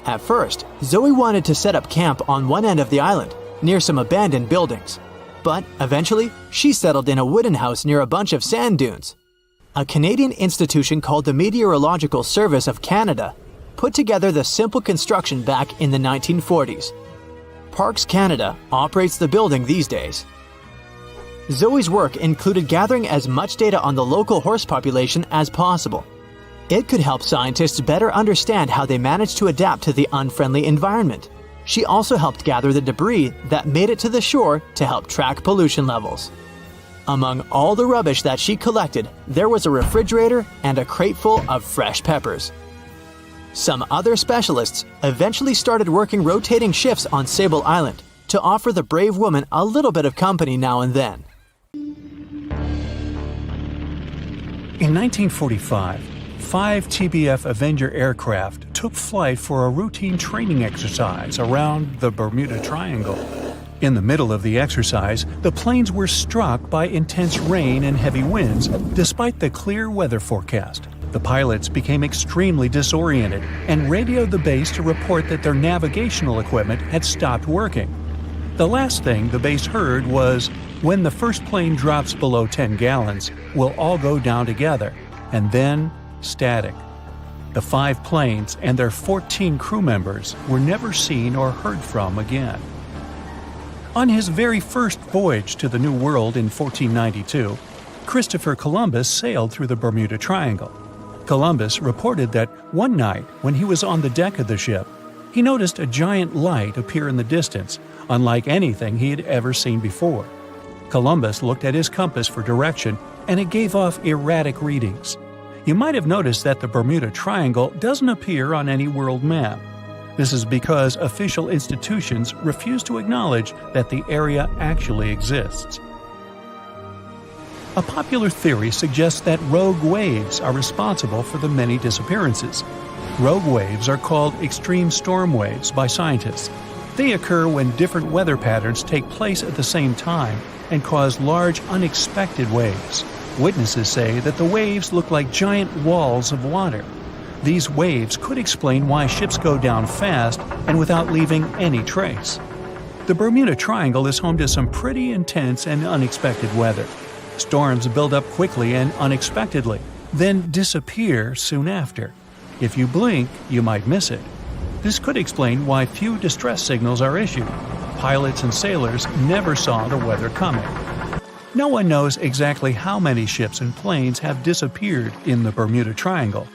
At first, Zoe wanted to set up camp on one end of the island, near some abandoned buildings. But eventually, she settled in a wooden house near a bunch of sand dunes. A Canadian institution called the Meteorological Service of Canada put together the simple construction back in the 1940s. Parks Canada operates the building these days. Zoe's work included gathering as much data on the local horse population as possible. It could help scientists better understand how they managed to adapt to the unfriendly environment. She also helped gather the debris that made it to the shore to help track pollution levels. Among all the rubbish that she collected, there was a refrigerator and a crate full of fresh peppers. Some other specialists eventually started working rotating shifts on Sable Island to offer the brave woman a little bit of company now and then. In 1945, 5 TBF Avenger aircraft took flight for a routine training exercise around the Bermuda Triangle. In the middle of the exercise, the planes were struck by intense rain and heavy winds, despite the clear weather forecast. The pilots became extremely disoriented and radioed the base to report that their navigational equipment had stopped working. The last thing the base heard was, "When the first plane drops below 10 gallons, we'll all go down together," and then static. The 5 planes and their 14 crew members were never seen or heard from again. On his very first voyage to the New World in 1492, Christopher Columbus sailed through the Bermuda Triangle. Columbus reported that one night when he was on the deck of the ship, he noticed a giant light appear in the distance, unlike anything he had ever seen before. Columbus looked at his compass for direction, and it gave off erratic readings. You might have noticed that the Bermuda Triangle doesn't appear on any world map. This is because official institutions refuse to acknowledge that the area actually exists. A popular theory suggests that rogue waves are responsible for the many disappearances. Rogue waves are called extreme storm waves by scientists. They occur when different weather patterns take place at the same time and cause large unexpected waves. Witnesses say that the waves look like giant walls of water. These waves could explain why ships go down fast and without leaving any trace. The Bermuda Triangle is home to some pretty intense and unexpected weather. Storms build up quickly and unexpectedly, then disappear soon after. If you blink, you might miss it. This could explain why few distress signals are issued. Pilots and sailors never saw the weather coming. No one knows exactly how many ships and planes have disappeared in the Bermuda Triangle.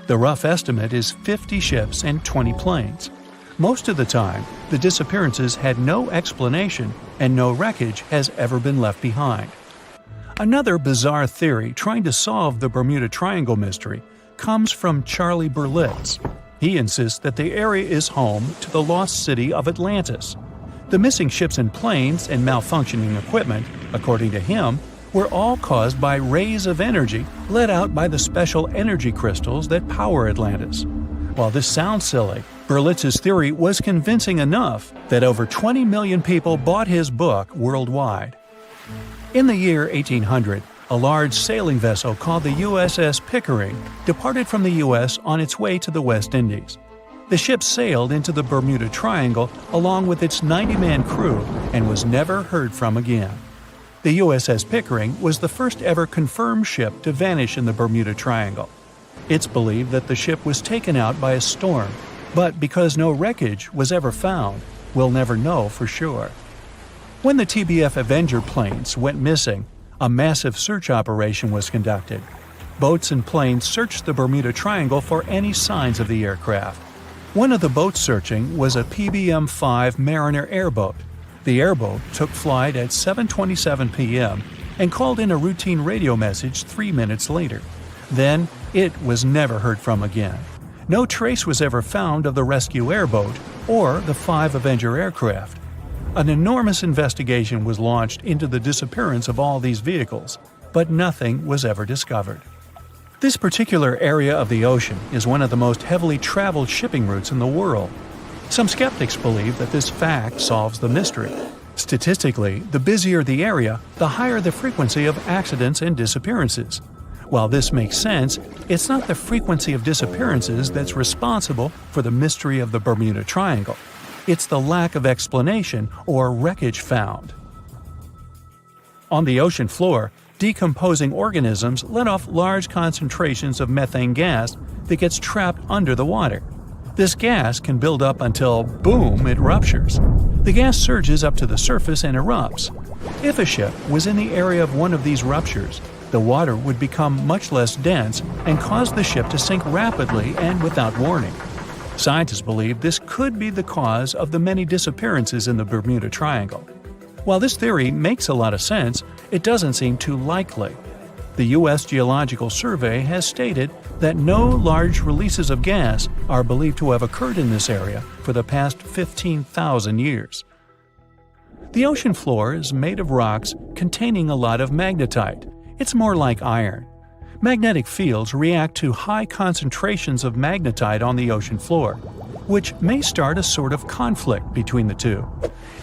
The rough estimate is 50 ships and 20 planes. Most of the time, the disappearances had no explanation and no wreckage has ever been left behind. Another bizarre theory trying to solve the Bermuda Triangle mystery comes from Charlie Berlitz. He insists that the area is home to the lost city of Atlantis. The missing ships and planes and malfunctioning equipment, according to him, were all caused by rays of energy let out by the special energy crystals that power Atlantis. While this sounds silly, Berlitz's theory was convincing enough that over 20 million people bought his book worldwide. In the year 1800, a large sailing vessel called the USS Pickering departed from the U.S. on its way to the West Indies. The ship sailed into the Bermuda Triangle along with its 90-man crew and was never heard from again. The USS Pickering was the first ever confirmed ship to vanish in the Bermuda Triangle. It's believed that the ship was taken out by a storm, but because no wreckage was ever found, we'll never know for sure. When the TBF Avenger planes went missing, a massive search operation was conducted. Boats and planes searched the Bermuda Triangle for any signs of the aircraft. One of the boats searching was a PBM-5 Mariner airboat. The airboat took flight at 7:27 p.m. and called in a routine radio message 3 minutes later. Then, it was never heard from again. No trace was ever found of the rescue airboat or the 5 Avenger aircraft. An enormous investigation was launched into the disappearance of all these vehicles, but nothing was ever discovered. This particular area of the ocean is one of the most heavily traveled shipping routes in the world. Some skeptics believe that this fact solves the mystery. Statistically, the busier the area, the higher the frequency of accidents and disappearances. While this makes sense, it's not the frequency of disappearances that's responsible for the mystery of the Bermuda Triangle. It's the lack of explanation or wreckage found. On the ocean floor, decomposing organisms let off large concentrations of methane gas that gets trapped under the water. This gas can build up until, boom, it ruptures. The gas surges up to the surface and erupts. If a ship was in the area of one of these ruptures, the water would become much less dense and cause the ship to sink rapidly and without warning. Scientists believe this could be the cause of the many disappearances in the Bermuda Triangle. While this theory makes a lot of sense, it doesn't seem too likely. The U.S. Geological Survey has stated that no large releases of gas are believed to have occurred in this area for the past 15,000 years. The ocean floor is made of rocks containing a lot of magnetite. It's more like iron. Magnetic fields react to high concentrations of magnetite on the ocean floor, which may start a sort of conflict between the two.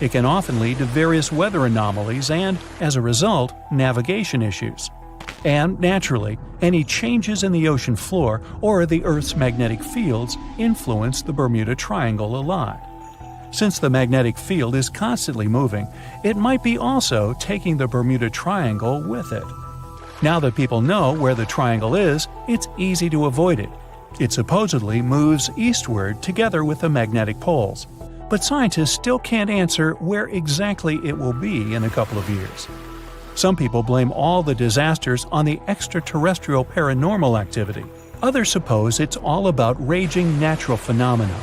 It can often lead to various weather anomalies and, as a result, navigation issues. And, naturally, any changes in the ocean floor or the Earth's magnetic fields influence the Bermuda Triangle a lot. Since the magnetic field is constantly moving, it might be also taking the Bermuda Triangle with it. Now that people know where the triangle is, it's easy to avoid it. It supposedly moves eastward together with the magnetic poles, but scientists still can't answer where exactly it will be in a couple of years. Some people blame all the disasters on the extraterrestrial paranormal activity. Others suppose it's all about raging natural phenomena.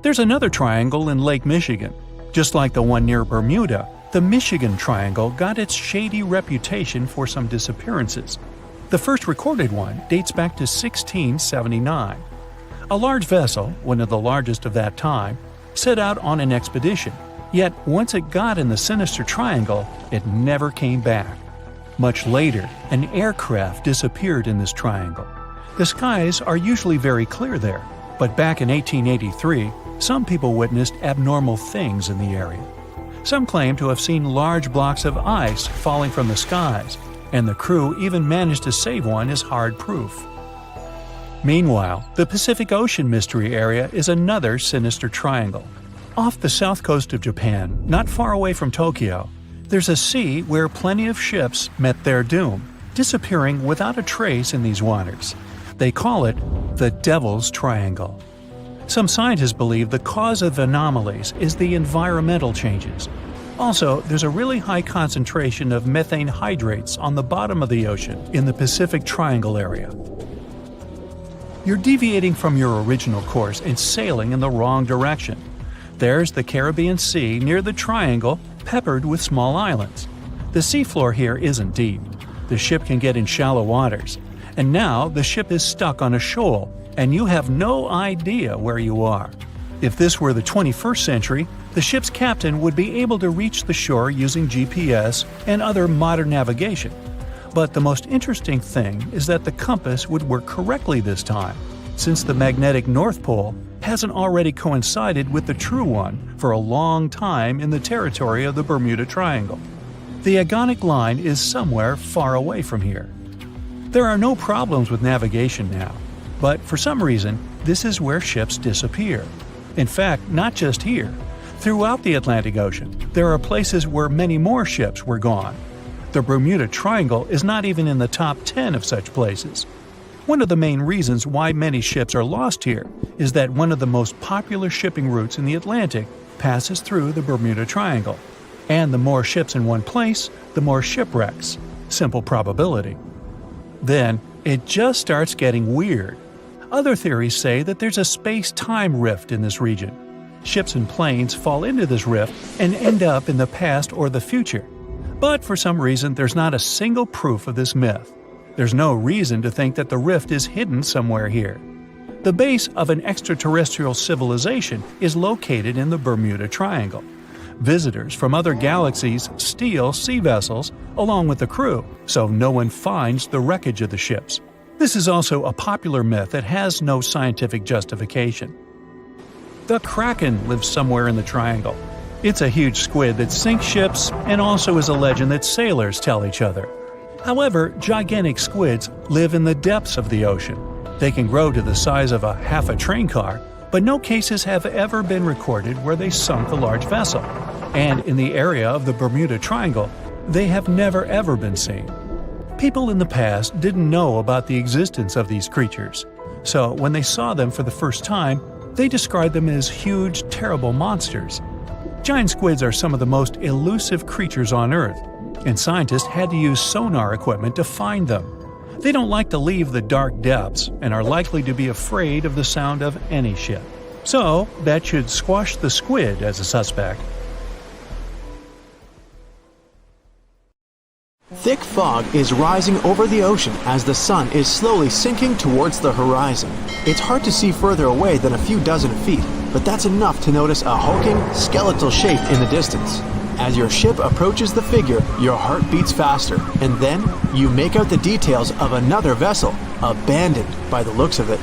There's another triangle in Lake Michigan. Just like the one near Bermuda, the Michigan Triangle got its shady reputation for some disappearances. The first recorded one dates back to 1679. A large vessel, one of the largest of that time, set out on an expedition, yet once it got in the sinister triangle, it never came back. Much later, an aircraft disappeared in this triangle. The skies are usually very clear there, but back in 1883, some people witnessed abnormal things in the area. Some claim to have seen large blocks of ice falling from the skies, and the crew even managed to save one as hard proof. Meanwhile, the Pacific Ocean Mystery Area is another sinister triangle. Off the south coast of Japan, not far away from Tokyo, there's a sea where plenty of ships met their doom, disappearing without a trace in these waters. They call it the Devil's Triangle. Some scientists believe the cause of anomalies is the environmental changes. Also, there's a really high concentration of methane hydrates on the bottom of the ocean in the Pacific Triangle area. You're deviating from your original course and sailing in the wrong direction. There's the Caribbean Sea near the triangle, peppered with small islands. The seafloor here isn't deep. The ship can get in shallow waters. And now the ship is stuck on a shoal, and you have no idea where you are. If this were the 21st century, the ship's captain would be able to reach the shore using GPS and other modern navigation. But the most interesting thing is that the compass would work correctly this time, since the magnetic North Pole hasn't already coincided with the true one for a long time in the territory of the Bermuda Triangle. The agonic line is somewhere far away from here. There are no problems with navigation now, but for some reason, this is where ships disappear. In fact, not just here. Throughout the Atlantic Ocean, there are places where many more ships were gone. The Bermuda Triangle is not even in the top 10 of such places. One of the main reasons why many ships are lost here is that one of the most popular shipping routes in the Atlantic passes through the Bermuda Triangle. And the more ships in one place, the more shipwrecks. Simple probability. Then, it just starts getting weird. Other theories say that there's a space-time rift in this region. Ships and planes fall into this rift and end up in the past or the future. But for some reason, there's not a single proof of this myth. There's no reason to think that the rift is hidden somewhere here. The base of an extraterrestrial civilization is located in the Bermuda Triangle. Visitors from other galaxies steal sea vessels along with the crew, so no one finds the wreckage of the ships. This is also a popular myth that has no scientific justification. The Kraken lives somewhere in the triangle. It's a huge squid that sinks ships and also is a legend that sailors tell each other. However, gigantic squids live in the depths of the ocean. They can grow to the size of half a train car, but no cases have ever been recorded where they sunk a large vessel. And in the area of the Bermuda Triangle, they have never ever been seen. People in the past didn't know about the existence of these creatures, so when they saw them for the first time, they described them as huge, terrible monsters. Giant squids are some of the most elusive creatures on Earth, and scientists had to use sonar equipment to find them. They don't like to leave the dark depths and are likely to be afraid of the sound of any ship. So, that should squash the squid as a suspect. Thick fog is rising over the ocean as the sun is slowly sinking towards the horizon. It's hard to see further away than a few dozen feet, but that's enough to notice a hulking, skeletal shape in the distance. As your ship approaches the figure, your heart beats faster, and then you make out the details of another vessel, abandoned by the looks of it.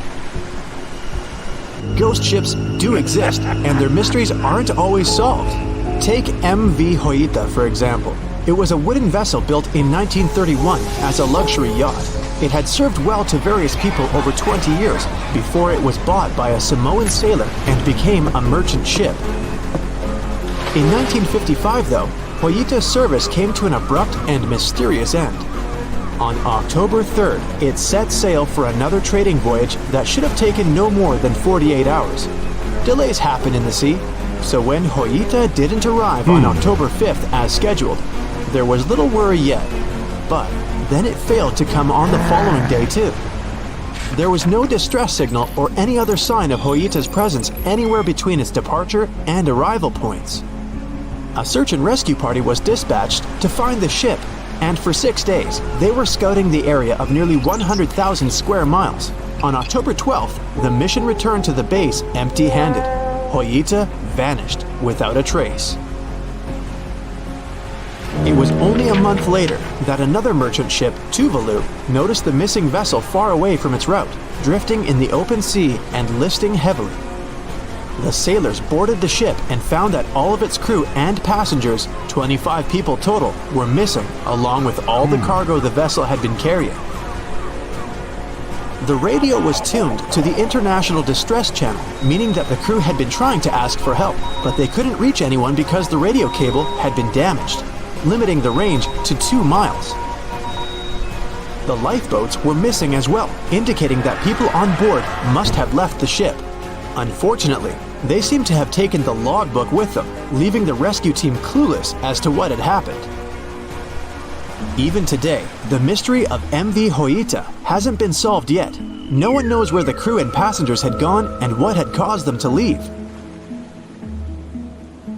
Ghost ships do exist, and their mysteries aren't always solved. Take MV Joyita, for example. It was a wooden vessel built in 1931 as a luxury yacht. It had served well to various people over 20 years before it was bought by a Samoan sailor and became a merchant ship. In 1955, though, Joyita's service came to an abrupt and mysterious end. On October 3rd, it set sail for another trading voyage that should have taken no more than 48 hours. Delays happen in the sea, so when Joyita didn't arrive on October 5th as scheduled, there was little worry yet. But then it failed to come on the following day too. There was no distress signal or any other sign of Joyita's presence anywhere between its departure and arrival points. A search and rescue party was dispatched to find the ship, and for 6 days, they were scouting the area of nearly 100,000 square miles. On October 12th, the mission returned to the base empty-handed. Joyita vanished without a trace. It was only a month later that another merchant ship, Tuvalu, noticed the missing vessel far away from its route, drifting in the open sea and listing heavily. The sailors boarded the ship and found that all of its crew and passengers, 25 people total, were missing, along with all the cargo the vessel had been carrying. The radio was tuned to the International Distress Channel, meaning that the crew had been trying to ask for help, but they couldn't reach anyone because the radio cable had been damaged, limiting the range to 2 miles. The lifeboats were missing as well, indicating that people on board must have left the ship. Unfortunately, they seem to have taken the logbook with them, leaving the rescue team clueless as to what had happened. Even today, the mystery of MV Joyita hasn't been solved yet. No one knows where the crew and passengers had gone and what had caused them to leave.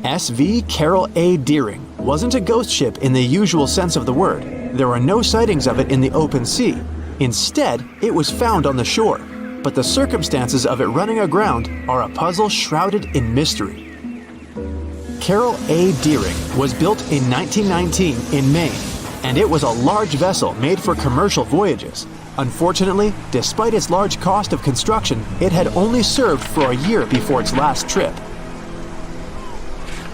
SV Carol A. Deering wasn't a ghost ship in the usual sense of the word. There were no sightings of it in the open sea. Instead, it was found on the shore, but the circumstances of it running aground are a puzzle shrouded in mystery. Carol A. Deering was built in 1919 in Maine, and it was a large vessel made for commercial voyages. Unfortunately, despite its large cost of construction, it had only served for a year before its last trip.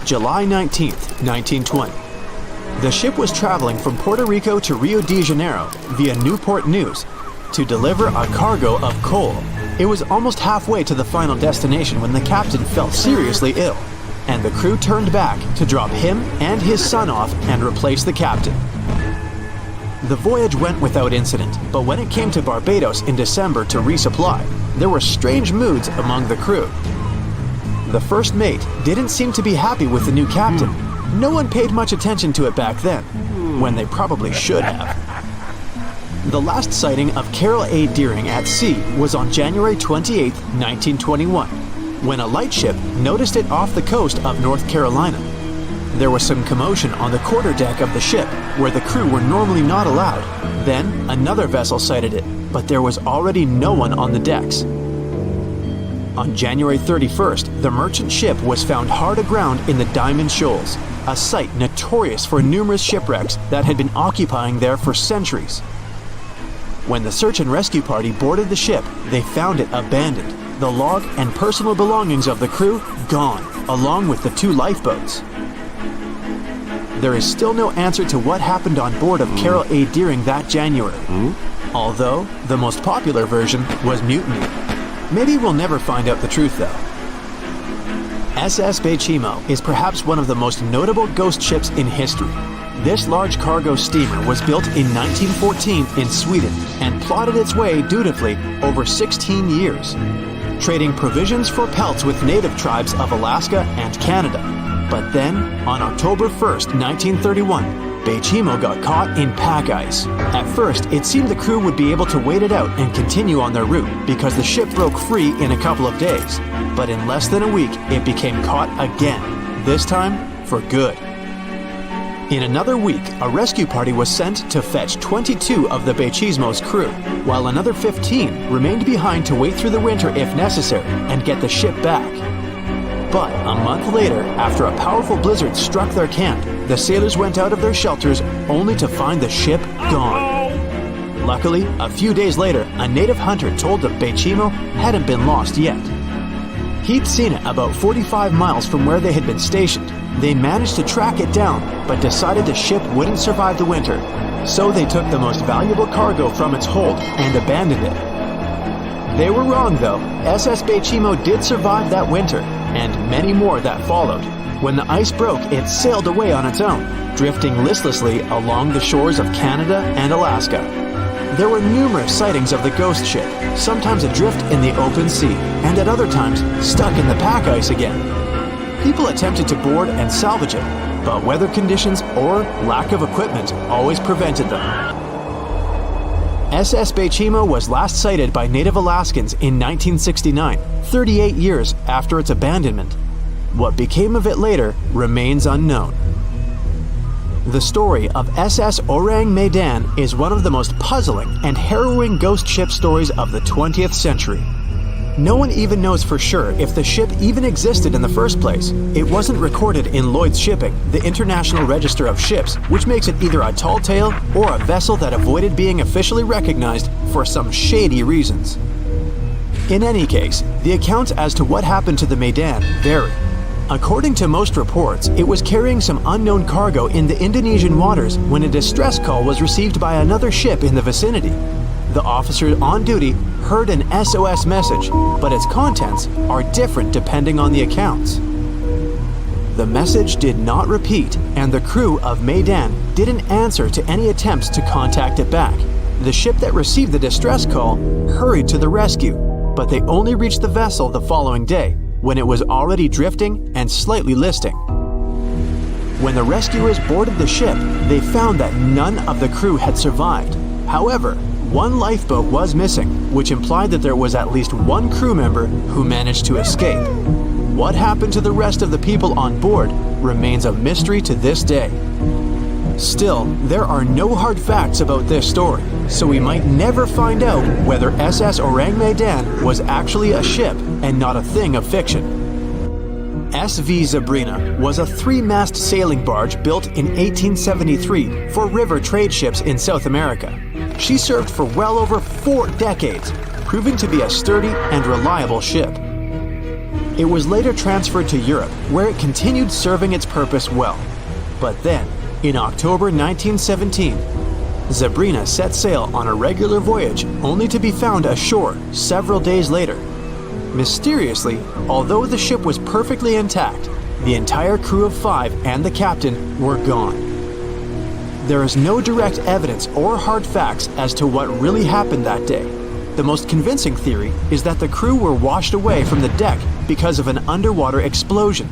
July 19, 1920. The ship was traveling from Puerto Rico to Rio de Janeiro via Newport News to deliver a cargo of coal. It was almost halfway to the final destination when the captain fell seriously ill, and the crew turned back to drop him and his son off and replace the captain. The voyage went without incident, but when it came to Barbados in December to resupply, there were strange moods among the crew. The first mate didn't seem to be happy with the new captain. No one paid much attention to it back then, when they probably should have. The last sighting of Carol A. Deering at sea was on January 28, 1921, when a lightship noticed it off the coast of North Carolina. There was some commotion on the quarterdeck of the ship, where the crew were normally not allowed. Then, another vessel sighted it, but there was already no one on the decks. On January 31st, the merchant ship was found hard aground in the Diamond Shoals, a site notorious for numerous shipwrecks that had been occupying there for centuries. When the search and rescue party boarded the ship, they found it abandoned, the log and personal belongings of the crew gone, along with the 2 lifeboats. There is still no answer to what happened on board of Carol A. Deering that January, although the most popular version was mutiny. Maybe we'll never find out the truth though. SS Baychimo is perhaps one of the most notable ghost ships in history. This large cargo steamer was built in 1914 in Sweden and plodded its way dutifully over 16 years, trading provisions for pelts with native tribes of Alaska and Canada. But then, on October 1st, 1931, Baychimo got caught in pack ice. At first, it seemed the crew would be able to wait it out and continue on their route because the ship broke free in a couple of days. But in less than a week, it became caught again, this time for good. In another week, a rescue party was sent to fetch 22 of the Baychimo's crew, while another 15 remained behind to wait through the winter if necessary and get the ship back. But a month later, after a powerful blizzard struck their camp, the sailors went out of their shelters only to find the ship gone. Luckily, a few days later, a native hunter told them Baychimo hadn't been lost yet. He'd seen it about 45 miles from where they had been stationed. They managed to track it down, but decided the ship wouldn't survive the winter. So they took the most valuable cargo from its hold and abandoned it. They were wrong though. SS Baychimo did survive that winter, and many more that followed. When the ice broke, it sailed away on its own, drifting listlessly along the shores of Canada and Alaska. There were numerous sightings of the ghost ship, sometimes adrift in the open sea, and at other times stuck in the pack ice again. People attempted to board and salvage it, but weather conditions or lack of equipment always prevented them. SS Baychimo was last sighted by native Alaskans in 1969, 38 years after its abandonment. What became of it later remains unknown. The story of SS Orang Medan is one of the most puzzling and harrowing ghost ship stories of the 20th century. No one even knows for sure if the ship even existed in the first place. It wasn't recorded in Lloyd's Shipping, the International Register of Ships, which makes it either a tall tale or a vessel that avoided being officially recognized for some shady reasons. In any case, the accounts as to what happened to the Medan vary. According to most reports, it was carrying some unknown cargo in the Indonesian waters when a distress call was received by another ship in the vicinity. The officer on duty heard an SOS message, but its contents are different depending on the accounts. The message did not repeat, and the crew of Medan didn't answer to any attempts to contact it back. The ship that received the distress call hurried to the rescue, but they only reached the vessel the following day, when it was already drifting and slightly listing. When the rescuers boarded the ship, they found that none of the crew had survived. However, one lifeboat was missing, which implied that there was at least one crew member who managed to escape. What happened to the rest of the people on board remains a mystery to this day. Still, there are no hard facts about this story, so we might never find out whether SS Orang Medan was actually a ship and not a thing of fiction. SV Zabrina was a 3-mast sailing barge built in 1873 for river trade ships in South America. She served for well over 4 decades, proving to be a sturdy and reliable ship. It was later transferred to Europe, where it continued serving its purpose well. But then, in October 1917, Zabrina set sail on a regular voyage only to be found ashore several days later. Mysteriously, although the ship was perfectly intact, the entire crew of 5 and the captain were gone. There is no direct evidence or hard facts as to what really happened that day. The most convincing theory is that the crew were washed away from the deck because of an underwater explosion.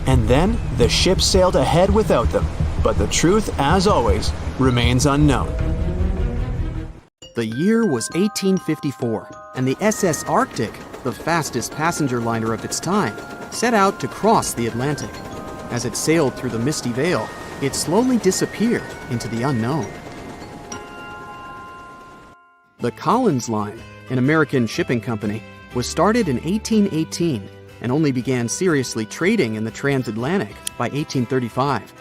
And then the ship sailed ahead without them. But the truth, as always, remains unknown. The year was 1854, and the SS Arctic, the fastest passenger liner of its time, set out to cross the Atlantic. As it sailed through the misty veil, it slowly disappeared into the unknown. The Collins Line, an American shipping company, was started in 1818 and only began seriously trading in the transatlantic by 1835.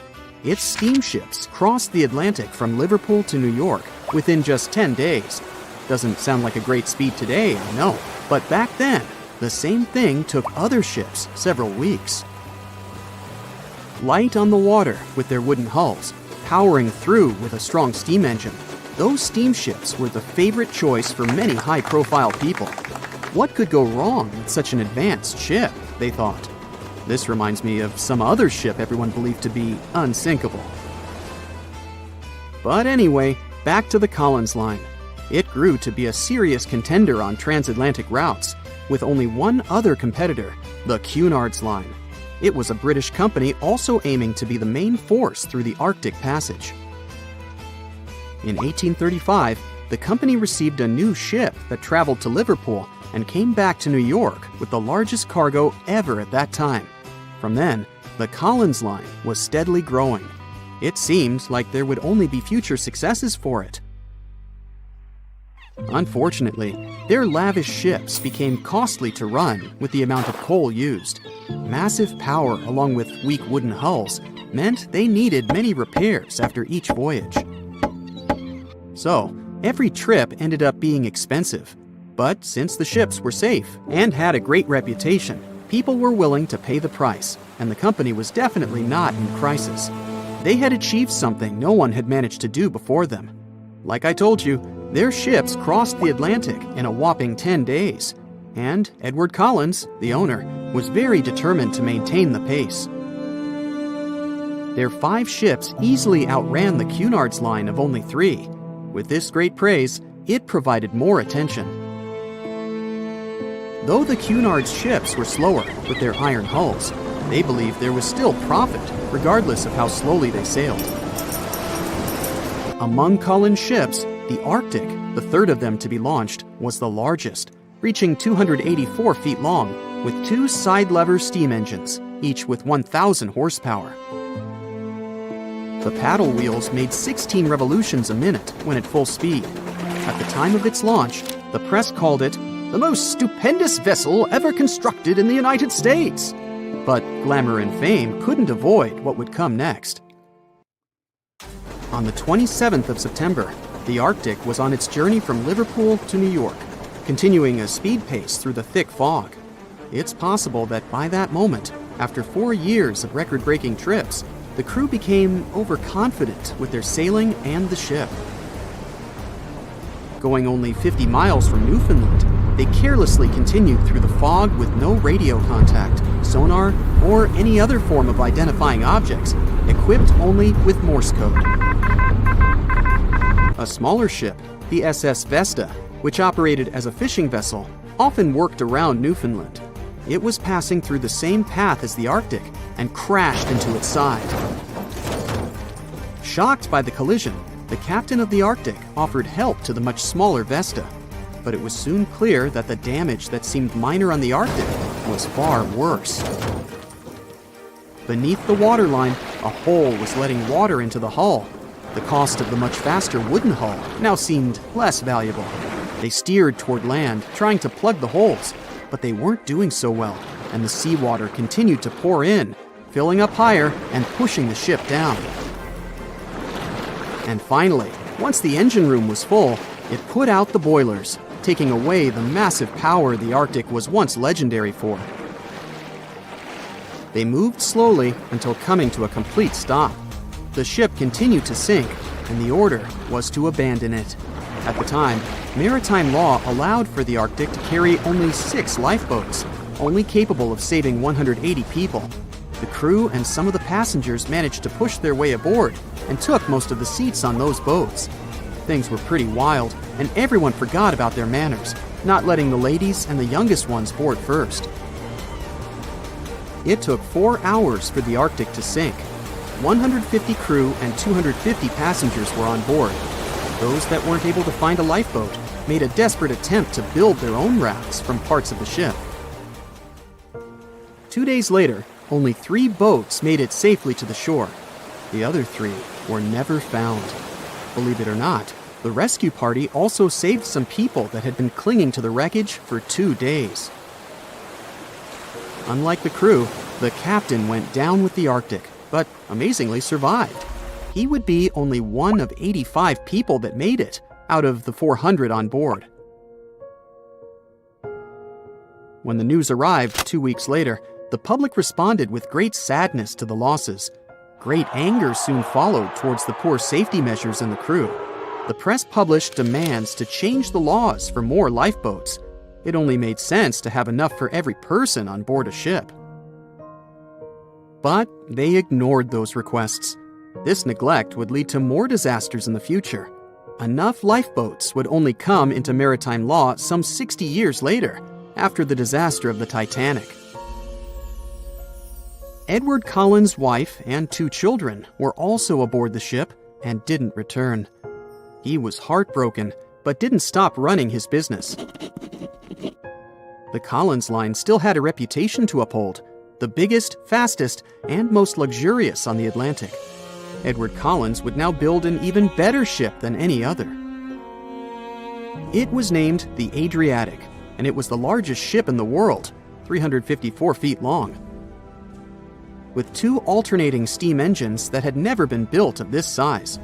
Its steamships crossed the Atlantic from Liverpool to New York within just 10 days. Doesn't sound like a great speed today, I know, but back then, the same thing took other ships several weeks. Light on the water with their wooden hulls, powering through with a strong steam engine, those steamships were the favorite choice for many high-profile people. What could go wrong with such an advanced ship, they thought. This reminds me of some other ship everyone believed to be unsinkable. But anyway, back to the Collins Line. It grew to be a serious contender on transatlantic routes, with only one other competitor, the Cunard's Line. It was a British company also aiming to be the main force through the Arctic Passage. In 1835, the company received a new ship that traveled to Liverpool and came back to New York with the largest cargo ever at that time. From then, the Collins Line was steadily growing. It seemed like there would only be future successes for it. Unfortunately, their lavish ships became costly to run with the amount of coal used. Massive power along with weak wooden hulls meant they needed many repairs after each voyage. So, every trip ended up being expensive. But since the ships were safe and had a great reputation, people were willing to pay the price, and the company was definitely not in crisis. They had achieved something no one had managed to do before them. Like I told you, their ships crossed the Atlantic in a whopping 10 days, and Edward Collins, the owner, was very determined to maintain the pace. Their 5 ships easily outran the Cunard's Line of only 3. With this great praise, it provided more attention. Though the Cunard's ships were slower with their iron hulls, they believed there was still profit, regardless of how slowly they sailed. Among Cullen's ships, the Arctic, the third of them to be launched, was the largest, reaching 284 feet long, with 2 side-lever steam engines, each with 1,000 horsepower. The paddle wheels made 16 revolutions a minute when at full speed. At the time of its launch, the press called it the most stupendous vessel ever constructed in the United States. But glamour and fame couldn't avoid what would come next. On the 27th of September, the Arctic was on its journey from Liverpool to New York, continuing a speed pace through the thick fog. It's possible that by that moment, after 4 years of record-breaking trips, the crew became overconfident with their sailing and the ship. Going only 50 miles from Newfoundland, they carelessly continued through the fog with no radio contact, sonar, or any other form of identifying objects, equipped only with Morse code. A smaller ship, the SS Vesta, which operated as a fishing vessel, often worked around Newfoundland. It was passing through the same path as the Arctic and crashed into its side. Shocked by the collision, the captain of the Arctic offered help to the much smaller Vesta, but it was soon clear that the damage that seemed minor on the Arctic was far worse. Beneath the waterline, a hole was letting water into the hull. The cost of the much faster wooden hull now seemed less valuable. They steered toward land, trying to plug the holes, but they weren't doing so well, and the seawater continued to pour in, filling up higher and pushing the ship down. And finally, once the engine room was full, it put out the boilers, taking away the massive power the Arctic was once legendary for. They moved slowly until coming to a complete stop. The ship continued to sink, and the order was to abandon it. At the time, maritime law allowed for the Arctic to carry only 6 lifeboats, only capable of saving 180 people. The crew and some of the passengers managed to push their way aboard and took most of the seats on those boats. Things were pretty wild, and everyone forgot about their manners, not letting the ladies and the youngest ones board first. It took 4 hours for the Arctic to sink. 150 crew and 250 passengers were on board. Those that weren't able to find a lifeboat made a desperate attempt to build their own rafts from parts of the ship. 2 days later, only 3 boats made it safely to the shore. The other 3 were never found. Believe it or not, the rescue party also saved some people that had been clinging to the wreckage for 2 days. Unlike the crew, the captain went down with the Arctic, but amazingly survived. He would be only one of 85 people that made it, out of the 400 on board. When the news arrived 2 weeks later, the public responded with great sadness to the losses. Great anger soon followed towards the poor safety measures in the crew. The press published demands to change the laws for more lifeboats. It only made sense to have enough for every person on board a ship. But they ignored those requests. This neglect would lead to more disasters in the future. Enough lifeboats would only come into maritime law some 60 years later, after the disaster of the Titanic. Edward Cullen's wife and 2 children were also aboard the ship and didn't return. He was heartbroken, but didn't stop running his business. The Collins line still had a reputation to uphold, the biggest, fastest, and most luxurious on the Atlantic. Edward Collins would now build an even better ship than any other. It was named the Adriatic, and it was the largest ship in the world, 354 feet long. With 2 alternating steam engines that had never been built of this size.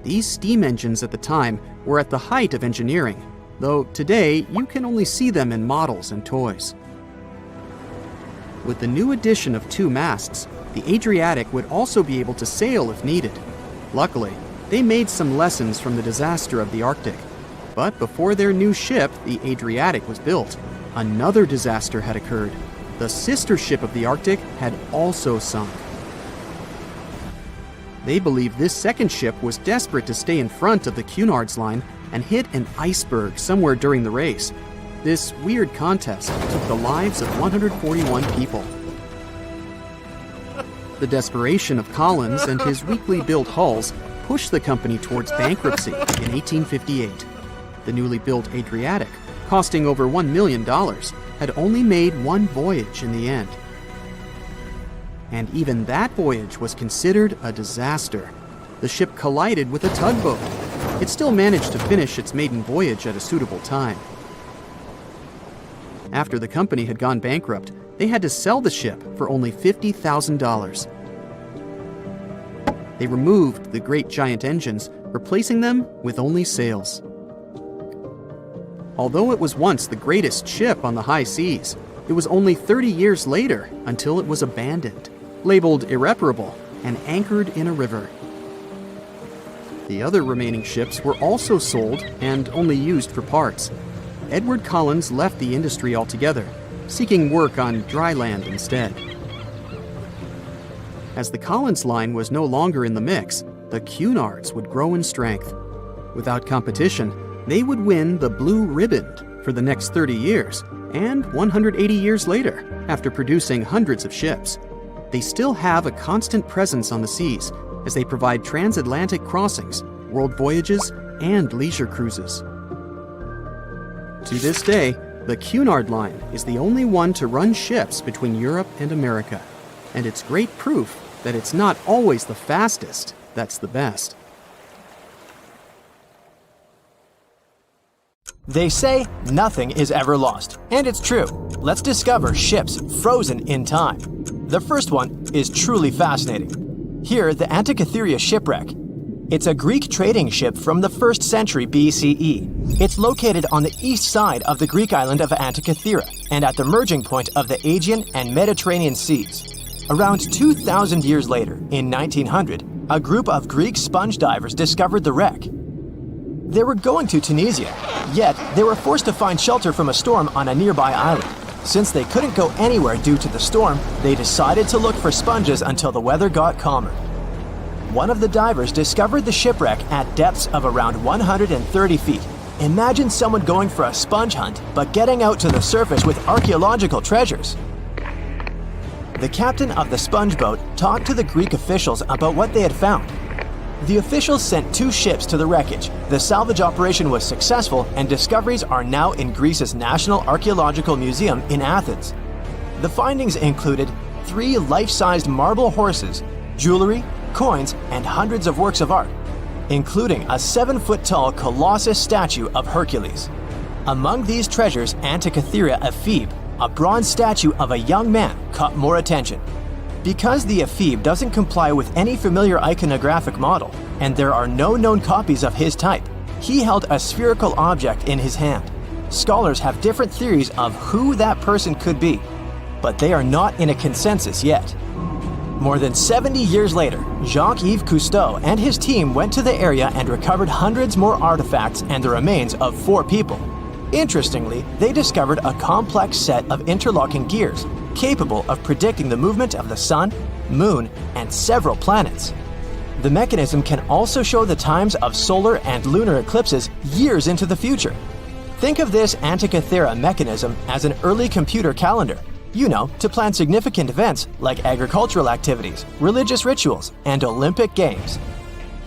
These steam engines at the time were at the height of engineering, though today you can only see them in models and toys. With the new addition of 2 masts, the Adriatic would also be able to sail if needed. Luckily, they made some lessons from the disaster of the Arctic. But before their new ship, the Adriatic, was built, another disaster had occurred. The sister ship of the Arctic had also sunk. They believe this second ship was desperate to stay in front of the Cunard's line and hit an iceberg somewhere during the race. This weird contest took the lives of 141 people. The desperation of Collins and his weakly built hulls pushed the company towards bankruptcy in 1858. The newly built Adriatic, costing over $1 million, had only made one voyage in the end. And even that voyage was considered a disaster. The ship collided with a tugboat. It still managed to finish its maiden voyage at a suitable time. After the company had gone bankrupt, they had to sell the ship for only $50,000. They removed the great giant engines, replacing them with only sails. Although it was once the greatest ship on the high seas, it was only 30 years later until it was abandoned, labeled irreparable, and anchored in a river. The other remaining ships were also sold and only used for parts. Edward Collins left the industry altogether, seeking work on dry land instead. As the Collins line was no longer in the mix, the Cunards would grow in strength. Without competition, they would win the Blue Riband for the next 30 years, and 180 years later, after producing hundreds of ships. They still have a constant presence on the seas as they provide transatlantic crossings, world voyages, and leisure cruises. To this day, the Cunard line is the only one to run ships between Europe and America, and it's great proof that it's not always the fastest that's the best. They say nothing is ever lost, and it's true. Let's discover ships frozen in time. The first one is truly fascinating. Here, the Antikythera Shipwreck. It's a Greek trading ship from the 1st century BCE. It's located on the east side of the Greek island of Antikythera and at the merging point of the Aegean and Mediterranean seas. Around 2,000 years later, in 1900, a group of Greek sponge divers discovered the wreck. They were going to Tunisia, yet they were forced to find shelter from a storm on a nearby island. Since they couldn't go anywhere due to the storm, they decided to look for sponges until the weather got calmer. One of the divers discovered the shipwreck at depths of around 130 feet. Imagine someone going for a sponge hunt, but getting out to the surface with archaeological treasures. The captain of the sponge boat talked to the Greek officials about what they had found. The officials sent 2 ships to the wreckage. The salvage operation was successful, and discoveries are now in Greece's National Archaeological Museum in Athens. The findings included 3 life-sized marble horses, jewelry, coins, and hundreds of works of art, including a 7-foot-tall Colossus statue of Hercules. Among these treasures, Antikythera Ephebe, a bronze statue of a young man, caught more attention. Because the ephebe doesn't comply with any familiar iconographic model, and there are no known copies of his type, he held a spherical object in his hand. Scholars have different theories of who that person could be, but they are not in a consensus yet. More than 70 years later, Jacques-Yves Cousteau and his team went to the area and recovered hundreds more artifacts and the remains of 4 people. Interestingly, they discovered a complex set of interlocking gears, capable of predicting the movement of the sun, moon, and several planets. The mechanism can also show the times of solar and lunar eclipses years into the future. Think of this Antikythera mechanism as an early computer calendar, to plan significant events like agricultural activities, religious rituals, and Olympic Games.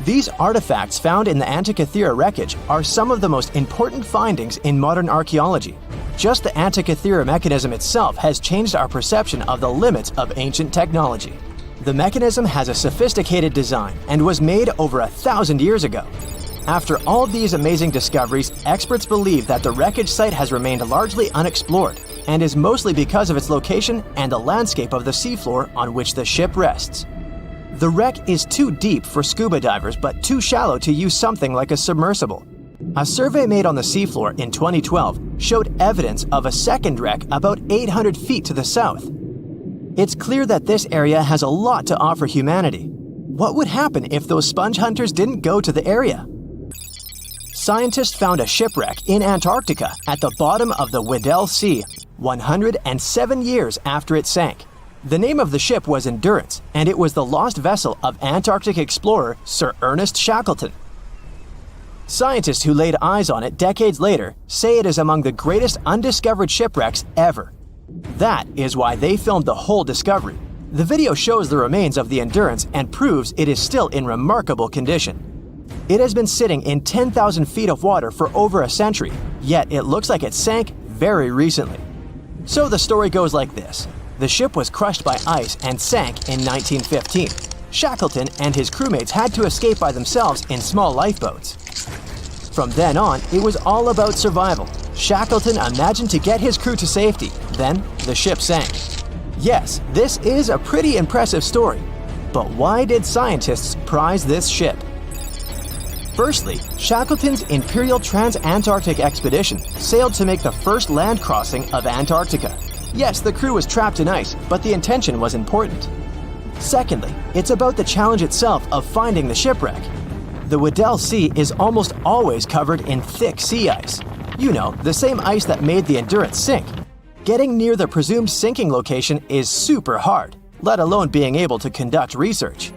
These artifacts found in the Antikythera wreckage are some of the most important findings in modern archaeology. Just the Antikythera mechanism itself has changed our perception of the limits of ancient technology. The mechanism has a sophisticated design and was made over 1,000 years ago. After all these amazing discoveries, experts believe that the wreckage site has remained largely unexplored and is mostly because of its location and the landscape of the seafloor on which the ship rests. The wreck is too deep for scuba divers but too shallow to use something like a submersible. A survey made on the seafloor in 2012 showed evidence of a second wreck about 800 feet to the south. It's clear that this area has a lot to offer humanity. What would happen if those sponge hunters didn't go to the area? Scientists found a shipwreck in Antarctica at the bottom of the Weddell Sea 107 years after it sank. The name of the ship was Endurance, and it was the lost vessel of Antarctic explorer Sir Ernest Shackleton. Scientists who laid eyes on it decades later say it is among the greatest undiscovered shipwrecks ever. That is why they filmed the whole discovery. The video shows the remains of the Endurance and proves it is still in remarkable condition. It has been sitting in 10,000 feet of water for over a century, yet it looks like it sank very recently. So the story goes like this. The ship was crushed by ice and sank in 1915. Shackleton and his crewmates had to escape by themselves in small lifeboats. From then on, it was all about survival. Shackleton imagined to get his crew to safety. Then, the ship sank. Yes, this is a pretty impressive story. But why did scientists prize this ship? Firstly, Shackleton's Imperial Trans-Antarctic Expedition sailed to make the first land crossing of Antarctica. Yes, the crew was trapped in ice, but the intention was important. Secondly, it's about the challenge itself of finding the shipwreck. The Weddell Sea is almost always covered in thick sea ice. You know, the same ice that made the Endurance sink. Getting near the presumed sinking location is super hard, let alone being able to conduct research.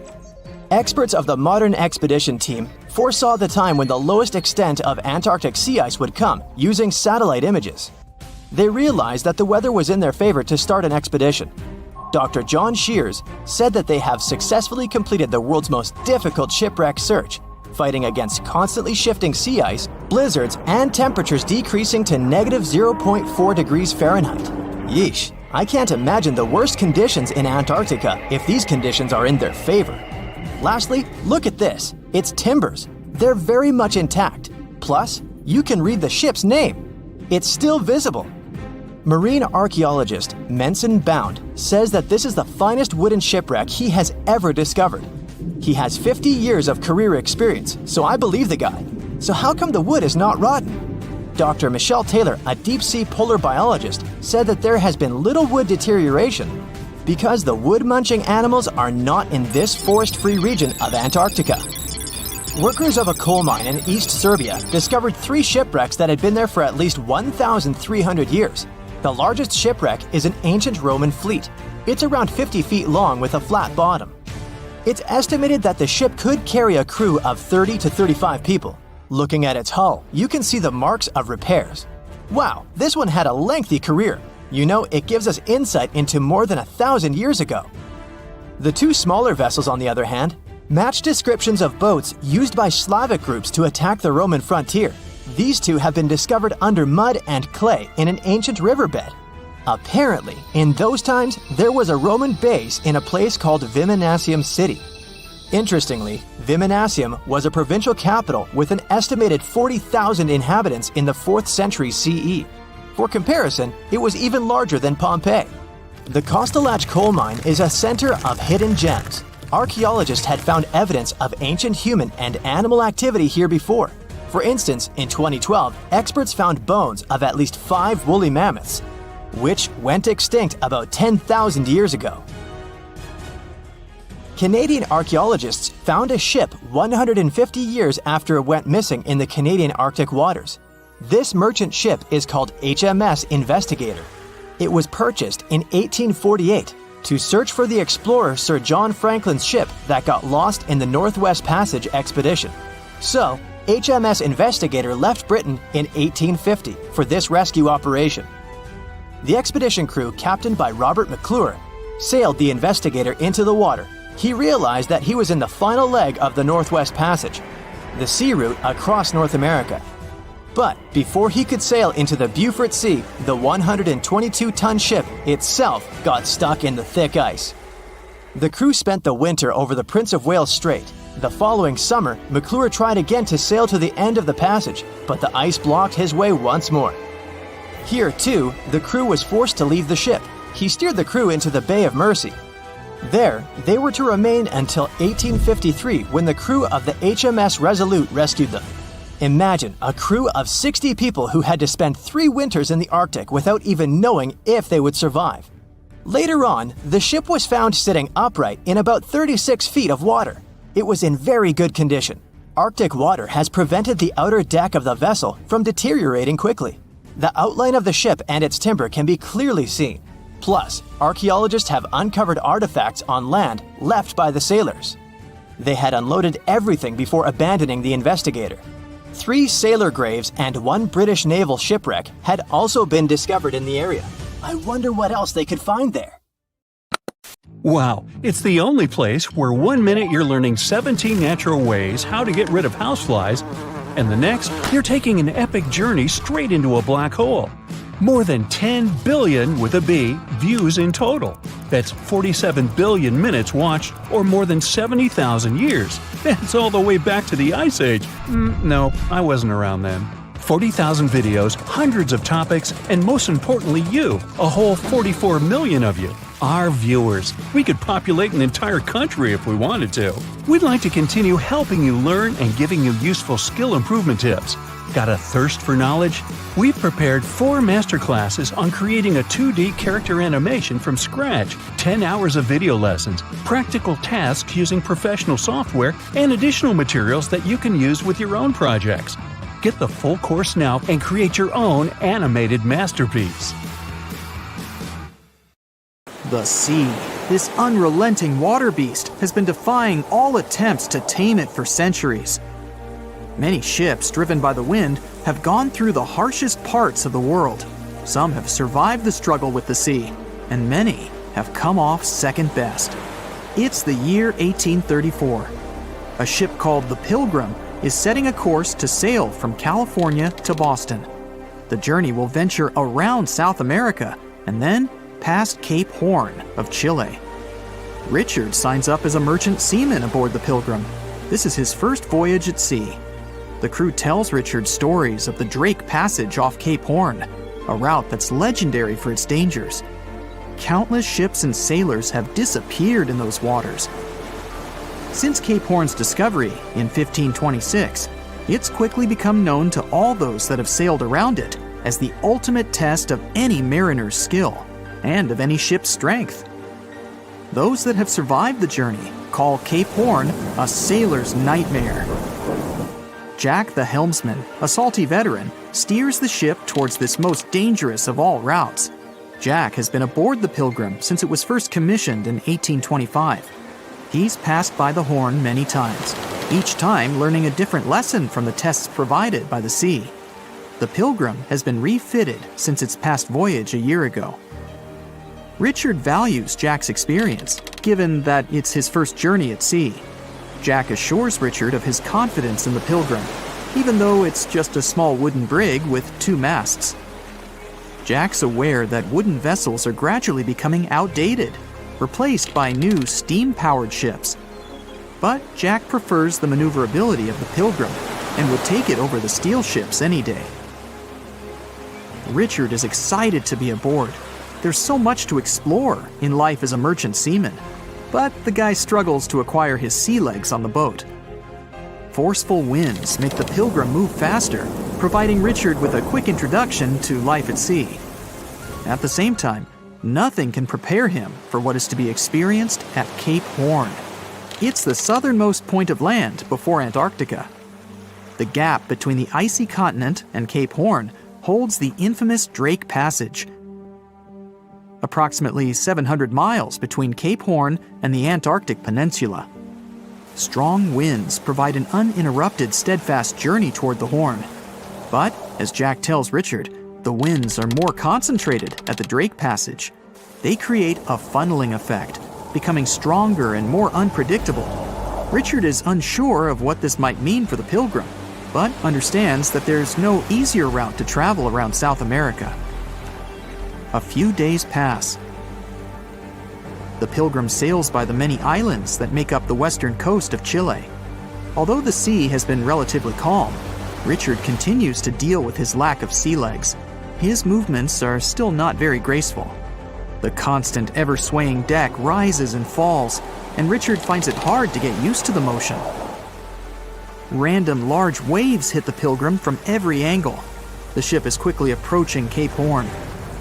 Experts of the modern expedition team foresaw the time when the lowest extent of Antarctic sea ice would come using satellite images. They realized that the weather was in their favor to start an expedition. Dr. John Shears said that they have successfully completed the world's most difficult shipwreck search, fighting against constantly shifting sea ice, blizzards, and temperatures decreasing to negative 0.4 degrees Fahrenheit. Yeesh, I can't imagine the worst conditions in Antarctica if these conditions are in their favor. Lastly, look at this. It's timbers. They're very much intact. Plus, you can read the ship's name. It's still visible. Marine archaeologist Menson Bound says that this is the finest wooden shipwreck he has ever discovered. He has 50 years of career experience, so I believe the guy. So how come the wood is not rotten? Dr. Michelle Taylor, a deep-sea polar biologist, said that there has been little wood deterioration because the wood-munching animals are not in this forest-free region of Antarctica. Workers of a coal mine in East Serbia discovered 3 shipwrecks that had been there for at least 1,300 years. The largest shipwreck is an ancient Roman fleet. It's around 50 feet long with a flat bottom. It's estimated that the ship could carry a crew of 30 to 35 people. Looking at its hull, you can see the marks of repairs. Wow, this one had a lengthy career. You know, it gives us insight into more than 1,000 years ago. The 2 smaller vessels, on the other hand, match descriptions of boats used by Slavic groups to attack the Roman frontier. These 2 have been discovered under mud and clay in an ancient riverbed. Apparently, in those times, there was a Roman base in a place called Viminacium City. Interestingly, Viminacium was a provincial capital with an estimated 40,000 inhabitants in the 4th century CE. For comparison, it was even larger than Pompeii. The Kostelach coal mine is a center of hidden gems. Archaeologists had found evidence of ancient human and animal activity here before. For instance, in 2012, experts found bones of at least 5 woolly mammoths, which went extinct about 10,000 years ago. Canadian archaeologists found a ship 150 years after it went missing in the Canadian Arctic waters. This merchant ship is called HMS Investigator. It was purchased in 1848 to search for the explorer Sir John Franklin's ship that got lost in the Northwest Passage expedition. So, HMS Investigator left Britain in 1850 for this rescue operation. The expedition crew, captained by Robert McClure, sailed the Investigator into the water. He realized that he was in the final leg of the Northwest Passage, the sea route across North America. But before he could sail into the Beaufort Sea, the 122-ton ship itself got stuck in the thick ice. The crew spent the winter over the Prince of Wales Strait. The following summer, McClure tried again to sail to the end of the passage, but the ice blocked his way once more. Here, too, the crew was forced to leave the ship. He steered the crew into the Bay of Mercy. There, they were to remain until 1853 when the crew of the HMS Resolute rescued them. Imagine a crew of 60 people who had to spend 3 winters in the Arctic without even knowing if they would survive. Later on, the ship was found sitting upright in about 36 feet of water. It was in very good condition. Arctic water has prevented the outer deck of the vessel from deteriorating quickly. The outline of the ship and its timber can be clearly seen. Plus, archaeologists have uncovered artifacts on land left by the sailors. They had unloaded everything before abandoning the Investigator. 3 sailor graves and 1 British naval shipwreck had also been discovered in the area. I wonder what else they could find there. Wow, it's the only place where 1 minute you're learning 17 natural ways how to get rid of houseflies, and the next, you're taking an epic journey straight into a black hole. More than 10 billion, with a B, views in total. That's 47 billion minutes watched, or more than 70,000 years. That's all the way back to the Ice Age. No, I wasn't around then. 40,000 videos, hundreds of topics, and most importantly you, a whole 44 million of you. Our viewers. We could populate an entire country if we wanted to. We'd like to continue helping you learn and giving you useful skill improvement tips. Got a thirst for knowledge? We've prepared 4 masterclasses on creating a 2D character animation from scratch, 10 hours of video lessons, practical tasks using professional software, and additional materials that you can use with your own projects. Get the full course now and create your own animated masterpiece. The sea, this unrelenting water beast, has been defying all attempts to tame it for centuries. Many ships driven by the wind have gone through the harshest parts of the world. Some have survived the struggle with the sea, and many have come off second best. It's the year 1834. A ship called the Pilgrim is setting a course to sail from California to Boston. The journey will venture around South America and then past Cape Horn of Chile. Richard signs up as a merchant seaman aboard the Pilgrim. This is his first voyage at sea. The crew tells Richard stories of the Drake Passage off Cape Horn, a route that's legendary for its dangers. Countless ships and sailors have disappeared in those waters. Since Cape Horn's discovery in 1526, it's quickly become known to all those that have sailed around it as the ultimate test of any mariner's skill and of any ship's strength. Those that have survived the journey call Cape Horn a sailor's nightmare. Jack the helmsman, a salty veteran, steers the ship towards this most dangerous of all routes. Jack has been aboard the Pilgrim since it was first commissioned in 1825. He's passed by the Horn many times, each time learning a different lesson from the tests provided by the sea. The Pilgrim has been refitted since its past voyage a year ago. Richard values Jack's experience, given that it's his first journey at sea. Jack assures Richard of his confidence in the Pilgrim, even though it's just a small wooden brig with 2 masts. Jack's aware that wooden vessels are gradually becoming outdated, replaced by new steam-powered ships. But Jack prefers the maneuverability of the Pilgrim and would take it over the steel ships any day. Richard is excited to be aboard. There's so much to explore in life as a merchant seaman, but the guy struggles to acquire his sea legs on the boat. Forceful winds make the Pilgrim move faster, providing Richard with a quick introduction to life at sea. At the same time, nothing can prepare him for what is to be experienced at Cape Horn. It's the southernmost point of land before Antarctica. The gap between the icy continent and Cape Horn holds the infamous Drake Passage, approximately 700 miles between Cape Horn and the Antarctic Peninsula. Strong winds provide an uninterrupted, steadfast journey toward the Horn. But, as Jack tells Richard, the winds are more concentrated at the Drake Passage. They create a funneling effect, becoming stronger and more unpredictable. Richard is unsure of what this might mean for the Pilgrim, but understands that there's no easier route to travel around South America. A few days pass. The Pilgrim sails by the many islands that make up the western coast of Chile. Although the sea has been relatively calm, Richard continues to deal with his lack of sea legs. His movements are still not very graceful. The constant, ever-swaying deck rises and falls, and Richard finds it hard to get used to the motion. Random large waves hit the Pilgrim from every angle. The ship is quickly approaching Cape Horn.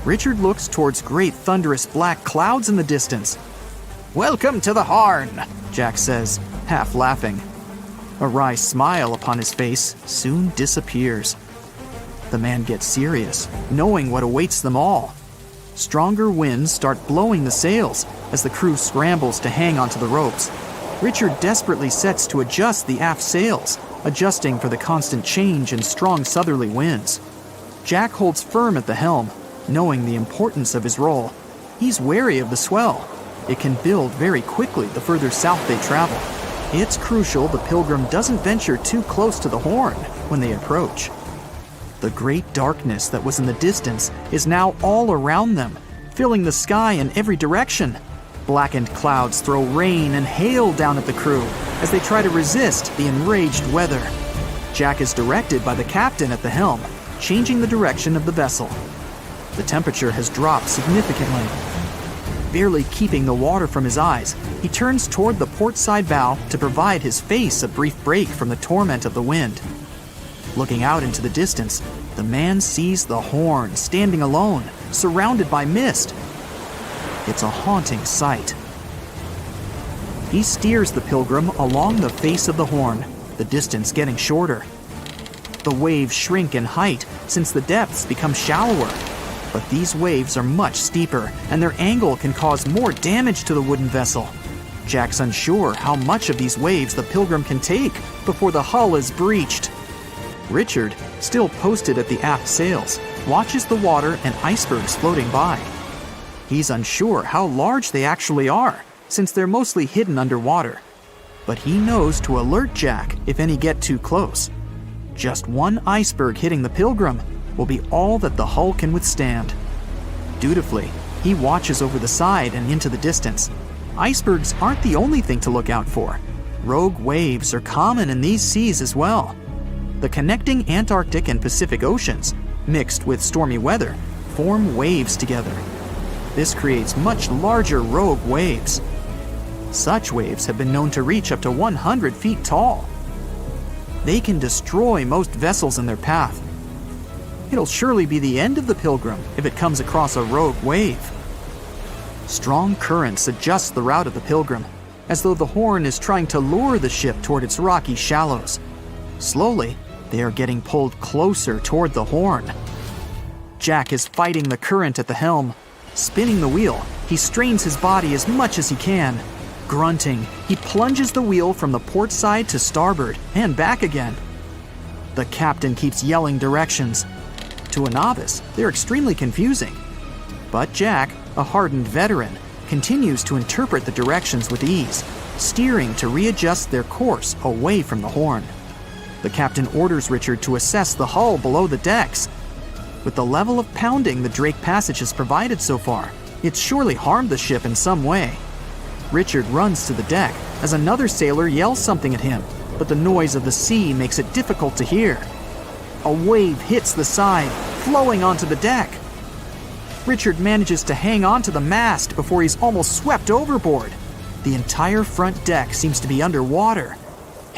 Richard looks towards great thunderous black clouds in the distance. "Welcome to the Horn," Jack says, half laughing. A wry smile upon his face soon disappears. The man gets serious, knowing what awaits them all. Stronger winds start blowing the sails as the crew scrambles to hang onto the ropes. Richard desperately sets to adjust the aft sails, adjusting for the constant change in strong southerly winds. Jack holds firm at the helm, knowing the importance of his role. He's wary of the swell. It can build very quickly the further south they travel. It's crucial the Pilgrim doesn't venture too close to the Horn when they approach. The great darkness that was in the distance is now all around them, filling the sky in every direction. Blackened clouds throw rain and hail down at the crew as they try to resist the enraged weather. Jack is directed by the captain at the helm, changing the direction of the vessel. The temperature has dropped significantly. Barely keeping the water from his eyes, he turns toward the port side bow to provide his face a brief break from the torment of the wind. Looking out into the distance, the man sees the Horn standing alone, surrounded by mist. It's a haunting sight. He steers the Pilgrim along the face of the Horn, the distance getting shorter. The waves shrink in height since the depths become shallower. But these waves are much steeper, and their angle can cause more damage to the wooden vessel. Jack's unsure how much of these waves the Pilgrim can take before the hull is breached. Richard, still posted at the aft sails, watches the water and icebergs floating by. He's unsure how large they actually are, since they're mostly hidden underwater. But he knows to alert Jack if any get too close. Just one iceberg hitting the Pilgrim will be all that the hull can withstand. Dutifully, he watches over the side and into the distance. Icebergs aren't the only thing to look out for. Rogue waves are common in these seas as well. The connecting Antarctic and Pacific Oceans, mixed with stormy weather, form waves together. This creates much larger rogue waves. Such waves have been known to reach up to 100 feet tall. They can destroy most vessels in their path. It'll surely be the end of the Pilgrim if it comes across a rogue wave. Strong currents adjust the route of the Pilgrim, as though the Horn is trying to lure the ship toward its rocky shallows. Slowly, they are getting pulled closer toward the Horn. Jack is fighting the current at the helm. Spinning the wheel, he strains his body as much as he can. Grunting, he plunges the wheel from the port side to starboard and back again. The captain keeps yelling directions. To a novice, they're extremely confusing. But Jack, a hardened veteran, continues to interpret the directions with ease, steering to readjust their course away from the Horn. The captain orders Richard to assess the hull below the decks. With the level of pounding the Drake Passage has provided so far, it's surely harmed the ship in some way. Richard runs to the deck as another sailor yells something at him, but the noise of the sea makes it difficult to hear. A wave hits the side, flowing onto the deck. Richard manages to hang on to the mast before he's almost swept overboard. The entire front deck seems to be underwater.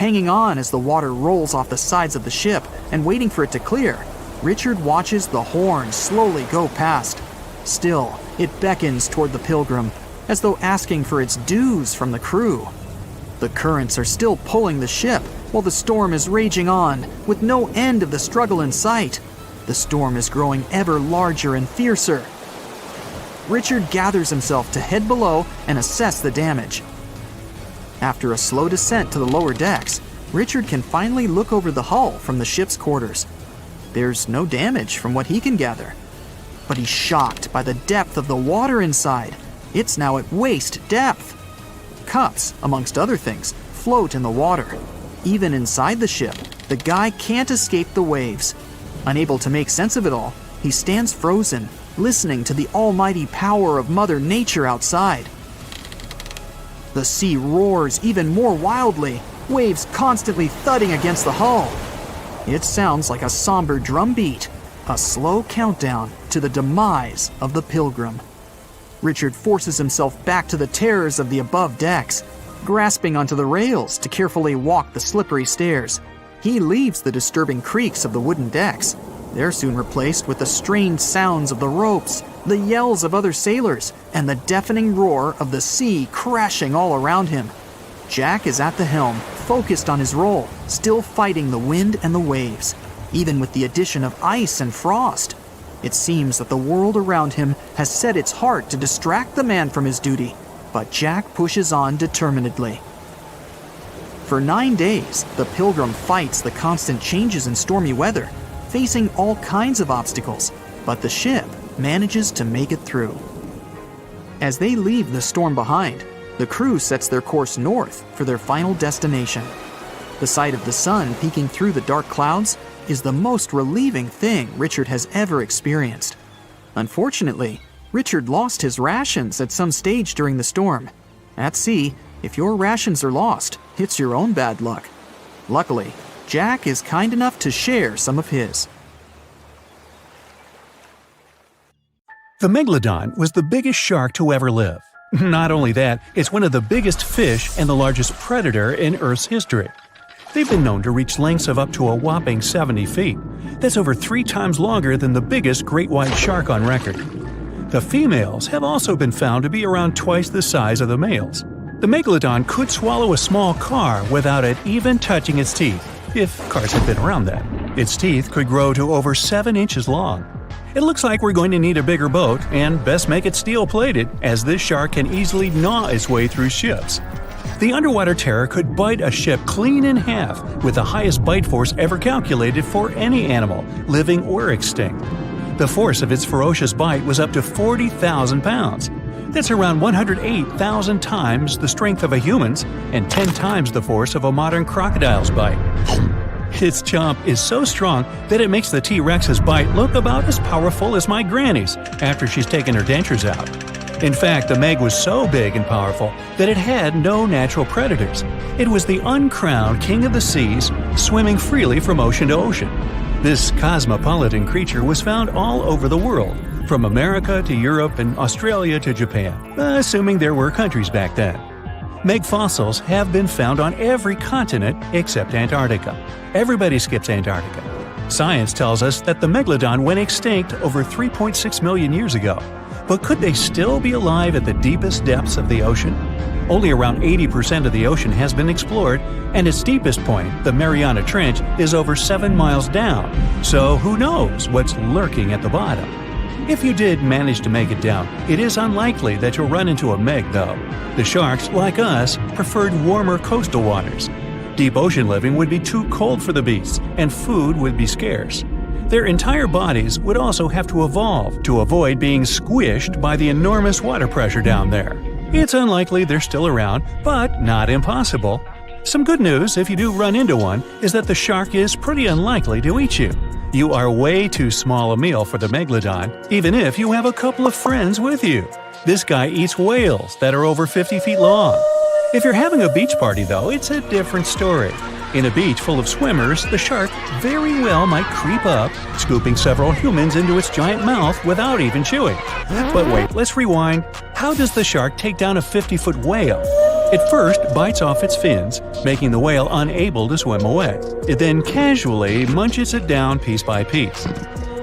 Hanging on as the water rolls off the sides of the ship and waiting for it to clear, Richard watches the Horn slowly go past. Still, it beckons toward the Pilgrim, as though asking for its dues from the crew. The currents are still pulling the ship, while the storm is raging on, with no end of the struggle in sight. The storm is growing ever larger and fiercer. Richard gathers himself to head below and assess the damage. After a slow descent to the lower decks, Richard can finally look over the hull from the ship's quarters. There's no damage from what he can gather. But he's shocked by the depth of the water inside. It's now at waist depth. Cups, amongst other things, float in the water. Even inside the ship, the guy can't escape the waves. Unable to make sense of it all, he stands frozen, listening to the almighty power of Mother Nature outside. The sea roars even more wildly, waves constantly thudding against the hull. It sounds like a somber drumbeat, a slow countdown to the demise of the Pilgrim. Richard forces himself back to the terrors of the above decks, grasping onto the rails to carefully walk the slippery stairs. He leaves the disturbing creaks of the wooden decks. They're soon replaced with the strained sounds of the ropes, the yells of other sailors, and the deafening roar of the sea crashing all around him. Jack is at the helm, focused on his role, still fighting the wind and the waves, even with the addition of ice and frost. It seems that the world around him has set its heart to distract the man from his duty, but Jack pushes on determinedly. For 9 days, the Pilgrim fights the constant changes in stormy weather, facing all kinds of obstacles, but the ship manages to make it through. As they leave the storm behind, the crew sets their course north for their final destination. The sight of the sun peeking through the dark clouds is the most relieving thing Richard has ever experienced. Unfortunately, Richard lost his rations at some stage during the storm. At sea, if your rations are lost, it's your own bad luck. Luckily, Jack is kind enough to share some of his. The Megalodon was the biggest shark to ever live. Not only that, it's one of the biggest fish and the largest predator in Earth's history. They've been known to reach lengths of up to a whopping 70 feet. That's over 3 times longer than the biggest great white shark on record. The females have also been found to be around twice the size of the males. The Megalodon could swallow a small car without it even touching its teeth, if cars had been around then. Its teeth could grow to over 7 inches long. It looks like we're going to need a bigger boat, and best make it steel-plated, as this shark can easily gnaw its way through ships. The underwater terror could bite a ship clean in half, with the highest bite force ever calculated for any animal, living or extinct. The force of its ferocious bite was up to 40,000 pounds. That's around 108,000 times the strength of a human's and 10 times the force of a modern crocodile's bite. Its chomp is so strong that it makes the T-Rex's bite look about as powerful as my granny's after she's taken her dentures out. In fact, the Meg was so big and powerful that it had no natural predators. It was the uncrowned king of the seas, swimming freely from ocean to ocean. This cosmopolitan creature was found all over the world, from America to Europe and Australia to Japan, assuming there were countries back then. Meg fossils have been found on every continent except Antarctica. Everybody skips Antarctica. Science tells us that the Megalodon went extinct over 3.6 million years ago. But could they still be alive at the deepest depths of the ocean? Only around 80% of the ocean has been explored, and its deepest point, the Mariana Trench, is over 7 miles down. So who knows what's lurking at the bottom? If you did manage to make it down, it is unlikely that you'll run into a Meg, though. The sharks, like us, preferred warmer coastal waters. Deep ocean living would be too cold for the beasts, and food would be scarce. Their entire bodies would also have to evolve to avoid being squished by the enormous water pressure down there. It's unlikely they're still around, but not impossible. Some good news, if you do run into one, is that the shark is pretty unlikely to eat you. You are way too small a meal for the Megalodon, even if you have a couple of friends with you. This guy eats whales that are over 50 feet long. If you're having a beach party, though, it's a different story. In a beach full of swimmers, the shark very well might creep up, scooping several humans into its giant mouth without even chewing. But wait, let's rewind. How does the shark take down a 50-foot whale? It first bites off its fins, making the whale unable to swim away. It then casually munches it down piece by piece.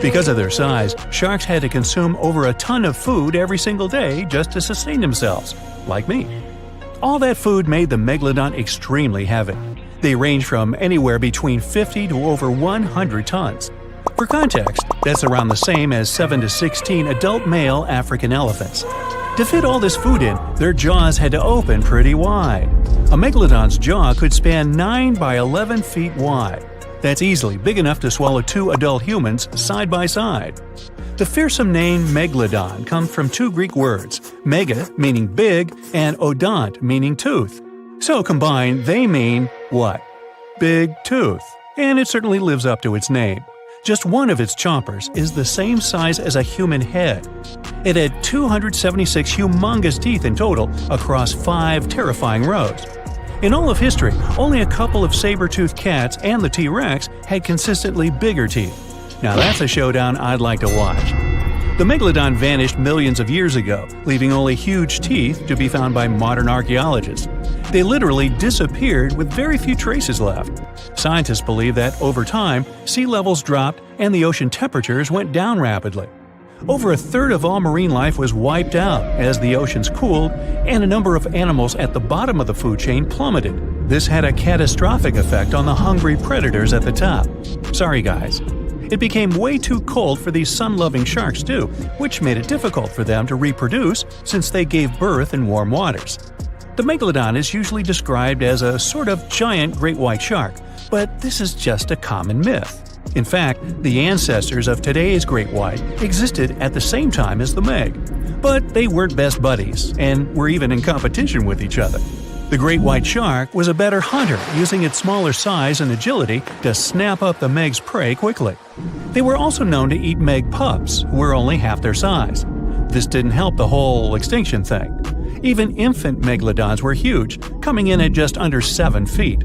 Because of their size, sharks had to consume over a ton of food every single day just to sustain themselves, like me. All that food made the Megalodon extremely heavy. They range from anywhere between 50 to over 100 tons. For context, that's around the same as 7 to 16 adult male African elephants. To fit all this food in, their jaws had to open pretty wide. A Megalodon's jaw could span 9 by 11 feet wide. That's easily big enough to swallow 2 adult humans side by side. The fearsome name Megalodon comes from 2 Greek words, mega meaning big and odont meaning tooth. So combined, they mean what? Big tooth. And it certainly lives up to its name. Just one of its chompers is the same size as a human head. It had 276 humongous teeth in total across 5 terrifying rows. In all of history, only a couple of saber-toothed cats and the T-Rex had consistently bigger teeth. Now that's a showdown I'd like to watch. The Megalodon vanished millions of years ago, leaving only huge teeth to be found by modern archaeologists. They literally disappeared with very few traces left. Scientists believe that, over time, sea levels dropped and the ocean temperatures went down rapidly. Over a third of all marine life was wiped out as the oceans cooled, and a number of animals at the bottom of the food chain plummeted. This had a catastrophic effect on the hungry predators at the top. Sorry guys. It became way too cold for these sun-loving sharks too, which made it difficult for them to reproduce since they gave birth in warm waters. The Megalodon is usually described as a sort of giant great white shark, but this is just a common myth. In fact, the ancestors of today's great white existed at the same time as the Meg, but they weren't best buddies and were even in competition with each other. The great white shark was a better hunter, using its smaller size and agility to snap up the Meg's prey quickly. They were also known to eat Meg pups, who were only half their size. This didn't help the whole extinction thing. Even infant Megalodons were huge, coming in at just under 7 feet.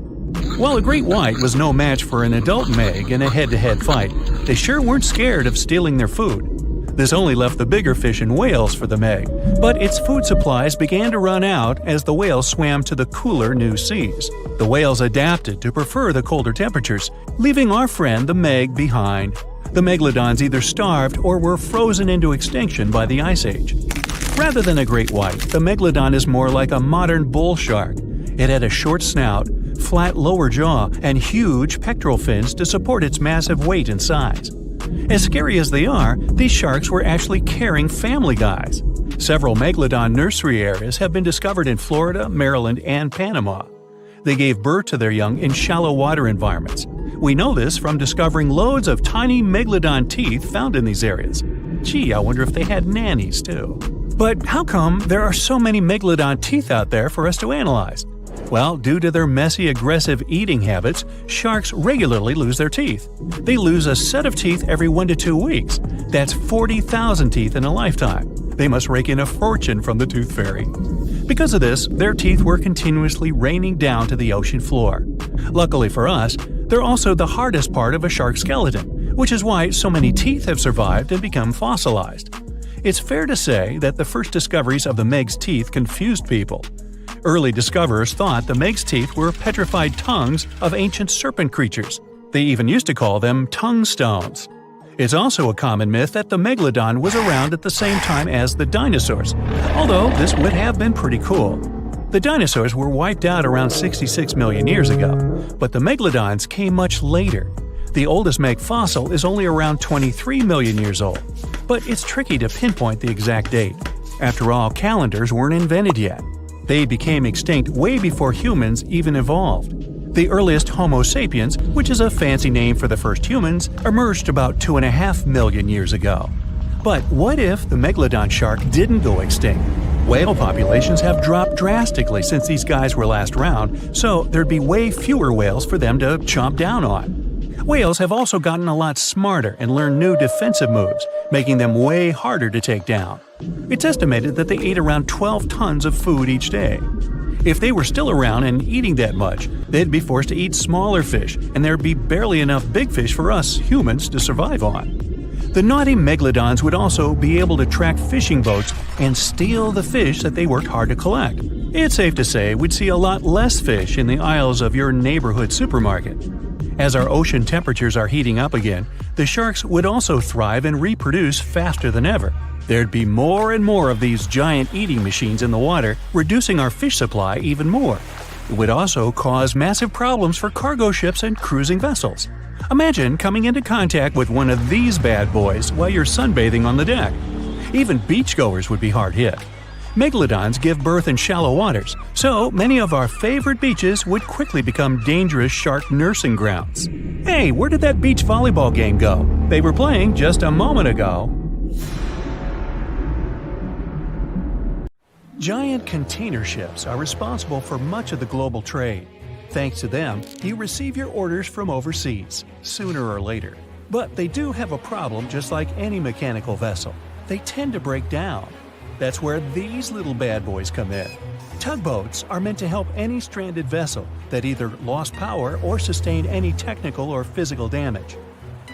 While a great white was no match for an adult Meg in a head-to-head fight, they sure weren't scared of stealing their food. This only left the bigger fish and whales for the Meg, but its food supplies began to run out as the whales swam to the cooler new seas. The whales adapted to prefer the colder temperatures, leaving our friend the Meg behind. The Megalodons either starved or were frozen into extinction by the Ice Age. Rather than a great white, the Megalodon is more like a modern bull shark. It had a short snout, flat lower jaw, and huge pectoral fins to support its massive weight and size. As scary as they are, these sharks were actually caring family guys. Several Megalodon nursery areas have been discovered in Florida, Maryland, and Panama. They gave birth to their young in shallow water environments. We know this from discovering loads of tiny Megalodon teeth found in these areas. Gee, I wonder if they had nannies too. But how come there are so many Megalodon teeth out there for us to analyze? Well, due to their messy, aggressive eating habits, sharks regularly lose their teeth. They lose a set of teeth every 1 to 2 weeks. That's 40,000 teeth in a lifetime. They must rake in a fortune from the tooth fairy. Because of this, their teeth were continuously raining down to the ocean floor. Luckily for us, they're also the hardest part of a shark skeleton, which is why so many teeth have survived and become fossilized. It's fair to say that the first discoveries of the Meg's teeth confused people. Early discoverers thought the Meg's teeth were petrified tongues of ancient serpent creatures. They even used to call them tongue stones. It's also a common myth that the Megalodon was around at the same time as the dinosaurs, although this would have been pretty cool. The dinosaurs were wiped out around 66 million years ago, but the Megalodons came much later. The oldest Meg fossil is only around 23 million years old, but it's tricky to pinpoint the exact date. After all, calendars weren't invented yet. They became extinct way before humans even evolved. The earliest Homo sapiens, which is a fancy name for the first humans, emerged about 2.5 million years ago. But what if the Megalodon shark didn't go extinct? Whale populations have dropped drastically since these guys were last around, so there'd be way fewer whales for them to chomp down on. Whales have also gotten a lot smarter and learned new defensive moves, making them way harder to take down. It's estimated that they ate around 12 tons of food each day. If they were still around and eating that much, they'd be forced to eat smaller fish, and there'd be barely enough big fish for us humans to survive on. The naughty Megalodons would also be able to track fishing boats and steal the fish that they worked hard to collect. It's safe to say we'd see a lot less fish in the aisles of your neighborhood supermarket. As our ocean temperatures are heating up again, the sharks would also thrive and reproduce faster than ever. There'd be more and more of these giant eating machines in the water, reducing our fish supply even more. It would also cause massive problems for cargo ships and cruising vessels. Imagine coming into contact with one of these bad boys while you're sunbathing on the deck. Even beachgoers would be hard hit. Megalodons give birth in shallow waters, so many of our favorite beaches would quickly become dangerous shark nursing grounds. Hey, where did that beach volleyball game go? They were playing just a moment ago. Giant container ships are responsible for much of the global trade. Thanks to them, you receive your orders from overseas, sooner or later. But they do have a problem just like any mechanical vessel. They tend to break down. That's where these little bad boys come in. Tugboats are meant to help any stranded vessel that either lost power or sustained any technical or physical damage.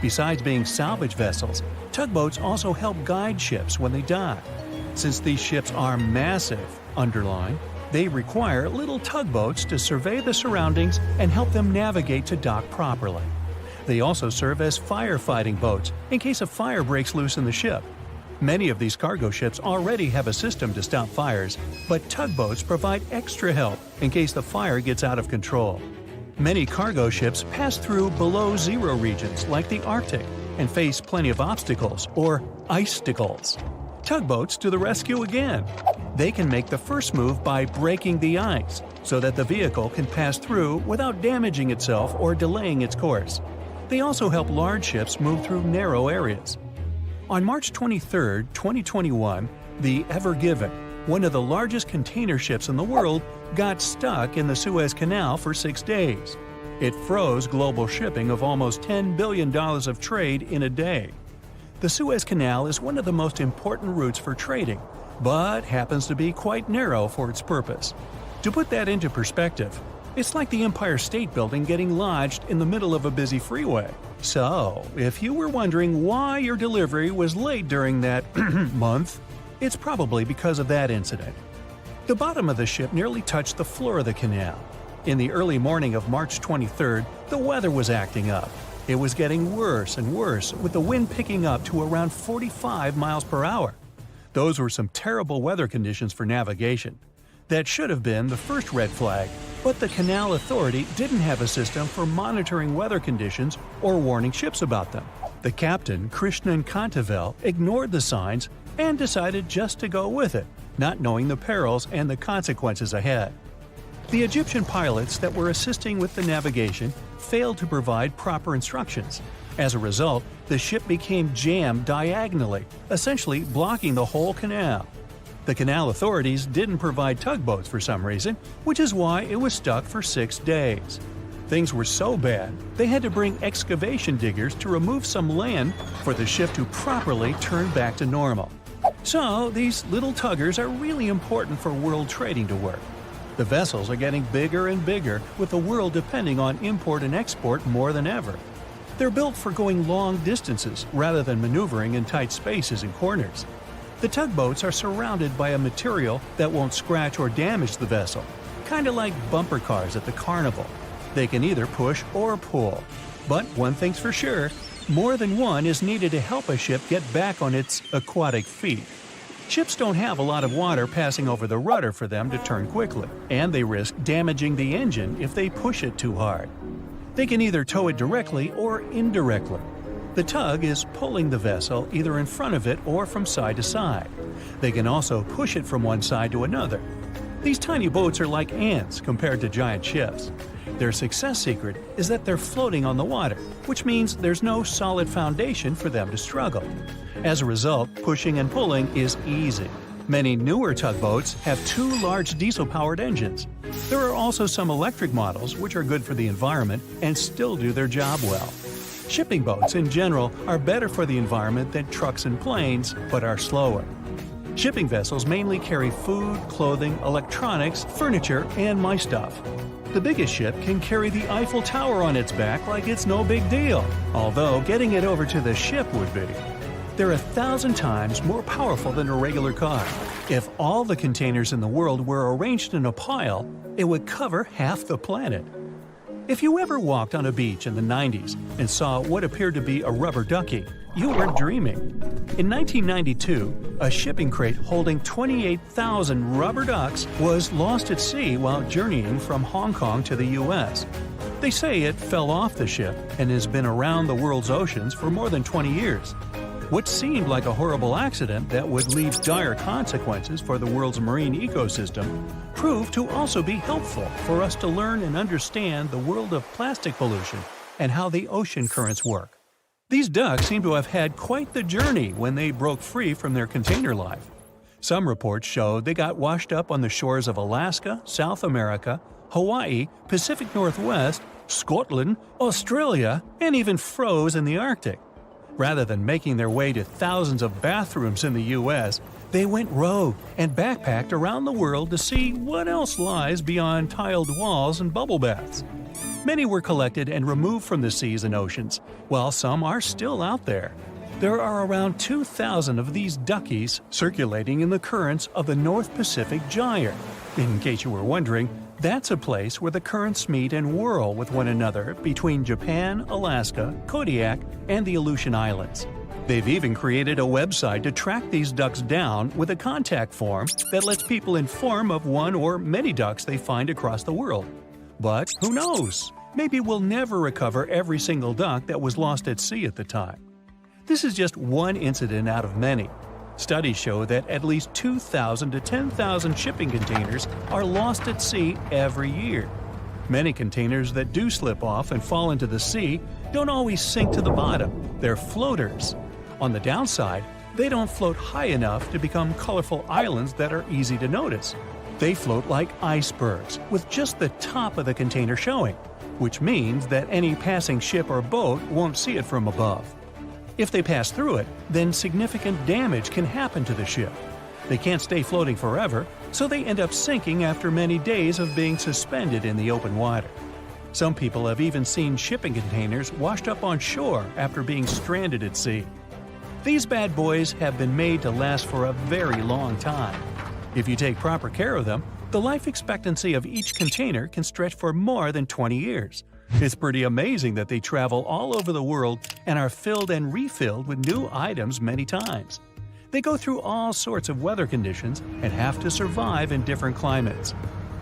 Besides being salvage vessels, tugboats also help guide ships when they dock. Since these ships are massive, underline, they require little tugboats to survey the surroundings and help them navigate to dock properly. They also serve as firefighting boats in case a fire breaks loose in the ship. Many of these cargo ships already have a system to stop fires, but tugboats provide extra help in case the fire gets out of control. Many cargo ships pass through below zero regions like the Arctic, and face plenty of obstacles, or icicles. Tugboats to the rescue again. They can make the first move by breaking the ice, so that the vehicle can pass through without damaging itself or delaying its course. They also help large ships move through narrow areas. On March 23, 2021, the Ever Given, one of the largest container ships in the world, got stuck in the Suez Canal for 6 days. It froze global shipping of almost $10 billion of trade in a day. The Suez Canal is one of the most important routes for trading, but happens to be quite narrow for its purpose. To put that into perspective, it's like the Empire State Building getting lodged in the middle of a busy freeway. So, if you were wondering why your delivery was late during that month, it's probably because of that incident. The bottom of the ship nearly touched the floor of the canal. In the early morning of March 23rd, the weather was acting up. It was getting worse and worse, with the wind picking up to around 45 miles per hour. Those were some terrible weather conditions for navigation. That should have been the first red flag, but the Canal Authority didn't have a system for monitoring weather conditions or warning ships about them. The captain, Krishnan Kantavel, ignored the signs and decided just to go with it, not knowing the perils and the consequences ahead. The Egyptian pilots that were assisting with the navigation failed to provide proper instructions. As a result, the ship became jammed diagonally, essentially blocking the whole canal. The canal authorities didn't provide tugboats for some reason, which is why it was stuck for 6 days. Things were so bad, they had to bring excavation diggers to remove some land for the ship to properly turn back to normal. So, these little tuggers are really important for world trading to work. The vessels are getting bigger and bigger, with the world depending on import and export more than ever. They're built for going long distances rather than maneuvering in tight spaces and corners. The tugboats are surrounded by a material that won't scratch or damage the vessel, kind of like bumper cars at the carnival. They can either push or pull. But one thing's for sure, more than one is needed to help a ship get back on its aquatic feet. Ships don't have a lot of water passing over the rudder for them to turn quickly, and they risk damaging the engine if they push it too hard. They can either tow it directly or indirectly. The tug is pulling the vessel either in front of it or from side to side. They can also push it from one side to another. These tiny boats are like ants compared to giant ships. Their success secret is that they're floating on the water, which means there's no solid foundation for them to struggle. As a result, pushing and pulling is easy. Many newer tugboats have 2 large diesel-powered engines. There are also some electric models which are good for the environment and still do their job well. Shipping boats in general are better for the environment than trucks and planes, but are slower. Shipping vessels mainly carry food, clothing, electronics, furniture, and my stuff. The biggest ship can carry the Eiffel Tower on its back like it's no big deal, although getting it over to the ship would be. They're 1,000 times more powerful than a regular car. If all the containers in the world were arranged in a pile, it would cover half the planet. If you ever walked on a beach in the 90s and saw what appeared to be a rubber ducky, you weren't dreaming. In 1992, a shipping crate holding 28,000 rubber ducks was lost at sea while journeying from Hong Kong to the U.S. They say it fell off the ship and has been around the world's oceans for more than 20 years. What seemed like a horrible accident that would leave dire consequences for the world's marine ecosystem proved to also be helpful for us to learn and understand the world of plastic pollution and how the ocean currents work. These ducks seem to have had quite the journey when they broke free from their container life. Some reports showed they got washed up on the shores of Alaska, South America, Hawaii, Pacific Northwest, Scotland, Australia, and even froze in the Arctic. Rather than making their way to thousands of bathrooms in the U.S., they went rogue and backpacked around the world to see what else lies beyond tiled walls and bubble baths. Many were collected and removed from the seas and oceans, while some are still out there. There are around 2,000 of these duckies circulating in the currents of the North Pacific Gyre. In case you were wondering, that's a place where the currents meet and whirl with one another between Japan, Alaska, Kodiak, and the Aleutian Islands. They've even created a website to track these ducks down with a contact form that lets people inform of one or many ducks they find across the world. But who knows? Maybe we'll never recover every single duck that was lost at sea at the time. This is just one incident out of many. Studies show that at least 2,000 to 10,000 shipping containers are lost at sea every year. Many containers that do slip off and fall into the sea don't always sink to the bottom. They're floaters. On the downside, they don't float high enough to become colorful islands that are easy to notice. They float like icebergs, with just the top of the container showing, which means that any passing ship or boat won't see it from above. If they pass through it, then significant damage can happen to the ship. They can't stay floating forever, so they end up sinking after many days of being suspended in the open water. Some people have even seen shipping containers washed up on shore after being stranded at sea. These bad boys have been made to last for a very long time. If you take proper care of them, the life expectancy of each container can stretch for more than 20 years. It's pretty amazing that they travel all over the world and are filled and refilled with new items many times. They go through all sorts of weather conditions and have to survive in different climates.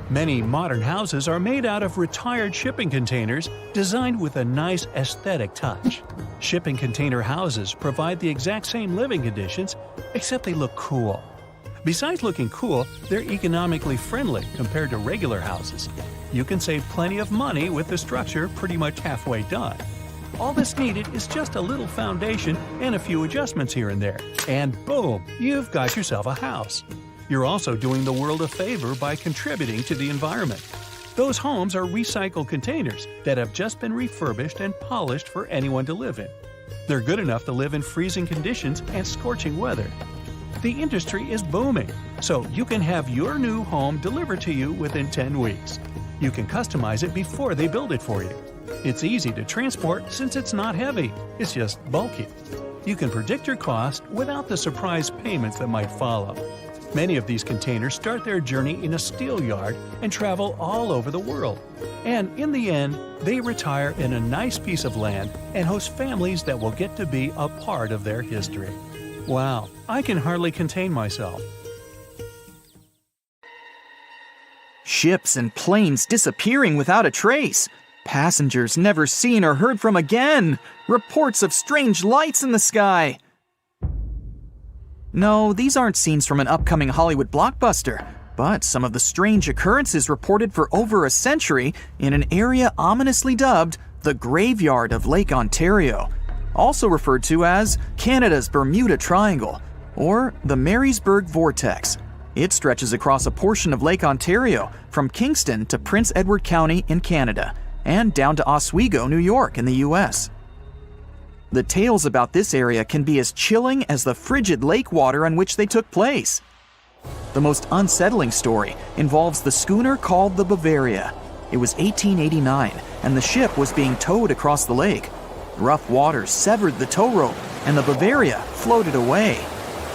Many modern houses are made out of retired shipping containers designed with a nice aesthetic touch. Shipping container houses provide the exact same living conditions, except they look cool. Besides looking cool, they're economically friendly compared to regular houses. You can save plenty of money with the structure pretty much halfway done. All that's needed is just a little foundation and a few adjustments here and there, and boom, you've got yourself a house. You're also doing the world a favor by contributing to the environment. Those homes are recycled containers that have just been refurbished and polished for anyone to live in. They're good enough to live in freezing conditions and scorching weather. The industry is booming, so you can have your new home delivered to you within 10 weeks. You can customize it before they build it for you. It's easy to transport since it's not heavy, it's just bulky. You can predict your cost without the surprise payments that might follow. Many of these containers start their journey in a steel yard and travel all over the world. And in the end, they retire in a nice piece of land and host families that will get to be a part of their history. Wow, I can hardly contain myself. Ships and planes disappearing without a trace. Passengers never seen or heard from again. Reports of strange lights in the sky. No, these aren't scenes from an upcoming Hollywood blockbuster, but some of the strange occurrences reported for over a century in an area ominously dubbed the Graveyard of Lake Ontario, also referred to as Canada's Bermuda Triangle, or the Marysburg Vortex. It stretches across a portion of Lake Ontario from Kingston to Prince Edward County in Canada, and down to Oswego, New York in the US. The tales about this area can be as chilling as the frigid lake water on which they took place. The most unsettling story involves the schooner called the Bavaria. It was 1889, and the ship was being towed across the lake. Rough waters severed the tow rope, and the Bavaria floated away.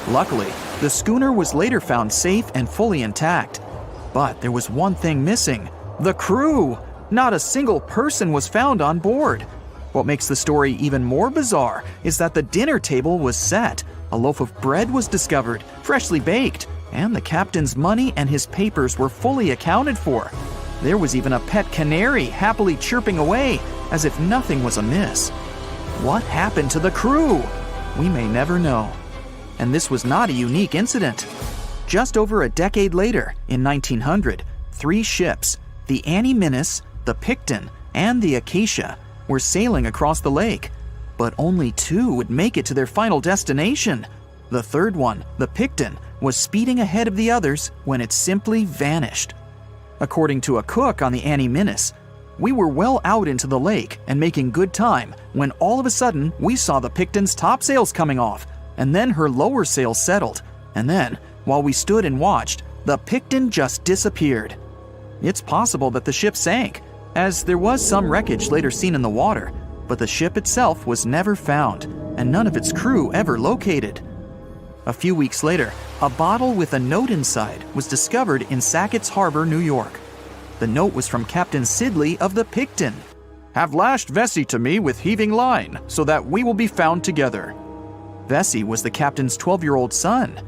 Luckily, the schooner was later found safe and fully intact. But there was one thing missing: the crew! Not a single person was found on board. What makes the story even more bizarre is that the dinner table was set, a loaf of bread was discovered, freshly baked, and the captain's money and his papers were fully accounted for. There was even a pet canary happily chirping away as if nothing was amiss. What happened to the crew? We may never know. And this was not a unique incident. Just over a decade later, in 1900, 3 ships, the Annie Minnis, the Picton, and the Acacia, were sailing across the lake. But only 2 would make it to their final destination. The third one, the Picton, was speeding ahead of the others when it simply vanished. According to a cook on the Annie Minnis, we were well out into the lake and making good time when all of a sudden we saw the Picton's topsails coming off, and then her lower sails settled, and then, while we stood and watched, the Picton just disappeared. It's possible that the ship sank, as there was some wreckage later seen in the water, but the ship itself was never found, and none of its crew ever located. A few weeks later, a bottle with a note inside was discovered in Sackett's Harbor, New York. The note was from Captain Sidley of the Picton. "Have lashed Vesey to me with heaving line, so that we will be found together." Vesey was the captain's 12-year-old son.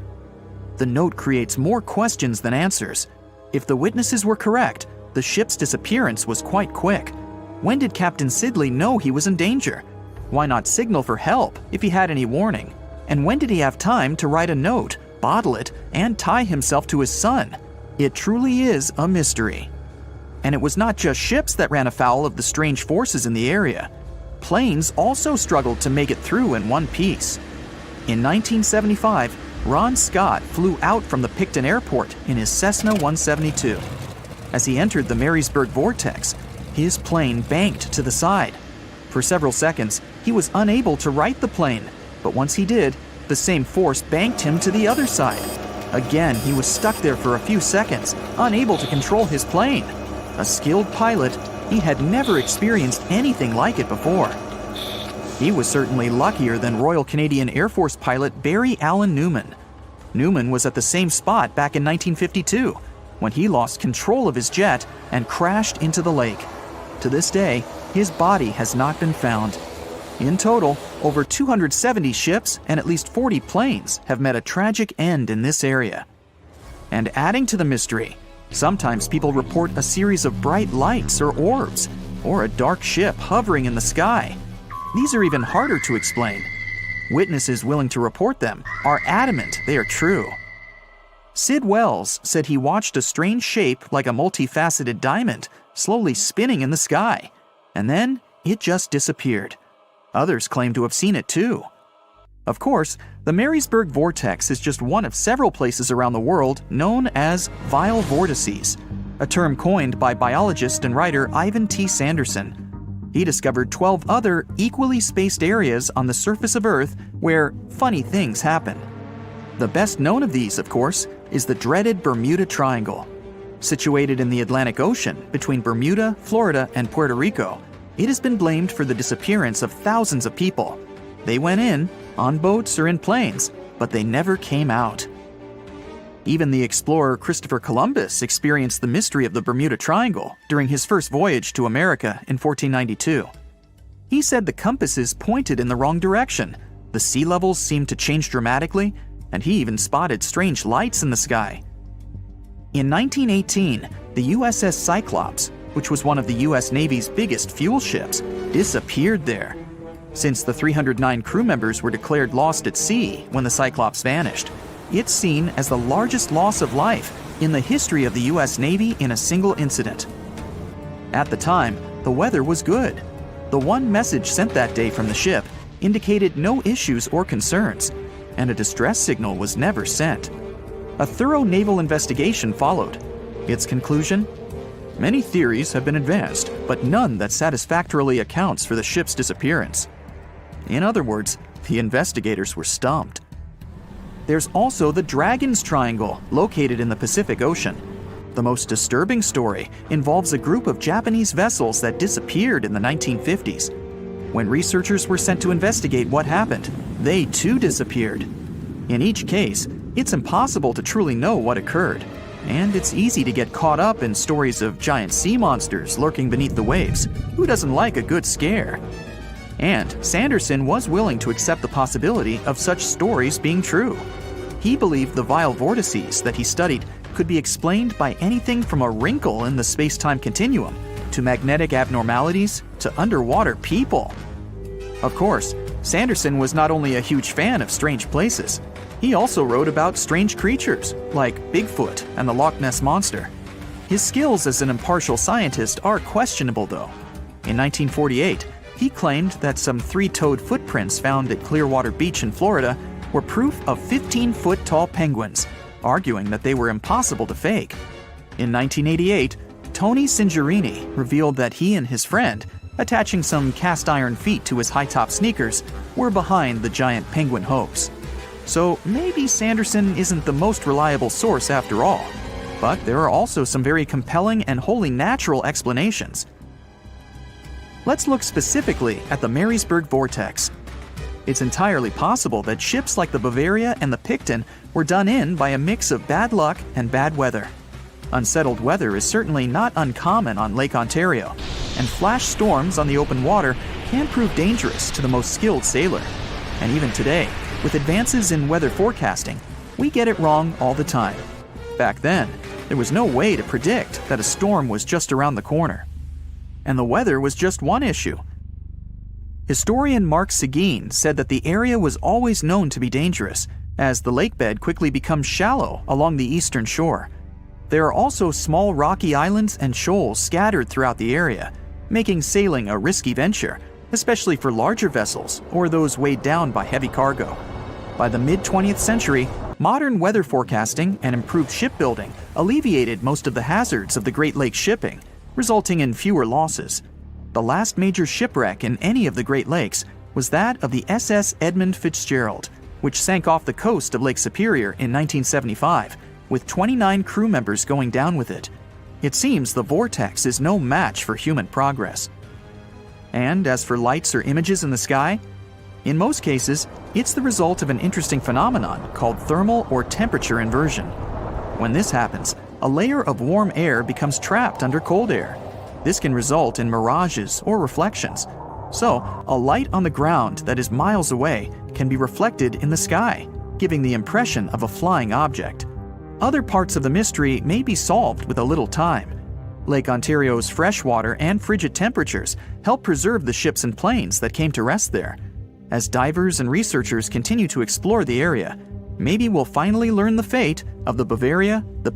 The note creates more questions than answers. If the witnesses were correct, the ship's disappearance was quite quick. When did Captain Sidley know he was in danger? Why not signal for help if he had any warning? And when did he have time to write a note, bottle it, and tie himself to his son? It truly is a mystery. And it was not just ships that ran afoul of the strange forces in the area. Planes also struggled to make it through in one piece. In 1975, Ron Scott flew out from the Picton Airport in his Cessna 172. As he entered the Marysburg vortex, his plane banked to the side. For several seconds, he was unable to right the plane, but once he did, the same force banked him to the other side. Again, he was stuck there for a few seconds, unable to control his plane. A skilled pilot, he had never experienced anything like it before. He was certainly luckier than Royal Canadian Air Force pilot Barry Allen Newman. Newman was at the same spot back in 1952, when he lost control of his jet and crashed into the lake. To this day, his body has not been found. In total, over 270 ships and at least 40 planes have met a tragic end in this area. And adding to the mystery, sometimes people report a series of bright lights or orbs, or a dark ship hovering in the sky. These are even harder to explain. Witnesses willing to report them are adamant they are true. Sid Wells said he watched a strange shape like a multifaceted diamond slowly spinning in the sky, and then it just disappeared. Others claim to have seen it too. Of course, the Marysburg vortex is just one of several places around the world known as vile vortices, a term coined by biologist and writer Ivan T. Sanderson. He discovered 12 other equally spaced areas on the surface of Earth where funny things happen. The best known of these, of course, is the dreaded Bermuda Triangle. Situated in the Atlantic Ocean between Bermuda, Florida, and Puerto Rico, it has been blamed for the disappearance of thousands of people. They went in, on boats or in planes, but they never came out. Even the explorer Christopher Columbus experienced the mystery of the Bermuda Triangle during his first voyage to America in 1492. He said the compasses pointed in the wrong direction, the sea levels seemed to change dramatically, and he even spotted strange lights in the sky. In 1918, the USS Cyclops, which was one of the US Navy's biggest fuel ships, disappeared there. Since the 309 crew members were declared lost at sea when the Cyclops vanished, it's seen as the largest loss of life in the history of the US Navy in a single incident. At the time, the weather was good. The one message sent that day from the ship indicated no issues or concerns, and a distress signal was never sent. A thorough naval investigation followed. Its conclusion? Many theories have been advanced, but none that satisfactorily accounts for the ship's disappearance. In other words, the investigators were stumped. There's also the Dragon's Triangle, located in the Pacific Ocean. The most disturbing story involves a group of Japanese vessels that disappeared in the 1950s. When researchers were sent to investigate what happened, they too disappeared. In each case, it's impossible to truly know what occurred, and it's easy to get caught up in stories of giant sea monsters lurking beneath the waves. Who doesn't like a good scare? And Sanderson was willing to accept the possibility of such stories being true. He believed the vile vortices that he studied could be explained by anything from a wrinkle in the space-time continuum to magnetic abnormalities to underwater people. Of course, Sanderson was not only a huge fan of strange places, he also wrote about strange creatures like Bigfoot and the Loch Ness Monster. His skills as an impartial scientist are questionable, though. In 1948, he claimed that some 3-toed footprints found at Clearwater Beach in Florida were proof of 15-foot-tall penguins, arguing that they were impossible to fake. In 1988, Tony Singerini revealed that he and his friend, attaching some cast-iron feet to his high-top sneakers, were behind the giant penguin hoax. So maybe Sanderson isn't the most reliable source after all, but there are also some very compelling and wholly natural explanations. Let's look specifically at the Marysburg vortex. It's entirely possible that ships like the Bavaria and the Picton were done in by a mix of bad luck and bad weather. Unsettled weather is certainly not uncommon on Lake Ontario, and flash storms on the open water can prove dangerous to the most skilled sailor. And even today, with advances in weather forecasting, we get it wrong all the time. Back then, there was no way to predict that a storm was just around the corner. And the weather was just one issue. Historian Mark Seguin said that the area was always known to be dangerous, as the lakebed quickly becomes shallow along the eastern shore. There are also small rocky islands and shoals scattered throughout the area, making sailing a risky venture, especially for larger vessels or those weighed down by heavy cargo. By the mid-20th century, modern weather forecasting and improved shipbuilding alleviated most of the hazards of the Great Lakes shipping, resulting in fewer losses. The last major shipwreck in any of the Great Lakes was that of the SS Edmund Fitzgerald, which sank off the coast of Lake Superior in 1975, with 29 crew members going down with it. It seems the vortex is no match for human progress. And as for lights or images in the sky, in most cases, it's the result of an interesting phenomenon called thermal or temperature inversion. When this happens, a layer of warm air becomes trapped under cold air. This can result in mirages or reflections. So, a light on the ground that is miles away can be reflected in the sky, giving the impression of a flying object. Other parts of the mystery may be solved with a little time. Lake Ontario's freshwater and frigid temperatures help preserve the ships and planes that came to rest there. As divers and researchers continue to explore the area, maybe we'll finally learn the fate of the Bavaria, the